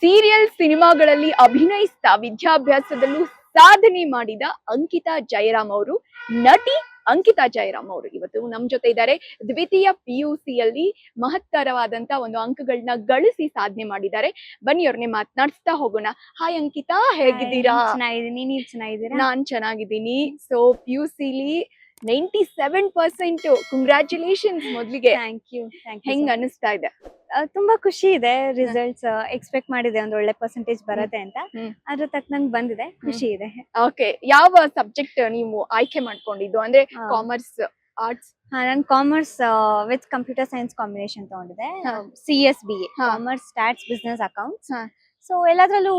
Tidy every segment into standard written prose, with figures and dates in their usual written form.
Serial ಸಿನಿಮಾಗಳಲ್ಲಿ ಅಭಿನಯಿಸ್ತಾ ವಿದ್ಯಾಭ್ಯಾಸದಲ್ಲೂ ಸಾಧನೆ ಮಾಡಿದ ಅಂಕಿತಾ ಜಯರಾಮ್ ಅವರು, ನಟಿ ಅಂಕಿತಾ ಜಯರಾಮ್ ಅವರು ಇವತ್ತು ನಮ್ ಜೊತೆ ಇದ್ದಾರೆ. ದ್ವಿತೀಯ PUCಯಲ್ಲಿ ಮಹತ್ತರವಾದಂತ ಒಂದು ಅಂಕಗಳನ್ನ ಗಳಿಸಿ ಸಾಧನೆ ಮಾಡಿದ್ದಾರೆ. ಬನ್ನಿ ಅವ್ರನ್ನೇ ಮಾತನಾಡಿಸ್ತಾ ಹೋಗೋಣ. ಹಾಯ್ ಅಂಕಿತಾ, ಹೇಗಿದ್ದೀರಾ? ಚೆನ್ನಾಗಿದ್ದೀನಿ, ನೀವ್ ಚೆನ್ನಾಗಿದ್ದೀರಾ? ನಾನ್ ಚೆನ್ನಾಗಿದ್ದೀನಿ. ಸೊ PUCಲಿ 97%. ಕಂಗ್ರಾಚುಲೇಷನ್ಸ್ ಮೊದ್ಲಿಗೆ. Thank you. ಹೆಂಗ್ ಅನಿಸ್ತಾ ಇದೆ? ತುಂಬಾ ಖುಷಿ ಇದೆ. ರಿಸಲ್ಟ್ಸ್ ಎಕ್ಸ್ಪೆಕ್ಟ್ ಮಾಡಿದೆ ಒಂದ್ ಒಳ್ಳೆ ಪರ್ಸೆಂಟೇಜ್ ಬರುತ್ತೆ ಅಂತ, ಅದ್ರ ತಕ್ಕನಂಗ್ ಬಂದಿದೆ, ಖುಷಿ ಇದೆ. ಓಕೆ, ಯಾವ ಸಬ್ಜೆಕ್ಟ್ ನೀವು ಆಯ್ಕೆ ಮಾಡ್ಕೊಂಡಿದ್ದು? ಅಂದ್ರೆ ಕಾಮರ್ಸ್, ಆರ್ಟ್ಸ್? ನಾನು commerce with computer science combination ತಗೊಂಡಿದೆ. CSBA, commerce stats business accounts. So ಎಲ್ಲದ್ರಲ್ಲೂ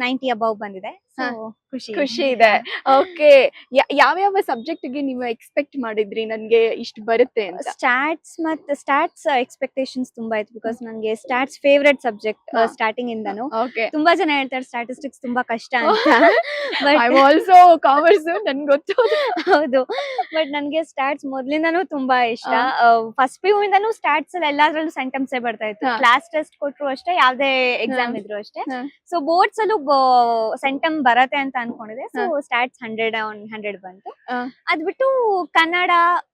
90 ಅಬೌವ್ ಬಂದಿದೆ. ಸೊ ಖುಷಿ ಇದೆ. ಓಕೆ, ಯಾವ್ಯಾವ ಸಬ್ಜೆಕ್ಟ್ ಗೆ ನೀವು ಎಕ್ಸ್ಪೆಕ್ಟ್ ಮಾಡಿದ್ರಿ ನನ್ಗೆ ಇಷ್ಟು ಬರುತ್ತೆ ಅಂತ? ಸ್ಟಾಟ್ಸ್ ಎಕ್ಸ್ಪೆಕ್ಟೇಷನ್ಸ್ ತುಂಬಾ ಇತ್ತು, ಬಿಕಾಸ್ ನಂಗೆ ಸ್ಟಾಟ್ಸ್ ಫೇವ್ರೆಟ್ ಸಬ್ಜೆಕ್ಟ್ ಸ್ಟಾರ್ಟಿಂಗ್ ಇಂದಾನು. ತುಂಬಾ ಜನ ಹೇಳ್ತಾರೆ ಸ್ಟಾಟಿಸ್ಟಿಕ್ಸ್ ತುಂಬಾ ಕಷ್ಟ ಅಂತ. ಬಟ್ ಐ ಆಲ್ಸೋ ಕಾಮರ್ಸ್, ನನ್ಗೆ ಗೊತ್ತು. ಹೌದು, ಬಟ್ ನನ್ಗೆ ಸ್ಟಾಟ್ಸ್ ಮೊದ್ಲಿಂದಾನು ತುಂಬಾ ಇಷ್ಟ. ಫಸ್ಟ್ PU ಇಂದಾನು ಸ್ಟಾಟ್ಸ್ ಅಲ್ಲಿ ಎಲ್ಲಾದ್ರಲ್ಲೂ ಸೆಂಟಮ್ಸ್ ಬರ್ತಾ ಇತ್ತು. ಕ್ಲಾಸ್ ಟೆಸ್ಟ್ ಕೊಟ್ರು ಅಷ್ಟೇ, ಯಾವ್ದೇ ಎಕ್ಸಾಮ್ ಇದ್ರು ಅಷ್ಟೇ. ಸೊ ಬೋರ್ಡ್ಸ್ ಅಲ್ಲೂ ಸೆಂಟಮ್ ಬರತ್ತೆ ಅಂತ ಅನ್ಕೊಂಡಿದೆ. ಸೊ ಸ್ಟಾಟ್ಸ್ 100 ಬಂತು. ಅದ್ ಬಿಟ್ಟು ಕನ್ನಡ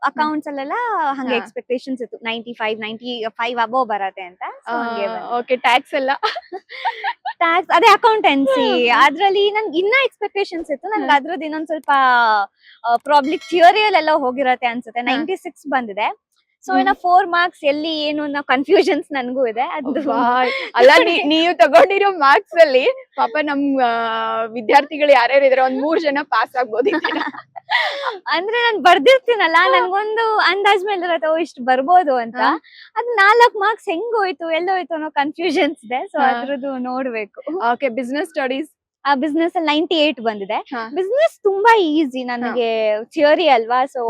ಅಕೌಂಟ್ಸ್ ಅಲ್ಲೆಲ್ಲ ಹಂಗೆ ಎಕ್ಸ್ಪೆಕ್ಟೇಷನ್ಸ್ ಇತ್ತು, 95 ಅಬೌವ್ ಬರತ್ತೆ ಅಂತ. ಓಕೆ, ಟ್ಯಾಕ್ಸ್ ಎಲ್ಲ ಟ್ಯಾಕ್ಸ್ ಅದೇ ಅಕೌಂಟೆನ್ಸಿ, ಅದ್ರಲ್ಲಿ ನನ್ಗೆ ಇನ್ನ ಎಕ್ಸ್ಪೆಕ್ಟೇಷನ್ಸ್ ಇತ್ತು. ನನ್ಗೆ ಅದ್ರದ್ದು ಇನ್ನೊಂದ್ ಸ್ವಲ್ಪ ಪ್ರಾಬ್ಲಿಕ್ ಥಿಯರಿಯಲ್ಲೆಲ್ಲ ಹೋಗಿರತ್ತೆ ಅನ್ಸುತ್ತೆ. 96 ಬಂದಿದೆ. ಸೊ ಇನ್ನ 4 ಮಾರ್ಕ್ಸ್ ಎಲ್ಲಿ ಏನು ಅನ್ನೋ ಕನ್ಫ್ಯೂಷನ್ಸ್ ನನ್ಗೂ ಇದೆ. ಅದು ಅಲ್ಲ, ನೀವು ತಗೊಂಡಿರೋ ಮಾರ್ಕ್ಸ್ ಅಲ್ಲಿ ಪಾಪ ನಮ್ ವಿದ್ಯಾರ್ಥಿಗಳು ಯಾರ್ಯಾರು ಇದಾರೆ, ಒಂದ್ 3 ಜನ ಪಾಸ್ ಆಗ್ಬೋದು. ಅಂದ್ರೆ ನಾನ್ ಬರ್ದಿರ್ತೀನಲ್ಲ, ನನ್ಗೊಂದು ಅಂದಾಜ್ ಮೇಲೆ ಇರತ್ತೆ ಇಷ್ಟು ಬರ್ಬೋದು ಅಂತ. ಅದ್ 4 ಮಾರ್ಕ್ಸ್ ಹೆಂಗ್ ಹೋಯ್ತು ಎಲ್ಲೋಯ್ತು ಅನ್ನೋ ಕನ್ಫ್ಯೂಷನ್ಸ್ ಇದೆ. ಸೊ ಅದ್ರದ್ದು ನೋಡ್ಬೇಕು. Okay, business studies? ಆ ಬಿಸ್ನೆಸ್ ಅಲ್ಲಿ 98 ಬಂದಿದೆ. ಬಿಸ್ನೆಸ್ ತುಂಬಾ ಈಸಿ ನನಗೆ, ಥಿಯರಿ ಅಲ್ವಾ. ಸೊ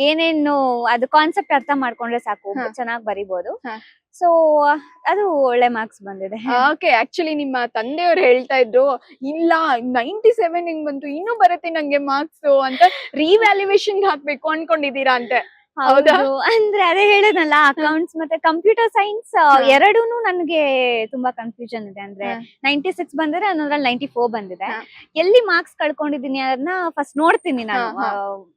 ಏನೇನು ಅದು ಕಾನ್ಸೆಪ್ಟ್ ಅರ್ಥ ಮಾಡ್ಕೊಂಡ್ರೆ ಸಾಕು, ಚೆನ್ನಾಗಿ ಬರಿಬಹುದು. ಸೊ ಅದು ಒಳ್ಳೆ ಮಾರ್ಕ್ಸ್ ಬಂದಿದೆ. ಓಕೆ, ಆಕ್ಚುಲಿ ನಿಮ್ಮ ತಂದೆಯವ್ರು ಹೇಳ್ತಾ ಇದ್ರು, ಇಲ್ಲ 97 ಹೆಂಗ್ ಬಂತು, ಇನ್ನೂ ಬರುತ್ತೆ ನಂಗೆ ಮಾರ್ಕ್ಸ್ ಅಂತ, ರಿವ್ಯಾಲ್ಯೂಯೇಷನ್ ಹಾಕ್ಬೇಕು ಅನ್ಕೊಂಡಿದೀರಾ ಅಂತೆ? ಹೌದು, ಅಂದ್ರೆ ಅದೇ ಹೇಳೋದಲ್ಲ, ಅಕೌಂಟ್ಸ್ ಮತ್ತೆ ಕಂಪ್ಯೂಟರ್ ಸೈನ್ಸ್ ಎರಡೂನು ನನ್ಗೆ ತುಂಬಾ ಕನ್ಫ್ಯೂಷನ್ ಇದೆ. ಅಂದ್ರೆ 96 ಬಂದಿದೆ, ಅನ್ನೋದ್ರಲ್ಲಿ 94 ಬಂದಿದೆ. ಎಲ್ಲಿ ಮಾರ್ಕ್ಸ್ ಕಳ್ಕೊಂಡಿದೀನಿ ಅದನ್ನ ಫಸ್ಟ್ ನೋಡ್ತೀನಿ ನಾನು.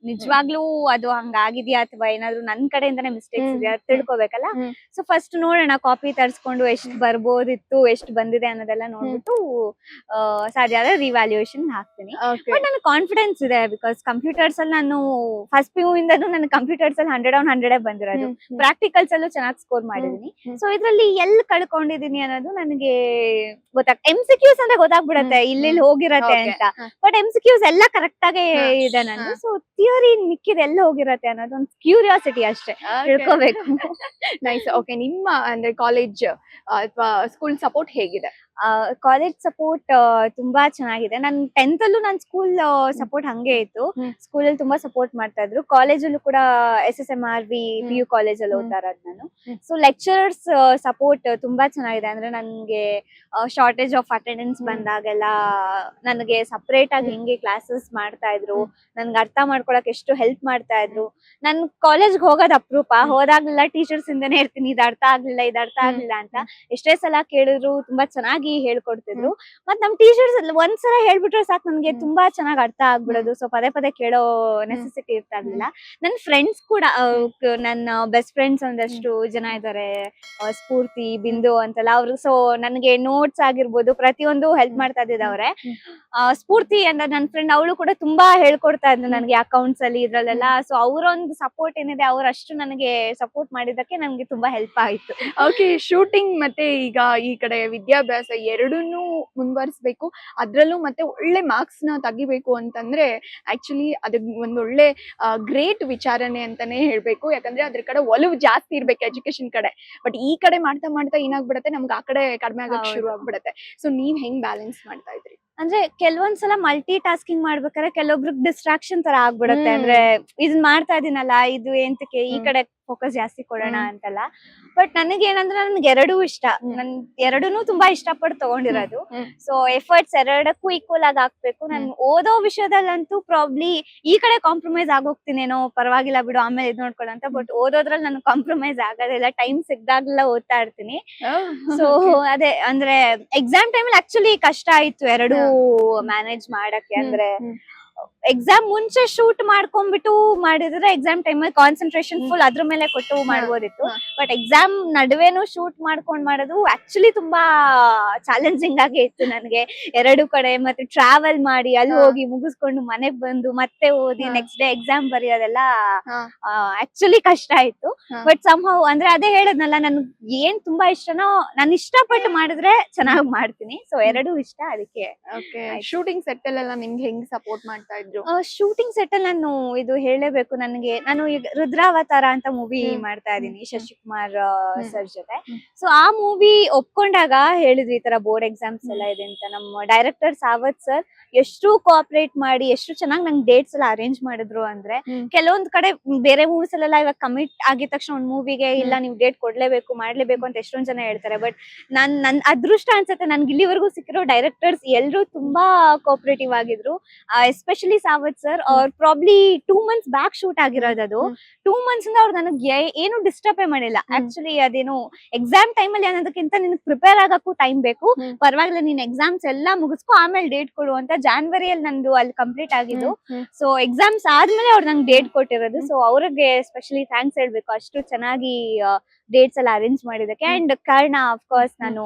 ನಿಜವಾಗ್ಲೂ ಅದು ಹಂಗಾಗಿದ್ಯಾ ಅಥವಾ ಏನಾದ್ರು ನನ್ ಕಡೆಯಿಂದಾನೇ ಮಿಸ್ಟೇಕ್ಸ್ ಇದೆಯಾ ತಿಳ್ಕೊಬೇಕಲ್ಲ. ಸೊ ಫಸ್ಟ್ ನೋಡೋಣ, ಕಾಪಿ ತರ್ಸ್ಕೊಂಡು ಎಷ್ಟು ಬರ್ಬೋದಿತ್ತು, ಎಷ್ಟು ಬಂದಿದೆ ಅನ್ನೋದೆಲ್ಲ ನೋಡ್ಬಿಟ್ಟು ಸಾಧ್ಯ ಆದ್ರೆ ರಿವ್ಯಾಲ್ಯೂಯೇಷನ್ ಹಾಕ್ತೀನಿ. ಬಟ್ ನನಗೆ ಕಾನ್ಫಿಡೆನ್ಸ್ ಇದೆ, ಬಿಕಾಸ್ ಕಂಪ್ಯೂಟರ್ಸ್ ಅಲ್ಲಿ ನಾನು ಫಸ್ಟ್ PU ಇಂದನೂ ನನ್ನ ಕಂಪ್ಯೂಟರ್ಸ್ ಅಲ್ಲಿ 100 ಬಂದಿರೋದು. ಪ್ರಾಕ್ಟಿಕಲ್ಸ್ ಅಲ್ಲೂ ಚೆನ್ನಾಗಿ ಸ್ಕೋರ್ ಮಾಡಿದೀನಿ. ಸೊ ಇದ್ರಲ್ಲಿ ಎಲ್ಲಿ ಕಳ್ಕೊಂಡಿದೀನಿ ಅನ್ನೋದು ನನಗೆ MCQs ಅಂದ್ರೆ ಗೊತ್ತಾಗ್ಬಿಡತ್ತೆ ಇಲ್ಲಿ ಹೋಗಿರತ್ತೆ ಅಂತ. ಬಟ್ MCQs ಎಲ್ಲ ಕರೆಕ್ಟ್ ಆಗೇ ಇದೆ ನಂದು. ಸೊ ಥಿಯರಿ ಮಿಕ್ಕಿದ ಎಲ್ಲ ಹೋಗಿರತ್ತೆ ಅನ್ನೋದು ಒಂದು ಕ್ಯೂರಿಯಾಸಿಟಿ ಅಷ್ಟೇ, ತಿಳ್ಕೋಬೇಕು. ನೈಸ್. ಓಕೆ, ನಿಮ್ಮ ಅಂದ್ರೆ ಕಾಲೇಜ್ ಅಥವಾ ಸ್ಕೂಲ್ ಸಪೋರ್ಟ್ ಹೇಗಿದೆ? ಕಾಲೇಜ್ ಸಪೋರ್ಟ್ ತುಂಬಾ ಚೆನ್ನಾಗಿದೆ. ನನ್ 10th ಅಲ್ಲೂ ನನ್ ಸ್ಕೂಲ್ ಸಪೋರ್ಟ್ ಹಂಗೆ ಇತ್ತು. ಸ್ಕೂಲಲ್ಲಿ ತುಂಬಾ ಸಪೋರ್ಟ್ ಮಾಡ್ತಾ ಇದ್ರು. ಕಾಲೇಜಲ್ಲೂ ಕೂಡ SSMRV PU ಕಾಲೇಜಲ್ಲಿ ಓದ್ತಾ ಇರೋದು ನಾನು. ಸೊ ಲೆಕ್ಚರರ್ಸ್ ಸಪೋರ್ಟ್ ತುಂಬಾ ಚೆನ್ನಾಗಿದೆ. ಅಂದ್ರೆ ನನ್ಗೆ ಶಾರ್ಟೇಜ್ ಆಫ್ ಅಟೆಂಡೆನ್ಸ್ ಬಂದಾಗೆಲ್ಲ ನನಗೆ ಸಪರೇಟ್ ಆಗಿ ಹಿಂಗೆ ಕ್ಲಾಸಸ್ ಮಾಡ್ತಾ ಇದ್ರು. ನನ್ಗೆ ಅರ್ಥ ಮಾಡ್ಕೊಳಕ್ ಎಷ್ಟು ಹೆಲ್ಪ್ ಮಾಡ್ತಾ ಇದ್ರು. ನನ್ ಕಾಲೇಜ್ಗೆ ಹೋಗೋದ್ ಅಪರೂಪ, ಹೋದಾಗ್ಲೆಲ್ಲ ಟೀಚರ್ಸ್ ಇಂದಾನೆ ಇರ್ತೀನಿ, ಇದು ಅರ್ಥ ಆಗ್ಲಿಲ್ಲ ಅಂತ. ಎಷ್ಟೇ ಸಲ ಕೇಳಿದ್ರು ತುಂಬಾ ಚೆನ್ನಾಗಿ ಹೇಳ್ಕೊಡ್ತಿದ್ರು. ಮತ್ ನಮ್ ಟೀಚರ್ಸ್ ಒಂದ್ಸಲ ಹೇಳ್ಬಿಟ್ರೆ ಸಾಕು, ನನ್ಗೆ ತುಂಬಾ ಚೆನ್ನಾಗಿ ಅರ್ಥ ಆಗ್ಬಿಡೋದು. ಸೊ ಪದೇ ಕೇಳೋ ನೆಸೆಸಿಟಿ ಇರ್ತಾ ಇರ್ಲಿಲ್ಲ. ನನ್ ಫ್ರೆಂಡ್ಸ್ ಕೂಡ, ನನ್ನ ಬೆಸ್ಟ್ ಫ್ರೆಂಡ್ಸ್ ಒಂದಷ್ಟು ಜನ ಇದಾರೆ, ಸ್ಫೂರ್ತಿ, ಬಿಂದು ಅಂತೆಲ್ಲ. ಅವ್ರು ಸೊ ನನ್ಗೆ ನೋಟ್ಸ್ ಆಗಿರ್ಬೋದು ಪ್ರತಿಯೊಂದು ಹೆಲ್ಪ್ ಮಾಡ್ತಾ ಇದ್ದಿದ್ದವ್ರೆ. ಸ್ಫೂರ್ತಿ ಅಂತ ನನ್ ಫ್ರೆಂಡ್, ಅವಳು ಕೂಡ ತುಂಬಾ ಹೇಳ್ಕೊಡ್ತಾ ಇದ್ಲು ನನ್ಗೆ ಅಕೌಂಟ್ಸ್ ಅಲ್ಲಿ ಇದ್ರಲ್ಲೆಲ್ಲ. ಸೊ ಅವರೊಂದು ಸಪೋರ್ಟ್ ಏನಿದೆ, ಅವ್ರಷ್ಟು ನನಗೆ ಸಪೋರ್ಟ್ ಮಾಡಿದಕ್ಕೆ ನನ್ಗೆ ತುಂಬಾ ಹೆಲ್ಪ್ ಆಯ್ತು. ಓಕೆ, ಶೂಟಿಂಗ್ ಮತ್ತೆ ಈಗ ಈ ಕಡೆ ವಿದ್ಯಾಭ್ಯಾಸ ಎರಡನ್ನೂ ಮುಂದುವರಿಸಬೇಕು, ಅದ್ರಲ್ಲೂ ಮತ್ತೆ ಒಳ್ಳೆ ಮಾರ್ಕ್ಸ್ ನ ತೆಗಿಬೇಕು ಅಂತಂದ್ರೆ ಆಕ್ಚುಲಿ ಅದು ಒಂದೊಳ್ಳೆ ಗ್ರೇಟ್ ವಿಚಾರನೆ ಅಂತಾನೆ ಹೇಳ್ಬೇಕು. ಯಾಕಂದ್ರೆ ಅದ್ರ ಕಡೆ ಒಲವು ಜಾಸ್ತಿ ಇರ್ಬೇಕು ಎಜುಕೇಶನ್ ಕಡೆ. ಬಟ್ ಈ ಕಡೆ ಮಾಡ್ತಾ ಏನಾಗ್ಬಿಡತ್ತೆ, ನಮ್ಗೆ ಆ ಕಡೆ ಕಡಿಮೆ ಆಗಕ್ ಶುರು ಆಗ್ಬಿಡತ್ತೆ. ಸೊ ನೀವ್ ಹೆಂಗ್ ಬ್ಯಾಲೆನ್ಸ್ ಮಾಡ್ತಾ ಇದ್ರಿ? ಅಂದ್ರೆ ಕೆಲವೊಂದ್ಸಲ ಮಲ್ಟಿ ಟಾಸ್ಕಿಂಗ್ ಮಾಡ್ಬೇಕಾದ್ರೆ ಕೆಲವೊಬ್ರಿಗೆ ಡಿಸ್ಟ್ರಾಕ್ಷನ್ ತರ ಆಗ್ಬಿಡತ್ತೆ. ಅಂದ್ರೆ ಇದನ್ ಮಾಡ್ತಾ ಇದೀನಲ್ಲ, ಇದು ಎಂತಕ್ಕೆ, ಈ ಕಡೆ ಫೋಕಸ್ ಜಾಸ್ತಿ ಕೊಡೋಣ ಅಂತಲ್ಲ. ಬಟ್ ನನಗೇನಂದ್ರೆ ನನ್ಗೆ ಎರಡೂ ಇಷ್ಟ. ನನ್ ಎರಡೂನು ತುಂಬಾ ಇಷ್ಟಪಟ್ಟು ತಗೊಂಡಿರೋದು. ಸೊ ಎಫರ್ಟ್ಸ್ ಎರಡಕ್ಕೂ ಈಕ್ವಲ್ ಆಗಿ ಹಾಕ್ಬೇಕು. ನಾನು ಓದೋ ವಿಷಯದಲ್ಲಂತೂ ಪ್ರಾಬ್ಲಿ ಈ ಕಡೆ ಕಾಂಪ್ರಮೈಸ್ ಆಗೋಗ್ತೀನೇನೋ, ಪರವಾಗಿಲ್ಲ ಬಿಡು ಆಮೇಲೆ ಇದ್ ನೋಡ್ಕೊಳ್ಳೋ ಅಂತ. ಬಟ್ ಓದೋದ್ರಲ್ಲಿ ನಾನು ಕಾಂಪ್ರಮೈಸ್ ಆಗೋದಿಲ್ಲ, ಟೈಮ್ ಸಿಗ್ದಾಗ್ಲೆಲ್ಲ ಓದ್ತಾ ಇರ್ತೀನಿ. ಸೊ ಅದೇ ಅಂದ್ರೆ ಎಕ್ಸಾಮ್ ಟೈಮಲ್ಲಿ ಆಕ್ಚುಲಿ ಕಷ್ಟ ಆಯ್ತು ಎರಡೂ ಮ್ಯಾನೇಜ್ ಮಾಡಕ್ಕೆ. ಅಂದ್ರೆ ಎಕ್ಸಾಮ್ ಮುಂಚೆ ಶೂಟ್ ಮಾಡ್ಕೊಂಡ್ಬಿಟ್ಟು ಮಾಡಿದ್ರೆ ಎಕ್ಸಾಮ್ ಟೈಮಲ್ಲಿ ಕಾನ್ಸಂಟ್ರೇಷನ್ ಫುಲ್ ಅದ್ರ ಮೇಲೆ ಕೊಟ್ಟು ಮಾಡ್ಬೋದಿತ್ತು. ಬಟ್ ಎಕ್ಸಾಮ್ ನಡುವೆನು ಶೂಟ್ ಮಾಡ್ಕೊಂಡ್ ಮಾಡೋದು ಆಕ್ಚುಲಿ ತುಂಬಾ ಚಾಲೆಂಜಿಂಗ್ ಆಗಿ ಇತ್ತು ನನಗೆ. ಎರಡು ಕಡೆ ಮತ್ತೆ ಟ್ರಾವೆಲ್ ಮಾಡಿ ಅಲ್ಲಿ ಹೋಗಿ ಮುಗಿಸ್ಕೊಂಡು ಮನೆಗ್ ಬಂದು ಮತ್ತೆ ಓದಿ ನೆಕ್ಸ್ಟ್ ಡೇ ಎಕ್ಸಾಮ್ ಬರೆಯೋದೆಲ್ಲ ಆಕ್ಚುಲಿ ಕಷ್ಟ ಆಯ್ತು. ಬಟ್ ಸಂಹೌ ಅಂದ್ರೆ ಅದೇ ಹೇಳದ್ನಲ್ಲ, ನನ್ಗೆ ಏನ್ ತುಂಬಾ ಇಷ್ಟನೋ ನಾನು ಇಷ್ಟಪಟ್ಟು ಮಾಡಿದ್ರೆ ಚೆನ್ನಾಗಿ ಮಾಡ್ತೀನಿ. ಸೊ ಎರಡೂ ಇಷ್ಟ ಅದಕ್ಕೆ. ಶೂಟಿಂಗ್ ಸೆಟ್ ಅಲ್ಲೆಲ್ಲ ನಿಮ್ಗೆ ಹೆಂಗ್ ಸಪೋರ್ಟ್ ಮಾಡ್ತಾ ಇದ್ರು? ಶೂಟಿಂಗ್ ಸೆಟ್ ಅಲ್ಲಿ ಇದು ಹೇಳಲೇಬೇಕು, ನಾನು ಈಗ ರುದ್ರಾವತಾರ ಅಂತ ಮೂವಿ ಮಾಡ್ತಾ ಇದೀನಿ ಶಶಿಕುಮಾರ್ ಸರ್ ಜೊತೆ. ಸೊ ಆ ಮೂವಿ ಒಪ್ಕೊಂಡಾಗ ಹೇಳಿದ್ವಿ ಈ ತರ ಬೋರ್ಡ್ ಎಕ್ಸಾಮ್ಸ್ ಎಲ್ಲ ಇದೆ ಅಂತ. ನಮ್ಮ ಡೈರೆಕ್ಟರ್ ಸಾವತ್ ಸರ್ ಎಷ್ಟು ಕೋಆಪರೇಟ್ ಮಾಡಿ ಎಷ್ಟು ಚೆನ್ನಾಗಿ ನಂಗೆ ಡೇಟ್ಸ್ ಎಲ್ಲ ಅರೇಂಜ್ ಮಾಡಿದ್ರು ಅಂದ್ರೆ, ಕೆಲವೊಂದ್ ಕಡೆ ಬೇರೆ ಮೂವೀಸ್ ಅಲ್ಲೆಲ್ಲ ಇವಾಗ ಕಮಿಟ್ ಆಗಿದ ತಕ್ಷಣ ಒಂದ್ ಮೂವಿಗೆ ಇಲ್ಲ ನೀವು ಡೇಟ್ ಕೊಡ್ಲೇಬೇಕು ಮಾಡ್ಲೇಬೇಕು ಅಂತ ಎಷ್ಟೊಂದ್ ಜನ ಹೇಳ್ತಾರೆ. ಬಟ್ ನನ್ ಅದೃಷ್ಟ ಅನ್ಸುತ್ತೆ, ನನ್ಗೆ ಇಲ್ಲಿವರೆಗೂ ಸಿಕ್ಕಿರೋ ಡೈರೆಕ್ಟರ್ಸ್ ಎಲ್ರು ತುಂಬಾ ಕೋಆಪರೇಟಿವ್ ಆಗಿದ್ರು. ಎಸ್ಪೆಷಲಿ ಸಾವತ್ ಸರ್ ಅವ್ರ ಪ್ರಾಬ್ಲಿ 2 months ಬ್ಯಾಕ್ ಶೂಟ್ ಆಗಿರೋದು. ಅದು 2 months ಇಂದ ಅವ್ರು ನನಗೆ ಏನು ಡಿಸ್ಟರ್ಬೇ ಮಾಡಿಲ್ಲ. ಆಕ್ಚುಲಿ ಅದೇನು ಎಕ್ಸಾಮ್ ಟೈಮ್ ಅಲ್ಲಿ ಅನ್ನೋದಕ್ಕಿಂತ ನಿನಗೆ ಪ್ರಿಪೇರ್ ಆಗಕ್ಕೂ ಟೈಮ್ ಬೇಕು, ಪರವಾಗಿಲ್ಲ ನೀನ್ ಎಕ್ಸಾಮ್ಸ್ ಎಲ್ಲಾ ಮುಗಿಸ್ಕೊ ಆಮೇಲೆ ಡೇಟ್ ಕೊಡು ಅಂತ ಜಾನ್ವರಿಯಲ್ಲಿ ನಂದು ಅಲ್ಲಿ ಕಂಪ್ಲೀಟ್ ಆಗಿದ್ದು. ಸೊ ಎಕ್ಸಾಮ್ಸ್ ಆದ್ಮೇಲೆ ಅವ್ರು ನಂಗೆ ಡೇಟ್ ಕೊಟ್ಟಿರೋದು. ಸೊ ಅವ್ರಿಗೆ ಸ್ಪೆಷಲಿ ಥ್ಯಾಂಕ್ಸ್ ಹೇಳ್ಬೇಕು, ಅಷ್ಟು ಚೆನ್ನಾಗಿ ಡೇಟ್ಸ್ ಎಲ್ಲ ಅರೇಂಜ್ ಮಾಡಿದಕ್ಕೆ. ಅಂಡ್ ಕರ್ಣ ಆಫ್ ಕೋರ್ಸ್, ನಾನು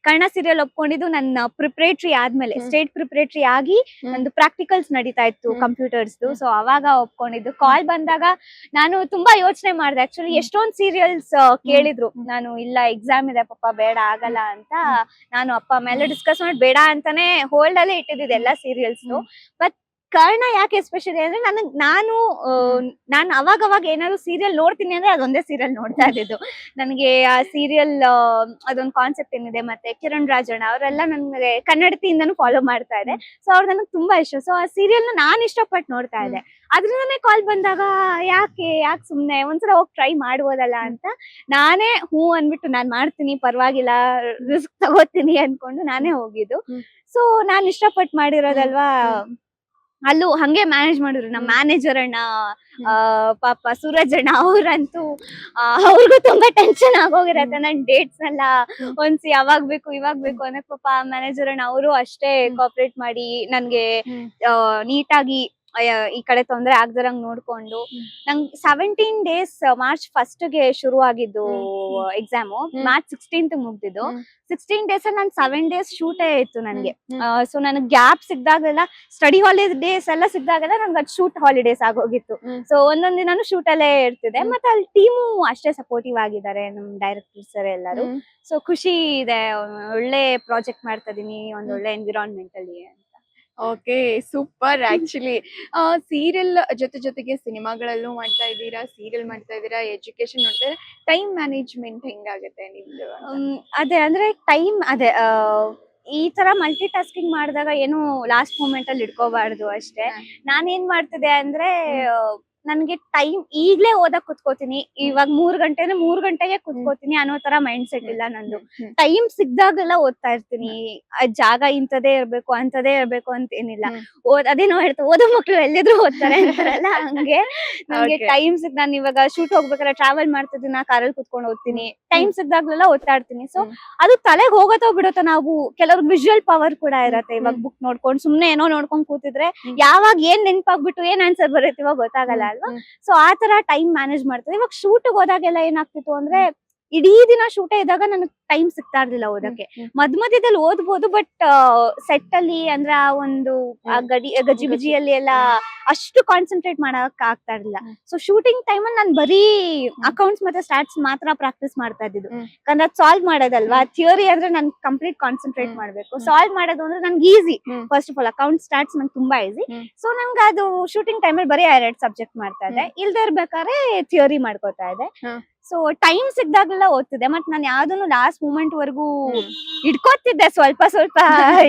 ಕರ್ಣ ಸೀರಿಯಲ್ ಒಪ್ಕೊಂಡಿದ್ದು ನನ್ನ ಪ್ರಿಪರೇಟರಿ ಆದ್ಮೇಲೆ, ಸ್ಟೇಟ್ ಪ್ರಿಪರೇಟರಿ ಆಗಿ ನಂದು ಪ್ರಾಕ್ಟಿಕಲ್ಸ್ ನಡೀತಾ ಇತ್ತು ಕಂಪ್ಯೂಟರ್ಸ್. ಸೊ ಅವಾಗ ಒಪ್ಕೊಂಡಿದ್ದು. ಕಾಲ್ ಬಂದಾಗ ನಾನು ತುಂಬಾ ಯೋಚನೆ ಮಾಡಿದೆ. ಆಕ್ಚುಲಿ ಎಷ್ಟೊಂದ್ ಸೀರಿಯಲ್ಸ್ ಕೇಳಿದ್ರು, ನಾನು ಇಲ್ಲ ಎಕ್ಸಾಮ್ ಇದೆ ಪಾಪ ಬೇಡ ಆಗಲ್ಲ ಅಂತ ನಾನು ಅಪ್ಪ ಮೇಲೆ ಡಿಸ್ಕಸ್ ಮಾಡಿ ಬೇಡ ಅಂತಾನೆ ಹೋಲ್ಡ್ ಅಲ್ಲೇ ಇಟ್ಟಿದ್ದೆ ಎಲ್ಲಾ ಸೀರಿಯಲ್ಸ್. ಬಟ್ ಕರ್ಣ ಯಾಕೆ ಎಸ್ಪೆಷಲಿ ಅಂದ್ರೆ ನಾನು ಅವಾಗ ಏನಾದ್ರು ಸೀರಿಯಲ್ ನೋಡ್ತೀನಿ ಅಂದ್ರೆ ಅದೊಂದೇ ಸೀರಿಯಲ್ ನೋಡ್ತಾ ಇದ್ದಿದ್ದು. ನನಗೆ ಆ ಸೀರಿಯಲ್ ಅದೊಂದ್ ಕಾನ್ಸೆಪ್ಟ್ ಏನಿದೆ, ಮತ್ತೆ ಕಿರಣ್ ರಾಜಣ್ಣ ಅವರೆಲ್ಲ ನನ್ಗೆ ಕನ್ನಡತಿಯಿಂದನೂ ಫಾಲೋ ಮಾಡ್ತಾ ಇದೆ. ಸೊ ಅವ್ರು ನನಗೆ ತುಂಬಾ ಇಷ್ಟ. ಸೊ ಆ ಸೀರಿಯಲ್ ನಾನು ಇಷ್ಟಪಟ್ಟು ನೋಡ್ತಾ ಇದ್ದೆ. ಅದ್ರಿಂದನೇ ಕಾಲ್ ಬಂದಾಗ ಯಾಕೆ ಸುಮ್ನೆ ಒಂದ್ಸಲ ಹೋಗಿ ಟ್ರೈ ಮಾಡ್ಬೋದಲ್ಲ ಅಂತ ನಾನೇ ಹೂ ಅನ್ಬಿಟ್ಟು ನಾನ್ ಮಾಡ್ತೀನಿ ಪರವಾಗಿಲ್ಲ ರಿಸ್ಕ್ ತಗೋತೀನಿ ಅನ್ಕೊಂಡು ನಾನೇ ಹೋಗಿದ್ದು. ಸೊ ನಾನ್ ಇಷ್ಟಪಟ್ಟು ಮಾಡಿರೋದಲ್ವಾ, ಅಲ್ಲೂ ಹಂಗೆ ಮ್ಯಾನೇಜ್ ಮಾಡಿದ್ರು ನಮ್ಮ ಮ್ಯಾನೇಜರ್ ಅಣ್ಣ, ಪಾಪ ಸೂರಜ್ ಅಣ್ಣ. ಅವ್ರಂತೂ ಅವ್ರಿಗೂ ತುಂಬಾ ಟೆನ್ಷನ್ ಆಗೋಗಿರತ್ತೆ ನನ್ ಡೇಟ್ಸ್ ಎಲ್ಲ ಒಂದ್ಸಿ ಅವಾಗ್ ಬೇಕು ಇವಾಗ ಬೇಕು ಅನ್ನಕ್. ಪಾಪ ಮ್ಯಾನೇಜರ್ ಅಣ್ಣ ಅವರು ಅಷ್ಟೇ ಕೋಆಪರೇಟ್ ಮಾಡಿ ನನ್ಗೆ ನೀಟಾಗಿ ಈ ಕಡೆ ತೊಂದ್ರೆ ಆಗ್ದಿರಂಗ್ ನೋಡ್ಕೊಂಡು. ನಂಗ್ 17 days ಮಾರ್ಚ್ 1st ಶುರು ಆಗಿದ್ದು ಎಕ್ಸಾಮ್, ಮಾರ್ಚ್ 16th ಮುಗ್ದಿದ್ದು. 16 days ಅಲ್ಲಿ ನಾನು 7 days ಶೂಟೇ ಇತ್ತು ನನ್ಗೆ. ಸೊ ನನಗೆ ಗ್ಯಾಪ್ ಸಿಗ್ದಾಗೆಲ್ಲ, ಸ್ಟಡಿ ಹಾಲಿಡೇಸ್ ಎಲ್ಲ ಸಿಗ್ದಾಗೆಲ್ಲ ನನ್ಗೆ ಅದು ಶೂಟ್ ಹಾಲಿಡೇಸ್ ಆಗೋಗಿತ್ತು. ಸೊ ಒಂದೊಂದ್ ದಿನಾನು ಶೂಟ್ ಅಲ್ಲೇ ಇರ್ತಿದೆ. ಮತ್ತೆ ಅಲ್ಲಿ ಟೀಮು ಅಷ್ಟೇ ಸಪೋರ್ಟಿವ್ ಆಗಿದ್ದಾರೆ, ನಮ್ ಡೈರೆಕ್ಟರ್ ಸರ್ ಎಲ್ಲರೂ. ಸೊ ಖುಷಿ ಇದೆ, ಒಳ್ಳೆ ಪ್ರಾಜೆಕ್ಟ್ ಮಾಡ್ತಾ ಇದೀನಿ ಒಂದ್ ಒಳ್ಳೆ ಎನ್ವಿರಾನ್ಮೆಂಟ್ ಅಲ್ಲಿ ಅಂತ. Okay, super. ಆಕ್ಚುಲಿ ಸೀರಿಯಲ್ ಜೊತೆಗೆ ಸಿನಿಮಾಗಳಲ್ಲೂ ಮಾಡ್ತಾ ಇದ್ದೀರಾ, ಸೀರಿಯಲ್ ಮಾಡ್ತಾ ಇದ್ದೀರಾ, ಎಜುಕೇಶನ್ ನೋಡ್ತಾ ಇದ್ದೀರಾ. ಟೈಮ್ ಮ್ಯಾನೇಜ್ಮೆಂಟ್ ಹೆಂಗಾಗತ್ತೆ ನಿಮ್ದು? ಅದೇ ಅಂದ್ರೆ ಟೈಮ್ ಈ ತರ ಮಲ್ಟಿ ಟಾಸ್ಕಿಂಗ್ ಮಾಡಿದಾಗ ಏನು ಲಾಸ್ಟ್ ಮೂಮೆಂಟ್ ಅಲ್ಲಿ ಇಟ್ಕೋಬಾರ್ದು ಅಷ್ಟೇ. ನಾನೇನ್ ಮಾಡ್ತಿದ್ದೆ ಅಂದ್ರೆ ನನ್ಗೆ ಟೈಮ್ ಈಗ್ಲೇ ಓದಕ್ ಕುತ್ಕೋತೀನಿ, ಇವಾಗ 3 ಗಂಟೆಗೆ ಕುತ್ಕೋತೀನಿ ಅನ್ನೋ ತರ ಮೈಂಡ್ ಸೆಟ್ ಇಲ್ಲ ನಂದು. ಟೈಮ್ ಸಿಗ್ದಾಗೆಲ್ಲ ಓದ್ತಾ ಇರ್ತೀನಿ. ಜಾಗ ಇಂಥದೇ ಇರ್ಬೇಕು ಅಂತದೇ ಇರ್ಬೇಕು ಅಂತ ಏನಿಲ್ಲ. ಅದೇನೋ ಹೇಳ್ತಾ ಓದೋ ಮಕ್ಳು ಎಲ್ಲಿದ್ರು ಓದ್ತಾರೆ ಅಂತಾರಲ್ಲ, ಹಂಗೆ ನನ್ಗೆ ಟೈಮ್ ನಾನು ಇವಾಗ ಶೂಟ್ ಹೋಗ್ಬೇಕಾದ್ರೆ ಟ್ರಾವೆಲ್ ಮಾಡ್ತಿದ್ದೀನಿ, ನಾ ಕಾರಲ್ಲಿ ಕುತ್ಕೊಂಡು ಓದ್ತೀನಿ. ಟೈಮ್ ಸಿಗ್ದಾಗ್ಲೆಲ್ಲ ಓದ್ತಾ ಇರ್ತೀನಿ. ಸೊ ಅದು ತಲೆಗೆ ಹೋಗತ್ತೋ ಬಿಡುತ್ತೋ, ನಾವು ಕೆಲವ್ರಿಗೆ ವಿಜುವಲ್ ಪವರ್ ಕೂಡ ಇರತ್ತೆ. ಇವಾಗ ಬುಕ್ ನೋಡ್ಕೊಂಡು ಸುಮ್ನೆ ಏನೋ ನೋಡ್ಕೊಂಡ್ ಕೂತಿದ್ರೆ ಯಾವಾಗ ಏನ್ ನೆನ್ಪಾಗ್ಬಿಟ್ಟು ಏನ್ ಆನ್ಸರ್ ಬರುತ್ತೆ ಇವಾಗ ಗೊತ್ತಾಗಲ್ಲ ಅಲ್ವಾ. ಸೊ ಆ ತರ ಟೈಮ್ ಮ್ಯಾನೇಜ್ ಮಾಡ್ತಾರೆ. ಇವಾಗ ಶೂಟ್ ಹೋದಾಗೆಲ್ಲ ಏನಾಗ್ತಿತ್ತು ಅಂದ್ರೆ, ಇಡೀ ದಿನ ಶೂಟೇ ಇದ್ದಾಗ ನನಗೆ ಟೈಮ್ ಸಿಗ್ತಾ ಇರ್ಲಿಲ್ಲ ಓದಕ್ಕೆ. ಮಧ್ಯದಲ್ಲಿ ಓದ್ಬೋದು, ಬಟ್ ಸೆಟ್ ಅಲ್ಲಿ ಅಂದ್ರೆ ಆ ಒಂದು ಗಜಿಬಿಜಿಯಲ್ಲಿ ಎಲ್ಲ ಅಷ್ಟು ಕಾನ್ಸಂಟ್ರೇಟ್ ಮಾಡಕ್ ಆಗ್ತಾ ಇರ್ಲಿಲ್ಲ. ಸೊ ಶೂಟಿಂಗ್ ಟೈಮ್ ಅಲ್ಲಿ ನಾನು ಬರೀ ಅಕೌಂಟ್ಸ್ ಮತ್ತೆ ಸ್ಟಾಟ್ಸ್ ಮಾತ್ರ ಪ್ರಾಕ್ಟೀಸ್ ಮಾಡ್ತಾ ಇದ್ದಿದ್ದು. ಯಾಕಂದ್ರೆ ಅದು ಸಾಲ್ವ್ ಮಾಡೋದಲ್ವಾ. ಥಿಯರಿ ಅಂದ್ರೆ ನನ್ ಕಂಪ್ಲೀಟ್ ಕಾನ್ಸಂಟ್ರೇಟ್ ಮಾಡ್ಬೇಕು, ಸಾಲ್ವ್ ಮಾಡೋದು ಅಂದ್ರೆ ನನ್ಗೆ easy. First of all account stats ನಂಗೆ ತುಂಬಾ ಈಸಿ. ಸೊ ನಂಗೆ ಅದು ಶೂಟಿಂಗ್ ಟೈಮ್ ಅಲ್ಲಿ ಬರೀ 2 ಸಬ್ಜೆಕ್ಟ್ ಮಾಡ್ತಾ ಇದ್ದೆ, ಇಲ್ದೇ ಇರ್ಬೇಕಾದ್ರೆ ಥಿಯರಿ ಮಾಡ್ಕೋತಾ ಇದ್ದೆ. ಸೊ ಟೈಮ್ ಸಿಗ್ದಾಗೆಲ್ಲ ಓದ್ತಿದ್ದೆ. ಮತ್ ನಾನು ಯಾವ್ದನ್ನು ಲಾಸ್ಟ್ ಮೂಮೆಂಟ್ ವರ್ಗು ಇಟ್ಕೋತಿದ್ದೆ, ಸ್ವಲ್ಪ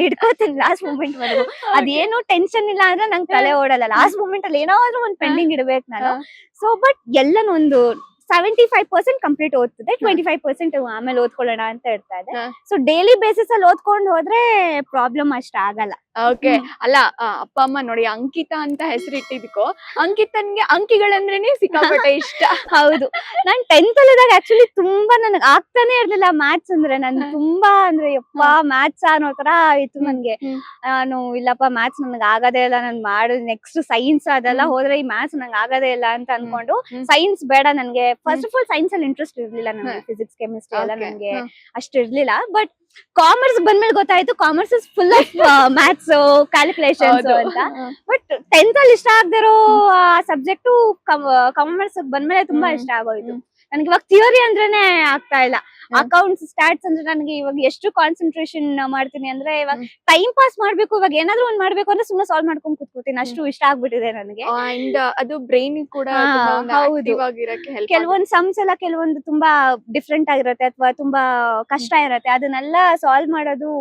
ಇಟ್ಕೋತೀನಿ ಲಾಸ್ಟ್ ಮೂಮೆಂಟ್ ವರ್ಗು. ಅದೇನು ಟೆನ್ಷನ್ ಇಲ್ಲ ಅಂದ್ರೆ ನಂಗೆ ತಲೆ ಓಡಲ್ಲ. ಲಾಸ್ಟ್ ಮೂಮೆಂಟ್ ಅಲ್ಲಿ ಏನಾದ್ರೂ ಒಂದ್ ಪೆಂಡಿಂಗ್ ಇಡ್ಬೇಕು ನಾನು. ಸೊ ಬಟ್ ಎಲ್ಲನೂ ಒಂದು 75% ಕಂಪ್ಲೀಟ್ ಓದ್ತಿದ್ದೆ, 25% ಆಮೇಲೆ ಓದ್ಕೊಳ್ಳೋಣ ಅಂತ ಇರ್ತಾ ಇದೆ. ಹಾ. ಸೊ ಡೈಲಿ ಬೇಸಿಸ್ ಅಲ್ಲಿ ಓದ್ಕೊಂಡು ಹೋದ್ರೆ ಪ್ರಾಬ್ಲಮ್ ಅಷ್ಟ ಆಗಲ್ಲ. ಓಕೆ. ಅಲ್ಲ ಅಪ್ಪ ಅಮ್ಮ ನೋಡಿ ಅಂಕಿತಾ ಅಂತ ಹೆಸರಿಟ್ಟಿದ್ಕೋ ಅಂಕಿತನ್ಗೆ ಅಂಕಿಗಳಂದ್ರೇನೆ ಸಿಕ್ಕಾಪಟ್ಟೆ ಇಷ್ಟ. ಹೌದು, ನಾನ್ 10th ಅಲ್ಲಿದಾಗ ಆಕ್ಚುಲಿ ತುಂಬಾ ನನಗೆ ಆಗ್ತಾನೆ ಇರ್ಲಿಲ್ಲ ಮ್ಯಾಥ್ಸ್ ಅಂದ್ರೆ. ನನ್ ತುಂಬಾ ಅಂದ್ರೆ ಯಪ್ಪ ಮ್ಯಾಥ್ಸ್ ಅನ್ನೋ ತರ ಇತ್ತು ನನ್ಗೆ. ನಾನು ಇಲ್ಲಪ್ಪ ಮ್ಯಾಥ್ಸ್ ನನಗೆ ಆಗದೇ ಇಲ್ಲ, ನಾನು ಮಾಡು ನೆಕ್ಸ್ಟ್ ಸೈನ್ಸ್ ಅದೆಲ್ಲ ಹೋದ್ರೆ ಈ ಮ್ಯಾಥ್ಸ್ ನಂಗೆ ಆಗದೇ ಇಲ್ಲ ಅಂತ ಅನ್ಕೊಂಡು ಸೈನ್ಸ್ ಬೇಡ ನನ್ಗೆ. ಫಸ್ಟ್ ಆಫ್ ಆಲ್ ಸೈನ್ಸ್ ಅಲ್ಲಿ ಇಂಟ್ರೆಸ್ಟ್ ಇರ್ಲಿಲ್ಲ ನನಗೆ, ಫಿಸಿಕ್ಸ್ ಕೆಮಿಸ್ಟ್ರಿ ಎಲ್ಲ ನನ್ಗೆ ಅಷ್ಟು ಇರ್ಲಿಲ್ಲ. ಬಟ್ ಕಾಮರ್ಸ್ ಬಂದ್ಮೇಲೆ ಗೊತ್ತಾಯ್ತು commerce is full of maths calculations ಅಂತ. ಬಟ್ 10th ಅಲ್ಲಿ ಇಷ್ಟ ಆಗದಿರೋ ಸಬ್ಜೆಕ್ಟ್ ಕಾಮರ್ಸ್ ಬಂದ್ಮೇಲೆ ತುಂಬಾ ಇಷ್ಟ ಆಗೋಯ್ತು ನನಗೆ. ಇವಾಗ ಥಿಯರಿ ಅಂದ್ರೇನೆ ಆಗ್ತಾ ಇಲ್ಲ. ಅಕೌಂಟ್ಸ್ ಸ್ಟಾಟ್ಸ್ ಅಂದ್ರೆ ನನಗೆ ಇವಾಗ ಎಷ್ಟು ಕಾನ್ಸಂಟ್ರೇಷನ್ ಮಾಡ್ತೀನಿ ಅಂದ್ರೆ, ಇವಾಗ ಟೈಮ್ ಪಾಸ್ ಮಾಡ್ಬೇಕು, ಇವಾಗ ಏನಾದ್ರು ಒಂದ್ ಮಾಡ್ಬೇಕು ಅಂದ್ರೆ ಸುಮ್ಮನೆ ಸಾಲ್ವ್ ಮಾಡ್ಕೊಂಡ್ ಕುತ್ಕೋತೀನಿ, ಅಷ್ಟು ಇಷ್ಟ ಆಗ್ಬಿಟ್ಟಿದೆ ನನಗೆ. ಅಂಡ್ ಅದು ಬ್ರೈನ್ ಕೂಡ ಹೌದು, ಕೆಲವೊಂದ್ ಸಮ್ಸ್ ಎಲ್ಲ ಕೆಲವೊಂದು ತುಂಬಾ ಡಿಫ್ರೆಂಟ್ ಆಗಿರತ್ತೆ ಅಥವಾ ತುಂಬಾ ಕಷ್ಟ ಇರತ್ತೆ, ಅದನ್ನೆಲ್ಲ ಸಾಲ್ವ್ ಮಾಡೋದು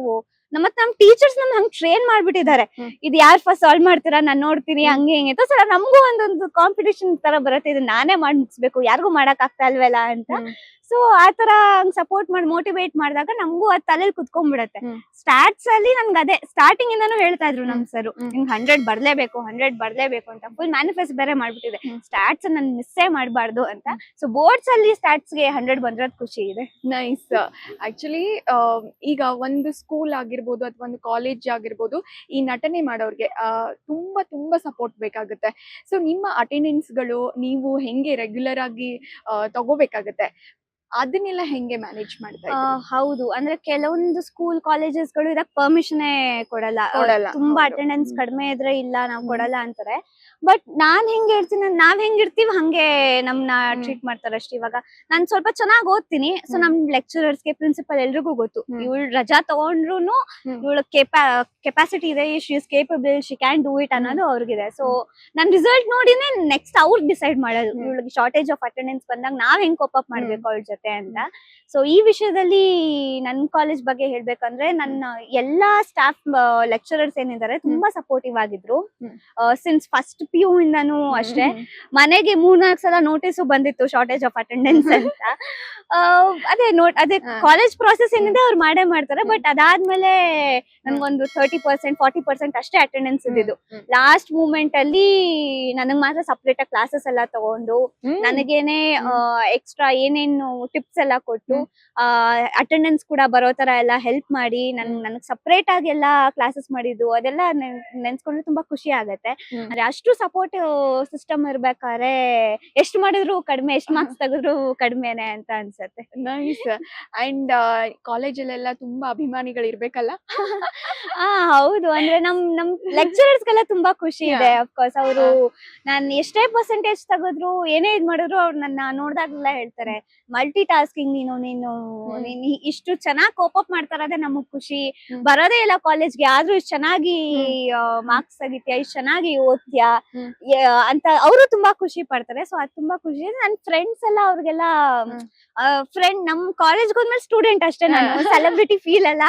ನಮ್ ಟೀಚರ್ಸ್ ನಮ್ ಹಂಗ್ ಟ್ರೈನ್ ಮಾಡ್ಬಿಟ್ಟಿದ್ದಾರೆ. ಇದು ಯಾರು ಫಸ್ಟ್ ಸಾಲ್ವ್ ಮಾಡ್ತೀರಾ ನಾನ್ ನೋಡ್ತೀನಿ ಹಂಗೆ ಹಿಂಗೆ ಅಂತ. ಸಲ ನಮಗೂ ಒಂದೊಂದು ಕಾಂಪಿಟೇಷನ್ ತರ ಬರುತ್ತೆ, ಇದು ನಾನೇ ಮಾಡಿ ಮುಗಿಸ್ಬೇಕು, ಯಾರಿಗೂ ಮಾಡಕ್ ಆಗ್ತಾ ಇಲ್ವಲ್ಲ ಅಂತ. ಸೊ ಆತರ ಸಪೋರ್ಟ್ ಮಾಡಿ ಮೋಟಿವೇಟ್ ಮಾಡಿದಾಗ ನಮಗೂ ಅದ್ ತಲೆಯಲ್ಲಿ ಕುತ್ಕೊಂಡ್ಬಿಡತ್ತೆ. ಸ್ಟಾಟ್ಸ್ ಅಲ್ಲಿ ನನ್ಗೆ ಅದೇ ಸ್ಟಾರ್ಟಿಂಗ್ ಇಂದಾನು ಹೇಳ್ತಾ ಇದ್ರು ನಮ್ ಸರ್, ನಿಮ್ಗೆ 100 ಬರ್ಲೇಬೇಕು ಅಂತ. ಫುಲ್ ಮ್ಯಾನಿಫೆಸ್ಟ್ ಬೇರೆ ಮಾಡ್ಬಿಟ್ಟಿದೆ, ಸ್ಟಾಟ್ಸ್ ನನ್ ಮಿಸ್ಸೇ ಮಾಡಬಾರ್ದು ಅಂತ. ಸೊ ಬೋರ್ಡ್ಸ್ ಅಲ್ಲಿ ಸ್ಟಾಟ್ಸ್ ಗೆ 100 ಬಂದಿರೋದ್ ಖುಷಿ ಇದೆ. ನೈಸ್. ಆಕ್ಚುಲಿ ಈಗ ಒಂದು ಸ್ಕೂಲ್ ಆಗಿರ್ಬೋದು ಅಥವಾ ಒಂದು ಕಾಲೇಜ್ ಆಗಿರ್ಬೋದು, ಈ ನಟನೆ ಮಾಡೋರ್ಗೆ ತುಂಬಾ ತುಂಬಾ ಸಪೋರ್ಟ್ ಬೇಕಾಗುತ್ತೆ. ಸೊ ನಿಮ್ಮ ಅಟೆಂಡೆನ್ಸ್ ಗಳು ನೀವು ಹೆಂಗೆ ರೆಗ್ಯುಲರ್ ಆಗಿ ತಗೋಬೇಕಾಗತ್ತೆ, ಅದನ್ನೆಲ್ಲ ಹೆಂಗೆ ಮ್ಯಾನೇಜ್ ಮಾಡ್ತಾ ಇದ್ದೀರಾ? ಹೌದು, ಅಂದ್ರೆ ಕೆಲವೊಂದು ಸ್ಕೂಲ್ ಕಾಲೇಜಸ್ ಗಳು ಇದಕ್ ಪರ್ಮಿಷನ್ ಕೊಡಲ್ಲ. ತುಂಬಾ ಅಟೆಂಡೆನ್ಸ್ ಕಡಿಮೆ ಇದ್ರೆ ಇಲ್ಲ ನಾವ್ ಕೊಡಲ್ಲ ಅಂತಾರೆ. ಬಟ್ ನಾನ್ ಹೆಂಗ್ ಹೇಳ್ತೀನಿ, ನಾವ್ ಹೆಂಗಿರ್ತೀವಿ ಹಂಗೆ ನಮ್ನ ಟ್ರೀಟ್ ಮಾಡ್ತಾರೆ ಅಷ್ಟೇ. ಇವಾಗ ನಾನ್ ಸ್ವಲ್ಪ ಚೆನ್ನಾಗಿ ಓದ್ತೀನಿ, ಸೊ ನಮ್ ಲೆಕ್ಚರರ್ಸ್ ಗೆ ಪ್ರಿನ್ಸಿಪಲ್ ಎಲ್ರಿಗೂ ಗೊತ್ತು, ಇವಳು ರಜಾ ತಗೊಂಡ್ರು ಇವಳ ಕೆಪಾಸಿಟಿ ಇದೆ, she is capable, she can do it ಅನ್ನೋದು ಅವ್ರಿಗಿದೆ. ಸೊ ನನ್ ರಿಸಲ್ಟ್ ನೋಡಿನೇ ನೆಕ್ಸ್ಟ್ ಅವ್ರು ಡಿಸೈಡ್ ಮಾಡೋದು, ಇವಳಿಗೆ ಶಾರ್ಟೇಜ್ ಆಫ್ ಅಟೆಂಡೆನ್ಸ್ ಬಂದಾಗ ನಾವ್ ಹೆಂಗ್ ಕೋಪ್ ಅಪ್ ಮಾಡ್ಬೇಕು ಅವಳ ಜೊತೆ ಅಂತ. ಸೊ ಈ ವಿಷಯದಲ್ಲಿ ನನ್ ಕಾಲೇಜ್ ಬಗ್ಗೆ ಹೇಳ್ಬೇಕಂದ್ರೆ, ನನ್ನ ಎಲ್ಲಾ ಸ್ಟಾಫ್ ಲೆಕ್ಚರರ್ಸ್ ಏನಿದ್ದಾರೆ ತುಂಬಾ ಸಪೋರ್ಟಿವ್ ಆಗಿದ್ರು. ಸಿನ್ಸ್ ಫಸ್ಟ್ PU ಇಂದಾನು ಅಷ್ಟೇ. ಮನೆಗೆ 3-4 ಸಲ ನೋಟಿಸ್ ಬಂದಿತ್ತು ಶಾರ್ಟೇಜ್ ಆಫ್ ಅಟೆಂಡೆನ್ಸ್ ಅಂತ. ಅದೇ ಕಾಲೇಜ್ ಪ್ರಾಸೆಸ್ ಏನಿದೆ ಅವ್ರು ಮಾಡೇ ಮಾಡ್ತಾರೆ. ಬಟ್ ಅದಾದ್ಮೇಲೆ ನನ್ಗೊಂದು 30% 40% ಅಷ್ಟೇ ಅಟೆಂಡೆನ್ಸ್ ಇದ್ದಿದ್ದು. ಲಾಸ್ಟ್ ಮೂಮೆಂಟ್ ಅಲ್ಲಿ ನನಗ್ ಮಾತ್ರ ಸಪ್ರೇಟ್ ಆಗಿ ಕ್ಲಾಸಸ್ ಎಲ್ಲ ತಗೊಂಡು ನನಗೇನೆ ಎಕ್ಸ್ಟ್ರಾ ಏನೇನು ಟಿಪ್ಸ್ ಎಲ್ಲ ಕೊಟ್ಟು ಅಟೆಂಡೆನ್ಸ್ ಕೂಡ ಬರೋ ತರ ಎಲ್ಲ ಹೆಲ್ಪ್ ಮಾಡಿ ನನಗ್ ಸಪ್ರೇಟ್ ಆಗಿ ಎಲ್ಲ ಕ್ಲಾಸಸ್ ಮಾಡಿದ್ದು ಅದೆಲ್ಲ ನೆನ್ಸ್ಕೊಂಡ್ರೆ ತುಂಬಾ ಖುಷಿ ಆಗತ್ತೆ. ಅಂದ್ರೆ ಅಷ್ಟು ಸಪೋರ್ಟಿವ್ ಸಿಸ್ಟಮ್ ಇರ್ಬೇಕಾದ್ರೆ ಎಷ್ಟು ಮಾಡಿದ್ರು ಕಡಿಮೆ, ಎಷ್ಟು ಮಾರ್ಕ್ಸ್ ತೆಗೆದ್ರು ಕಡಿಮೆನೆ ಅಂತ ಅನ್ಸತ್ತೆ. ನೈಸ್. ಅಂಡ್ ಕಾಲೇಜಲ್ಲೆಲ್ಲ ತುಂಬಾ ಅಭಿಮಾನಿಗಳು ಇರ್ಬೇಕಲ್ಲ? ಹೌದು, ಅಂದ್ರೆ ನಮ್ ಲೆಕ್ಚರರ್ಸ್ ಗೆಲ್ಲ ತುಂಬಾ ಖುಷಿ ಇದೆ. ಅಫ್ಕೋರ್ಸ್ ಅವರು ನಾನ್ ಎಷ್ಟೇ ಪರ್ಸೆಂಟೇಜ್ ತೆಗೆದ್ರು ಏನೇ ಇದ್ ಮಾಡಿದ್ರು ಅವ್ರು ನನ್ನ ನೋಡ್ದಾಗ್ಲೆಲ್ಲ ಹೇಳ್ತಾರೆ, ಮಲ್ಟಿ ಟಾಸ್ಕಿಂಗ್ ನೀನು ಇಷ್ಟು ಚೆನ್ನಾಗಿ ಕೋಪ್ ಅಪ್ ಮಾಡ್ತಾರದೆ ನಮಗ್ ಖುಷಿ. ಬರೋದೇ ಇಲ್ಲ ಕಾಲೇಜ್ಗೆ, ಆದ್ರೂ ಇಷ್ಟು ಚೆನ್ನಾಗಿ ಮಾರ್ಕ್ಸ್ ತೆಗಿತ್ಯಾ, ಇಷ್ಟು ಚೆನ್ನಾಗಿ ಓದ್ತ್ಯಾ ಅಂತ ಅವರು ತುಂಬಾ ಖುಷಿ ಪಡ್ತಾರೆ. ಸೊ ಅದ್ ತುಂಬಾ ಖುಷಿ. ನನ್ ಫ್ರೆಂಡ್ಸ್ ಎಲ್ಲ ಅವ್ರಿಗೆಲ್ಲ ಫ್ರೆಂಡ್, ನಮ್ ಕಾಲೇಜ್ ಹೋದ್ಮೇಲೆ ಸ್ಟೂಡೆಂಟ್ ಅಷ್ಟೇ, ನಾನು ಸೆಲೆಬ್ರಿಟಿ ಫೀಲ್ ಎಲ್ಲ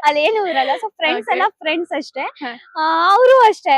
ಅಲ್ಲೇನು ಇರಲ್ಲ. ಸೊ ಫ್ರೆಂಡ್ಸ್ ಎಲ್ಲ ಫ್ರೆಂಡ್ಸ್ ಅಷ್ಟೇ. ಅವರು ಅಷ್ಟೇ,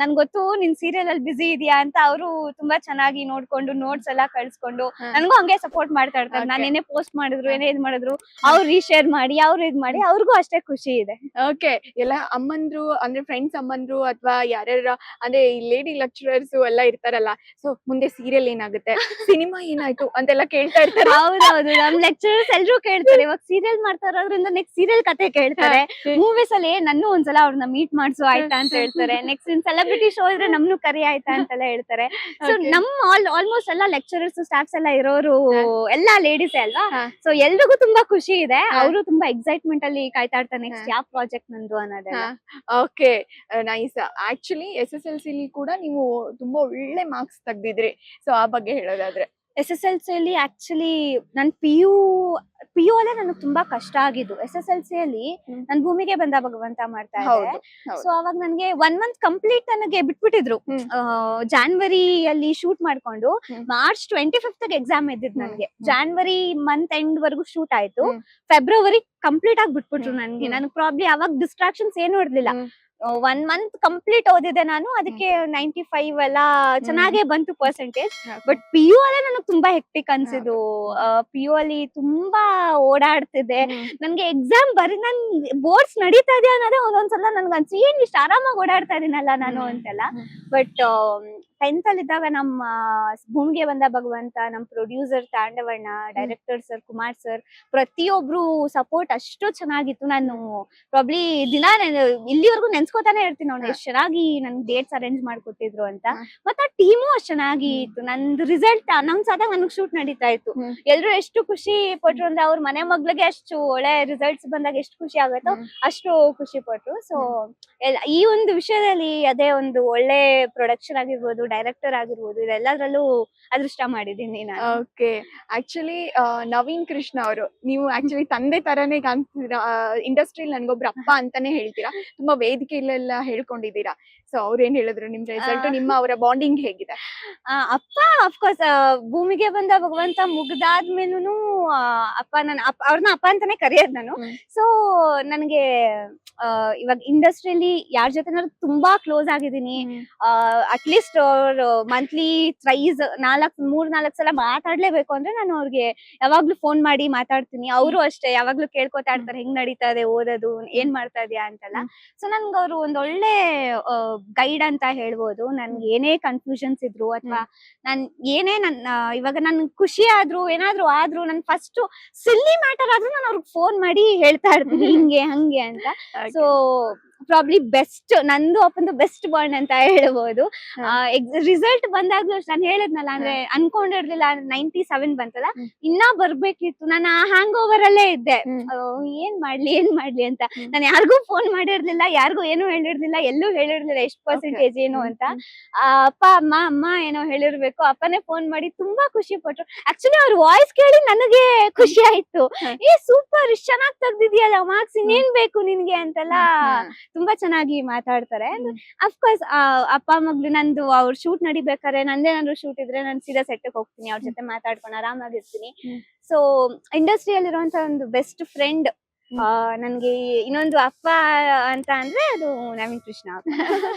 ನನ್ ಗೊತ್ತು ನಿನ್ ಸೀರಿಯಲ್ ಅಲ್ಲಿ ಬಿಸಿ ಇದೆಯಾ ಅಂತ ಅವರು ತುಂಬಾ ಚೆನ್ನಾಗಿ ನೋಡ್ಕೊಂಡು ನೋಟ್ಸ್ ಎಲ್ಲ ಕಳ್ಸ್ಕೊಂಡು ನನ್ಗೂ ಹಂಗೆ ಸಪೋರ್ಟ್ ಮಾಡ್ತಾ ಇರ್ತಾರೆ. ನಾನು ಏನೇ ಪೋಸ್ಟ್ ಮಾಡಿದ್ರು ಏನೇ ಇದ್ ಮಾಡಿದ್ರು ಅವ್ರು ರೀಶೇರ್ ಮಾಡಿ ಅವ್ರು ಇದ್ ಮಾಡಿ ಅವ್ರಿಗೂ ಅಷ್ಟೇ ಖುಷಿ ಇದೆ. ಓಕೆ. ಎಲ್ಲ ಅಮ್ಮಂದ್ರು ಅಂದ್ರೆ ಫ್ರೆಂಡ್ಸ್ ಅಮ್ಮಂದ್ರು ಅಥವಾ ಯಾರ್ಯಾರ ಅಂದ್ರೆ ಲೇಡಿ ಲೆಕ್ಚರರ್ಸ್ ಎಲ್ಲ ಇರ್ತಾರಲ್ಲ, ಸೊ ಮುಂದೆ ಸೀರಿಯಲ್ ಏನಾಗುತ್ತೆ, ಸಿನಿಮಾ ಏನಾಯ್ತು ಅಂತೆಲ್ಲ ಕೇಳ್ತಾ ಇರ್ತಾರೆ. ಹೌದೌದು, ನಮ್ ಲೆಕ್ಚರರ್ಸ್ ಎಲ್ರು ಕೇಳ್ತಾರೆ. ಇವಾಗ ಸೀರಿಯಲ್ ಮಾಡ್ತಾ ಇರೋದ್ರಿಂದ ನೆಕ್ಸ್ಟ್ ಸೀರಿಯಲ್ ಕತೆ ಕೇಳ್ತಾರೆ. ಮೂವೀಸ್ ಅಲ್ಲಿ ನನ್ನೂ ಒಂದ್ಸಲ ಅವ್ರನ್ನ ಮೀಟ್ ಮಾಡ್ಸು ಆಯ್ತಾ ಅಂತ ಹೇಳ್ತಾರೆ. ನೆಕ್ಸ್ಟ್ ಸೆಲೆಬ್ರಿಟಿ ಶೋ ಇದ್ರೆ ನಮ್ನು ಕರಿ ಆಯ್ತಾ ಅಂತೆಲ್ಲ ಹೇಳ್ತಾರೆ. ಸೊ ನಮ್ ಆಲ್ಮೋಸ್ಟ್ ಎಲ್ಲ ಲೆಕ್ಚರರ್ಸ್ ಸ್ಟಾಫ್ಸ್ ಎಲ್ಲ ಇರೋರು ಎಲ್ಲಾ ಲೇಡೀಸ್ ಅಲ್ವಾ. ಸೊ ಎಲ್ರಿಗೂ ತುಂಬಾ ಖುಷಿ ಇದೆ. ಅವರು ತುಂಬಾ ಎಕ್ಸೈಟ್ಮೆಂಟ್ ಅಲ್ಲಿ ಕಾಯ್ತಾ ಇರ್ತಾರೆ ನೆಕ್ಸ್ಟ್ ಯಾವ ಪ್ರಾಜೆಕ್ಟ್ ನಂದು ಅನ್ನೋದೆಲ್ಲ. Okay, nice. ಆಕ್ಚುಲಿ SSLC ಕೂಡ ನೀವು ತುಂಬಾ ಒಳ್ಳೆ ಮಾರ್ಕ್ಸ್ ತೆಗ್ದಿದ್ರಿ. ಸೊ ಆ ಬಗ್ಗೆ ಹೇಳೋದಾದ್ರೆ, SSLC ಅಲ್ಲಿ ಆಕ್ಚುಲಿ ನನ್ PU ಅಲ್ಲೇ ನನಗೆ ತುಂಬಾ ಕಷ್ಟ ಆಗಿದ್ದು. SSLC ಅಲ್ಲಿ ನನ್ ಭೂಮಿಗೆ ಬಂದ ಭಗವಂತ ಮಾಡ್ತಾ ಇದ್ದೆ. ಸೊ ಅವಾಗ ನನ್ಗೆ 1 ಮಂತ್ ಕಂಪ್ಲೀಟ್ ನನಗೆ ಬಿಟ್ಬಿಟ್ಟಿದ್ರು. ಜಾನ್ವರಿ ಅಲ್ಲಿ ಶೂಟ್ ಮಾಡ್ಕೊಂಡು ಮಾರ್ಚ್ 25th ಎಕ್ಸಾಮ್ ಇದ್ದಿದ್ದು ನನ್ಗೆ. ಜಾನ್ವರಿ ಮಂತ್ ಎಂಡ್ ವರ್ಗು ಶೂಟ್ ಆಯ್ತು. ಫೆಬ್ರವರಿ ಕಂಪ್ಲೀಟ್ ಆಗಿ ಬಿಟ್ಬಿಟ್ರು ನನ್ಗೆ. ನನಗೆ ಪ್ರಾಬ್ಲಿ ಅವಾಗ ಡಿಸ್ಟ್ರಾಕ್ಷನ್ಸ್ ಏನು ಇರ್ಲಿಲ್ಲ. 1 ಮಂತ್ ಕಂಪ್ಲೀಟ್ ಓದಿದೆ ನಾನು, ಅದಕ್ಕೆ 95 ಎಲ್ಲ ಚೆನ್ನಾಗೇ ಬಂತು ಪರ್ಸೆಂಟೇಜ್. ಬಟ್ ಪಿ ಯು ಅಲ್ಲೇ ನನಗೆ ತುಂಬಾ ಹೆಕ್ಟಿಕ್ ಅನ್ಸಿದ್ದು. ಪಿ ಯು ಅಲ್ಲಿ ತುಂಬಾ ಓಡಾಡ್ತಿದ್ದೆ. ನನ್ಗೆ ಎಕ್ಸಾಮ್ ನನ್ ಬೋರ್ಡ್ಸ್ ನಡೀತಾ ಇದೆ ಅನ್ನೋದೇ ಒಂದೊಂದ್ಸಲ ನನ್ಗೆ ಅನ್ಸಿ ಏನ್ ಇಷ್ಟ ಆರಾಮಾಗಿ ಓಡಾಡ್ತಾ ಇದೀನಲ್ಲ ನಾನು ಅಂತೆಲ್ಲ. ಬಟ್ 10th ಅಲ್ಲಿ ಇದ್ದಾಗ ನಮ್ಮ ಭೂಮಿಗೆ ಬಂದ ಭಗವಂತ, ನಮ್ producer Thandavanna, director sir Kumar sir, ಪ್ರತಿಯೊಬ್ರು ಸಪೋರ್ಟ್ ಅಷ್ಟು ಚೆನ್ನಾಗಿತ್ತು. ನಾನು ಪ್ರಾಬ್ಲಿ ದಿನ ಇಲ್ಲಿವರೆಗೂ ನೆನ್ಸ್ಕೊತಾನೆ ಇರ್ತೀನಿ ಅವ್ನು ಎಷ್ಟ್ ಚೆನ್ನಾಗಿ ನನ್ಗೆ ಡೇಟ್ಸ್ ಅರೇಂಜ್ ಮಾಡ್ಕೊಟ್ಟಿದ್ರು ಅಂತ. ಮತ್ತೆ ಆ ಟೀಮು ಅಷ್ಟ್ ಚೆನ್ನಾಗಿ ಇತ್ತು. ನಂದು ರಿಸಲ್ಟ್ ಅನೌನ್ಸ್ ಆದಾಗ ನನಗ್ ಶೂಟ್ ನಡೀತಾ ಇತ್ತು. ಎಲ್ರು ಎಷ್ಟು ಖುಷಿ ಪಟ್ರು ಅಂದ್ರೆ ಅವ್ರ ಮನೆ ಮಗ್ಳಿಗೆ ಅಷ್ಟು ಒಳ್ಳೆ ರಿಸಲ್ಟ್ಸ್ ಬಂದಾಗ ಎಷ್ಟು ಖುಷಿ ಆಗುತ್ತೋ ಅಷ್ಟು ಖುಷಿ ಪಟ್ರು. ಸೊ ಈ ಒಂದು ವಿಷಯದಲ್ಲಿ ಅದೇ ಒಂದು ಒಳ್ಳೆ ಪ್ರೊಡಕ್ಷನ್ ಆಗಿರ್ಬೋದು, ಡೈರೆಕ್ಟರ್ ಆಗಿರ್ಬೋದು, ಇದೆಲ್ಲದ್ರಲ್ಲೂ ಅದೃಷ್ಟ ಮಾಡಿದೀನಿ ನಾನು. ಓಕೆ, ಆಕ್ಚುಲಿ ನವೀನ್ ಕೃಷ್ಣ ಅವರು, ನೀವು ಆಕ್ಚುಲಿ ತಂದೆ ತರನೇ ಕಾಣ್ತಿದ್ದೀರಾ. ಇಂಡಸ್ಟ್ರಿಯಲ್ಲಿ ನನ್ಗೊಬ್ರು ಅಪ್ಪ ಅಂತಾನೆ ಹೇಳ್ತೀರಾ. ತುಂಬಾ ವೇದಿಕೆಯಲ್ಲೆಲ್ಲ ಹೇಳ್ಕೊಂಡಿದ್ದೀರಾ. ಸೊ ಅವ್ರು ಏನ್ ಹೇಳಿದ್ರು ನಿಮ್ ರಿಸಲ್ಟ್, ನಿಮ್ಮ ಅವರ ಬಾಂಡಿಂಗ್ ಹೇಗಿದೆ? ಅಪ್ಪ ಅಫ್ಕೋರ್ಸ್ ಭೂಮಿಗೆ ಬಂದ ಭಗವಂತ ಮುಗ್ದಾದ್ಮೇಲೂ ಅಪ್ಪ ಅವ್ರನ್ನ ಅಪ್ಪ ಅಂತಾನೆ ಕರೆಯೋದ್ ನಾನು. ಸೊ ನನ್ಗೆ ಇವಾಗ ಇಂಡಸ್ಟ್ರಿಯಲ್ಲಿ ಯಾರ ಜೊತೆ ತುಂಬಾ ಕ್ಲೋಸ್ ಆಗಿದ್ದೀನಿ. ಅಟ್ಲೀಸ್ಟ್ ಅವ್ರು ಮಂತ್ಲಿ ಥ್ರೈಸ್ 3-4 ಸಲ ಮಾತಾಡ್ಲೇಬೇಕು ಅಂದ್ರೆ ನಾನು ಅವ್ರಿಗೆ ಯಾವಾಗ್ಲೂ ಫೋನ್ ಮಾಡಿ ಮಾತಾಡ್ತೀನಿ. ಅವರು ಅಷ್ಟೇ ಯಾವಾಗ್ಲೂ ಕೇಳ್ಕೊತಾ ಇರ್ತಾರೆ ಹೆಂಗ್ ನಡೀತಾ ಇದೆ ಓದೋದು, ಏನ್ ಮಾಡ್ತಾ ಇದೀಯಾ ಅಂತೆಲ್ಲ. ಸೊ ನನ್ಗೆ ಅವ್ರು ಒಂದೊಳ್ಳೆ ಗೈಡ್ ಅಂತ ಹೇಳ್ಬೋದು. ನನ್ಗೆ ಏನೇ ಕನ್ಫ್ಯೂಷನ್ಸ್ ಇದ್ರು ಅಥವಾ ನಾನ್ ಏನೇ ಇವಾಗ ನನ್ ಖುಷಿ ಆದ್ರೂ ಏನಾದ್ರು ಆದ್ರೂ ನನ್ ಫಸ್ಟ್ ಸಿಲ್ಲಿ ಮ್ಯಾಟರ್ ಆದ್ರೂ ನಾನು ಅವ್ರಿಗೆ ಫೋನ್ ಮಾಡಿ ಹೇಳ್ತಾ ಇರ್ತೀನಿ ಹಿಂಗೆ ಹಂಗೆ ಅಂತ. ಸೊ ಪ್ರಾಬ್ಲಿ ಬೆಸ್ಟ್, ನಂದು ಅಪ್ಪಂದು ಬೆಸ್ಟ್ ಬಾಂಡ್ ಅಂತ ಹೇಳ್ಬೋದು. ರಿಸಲ್ಟ್ ಬಂದಾಗ್ಲೂ ನಾನು ಹೇಳಿದ್ನಲ್ಲ, ಅಂದ್ರೆ ಅನ್ಕೊಂಡಿರ್ಲಿಲ್ಲ 97 ಬಂತಲ್ಲ, ಇನ್ನ ಬರ್ಬೇಕಿತ್ತು. ನಾನು ಆ ಹ್ಯಾಂಗ್ ಓವರ್ ಅಲ್ಲೇ ಇದ್ದೆ. ಏನ್ ಮಾಡ್ಲಿ ಅಂತ ನಾನು ಯಾರಿಗೂ ಫೋನ್ ಮಾಡಿರ್ಲಿಲ್ಲ, ಯಾರಿಗೂ ಏನು ಹೇಳಿರ್ಲಿಲ್ಲ, ಎಲ್ಲೂ ಹೇಳಿರ್ಲಿಲ್ಲ ಎಷ್ಟು ಪರ್ಸೆಂಟೇಜ್ ಏನು ಅಂತ. ಅಪ್ಪ ಅಮ್ಮ ಏನೋ ಹೇಳಿರ್ಬೇಕು. ಅಪ್ಪನೇ ಫೋನ್ ಮಾಡಿ ತುಂಬಾ ಖುಷಿ ಪಟ್ರು. ಆಕ್ಚುಲಿ ಅವ್ರ ವಾಯ್ಸ್ ಕೇಳಿ ನನಗೆ ಖುಷಿ ಆಯ್ತು. ಸೂಪರ್, ಇಷ್ಟ ಚೆನ್ನಾಗ್ ತೆಗ್ದಿದ್ಯಲ್ಲ ಮಾರ್ಕ್ಸ್, ಇನ್ನೇನ್ ಬೇಕು ನಿನ್ಗೆ ಅಂತೆಲ್ಲ ತುಂಬಾ ಚೆನ್ನಾಗಿ ಮಾತಾಡ್ತಾರೆ. ಅಫ್ಕೋರ್ಸ್ ಅಪ್ಪ ಮಗ್ಳು ನಂದು ಅವ್ರ ಶೂಟ್ ನಡಿಬೇಕಾದ್ರೆ ನಂದೇನಾದ್ರು ಶೂಟ್ ಇದ್ರೆ ನಾನು ಸೀದಾ ಸೆಟ್ಗೆ ಹೋಗ್ತೀನಿ, ಅವ್ರ ಜೊತೆ ಮಾತಾಡ್ಕೊಂಡು ಆರಾಮಾಗಿರ್ತೀನಿ. ಸೊ ಇಂಡಸ್ಟ್ರಿಯಲ್ಲಿರುವಂತ ಒಂದು ಬೆಸ್ಟ್ ಫ್ರೆಂಡ್ ನನ್ಗೆ ಇನ್ನೊಂದು ಅಪ್ಪ ಅಂತ ಅಂದ್ರೆ ಅದು ನವೀನ್ ಕೃಷ್ಣ.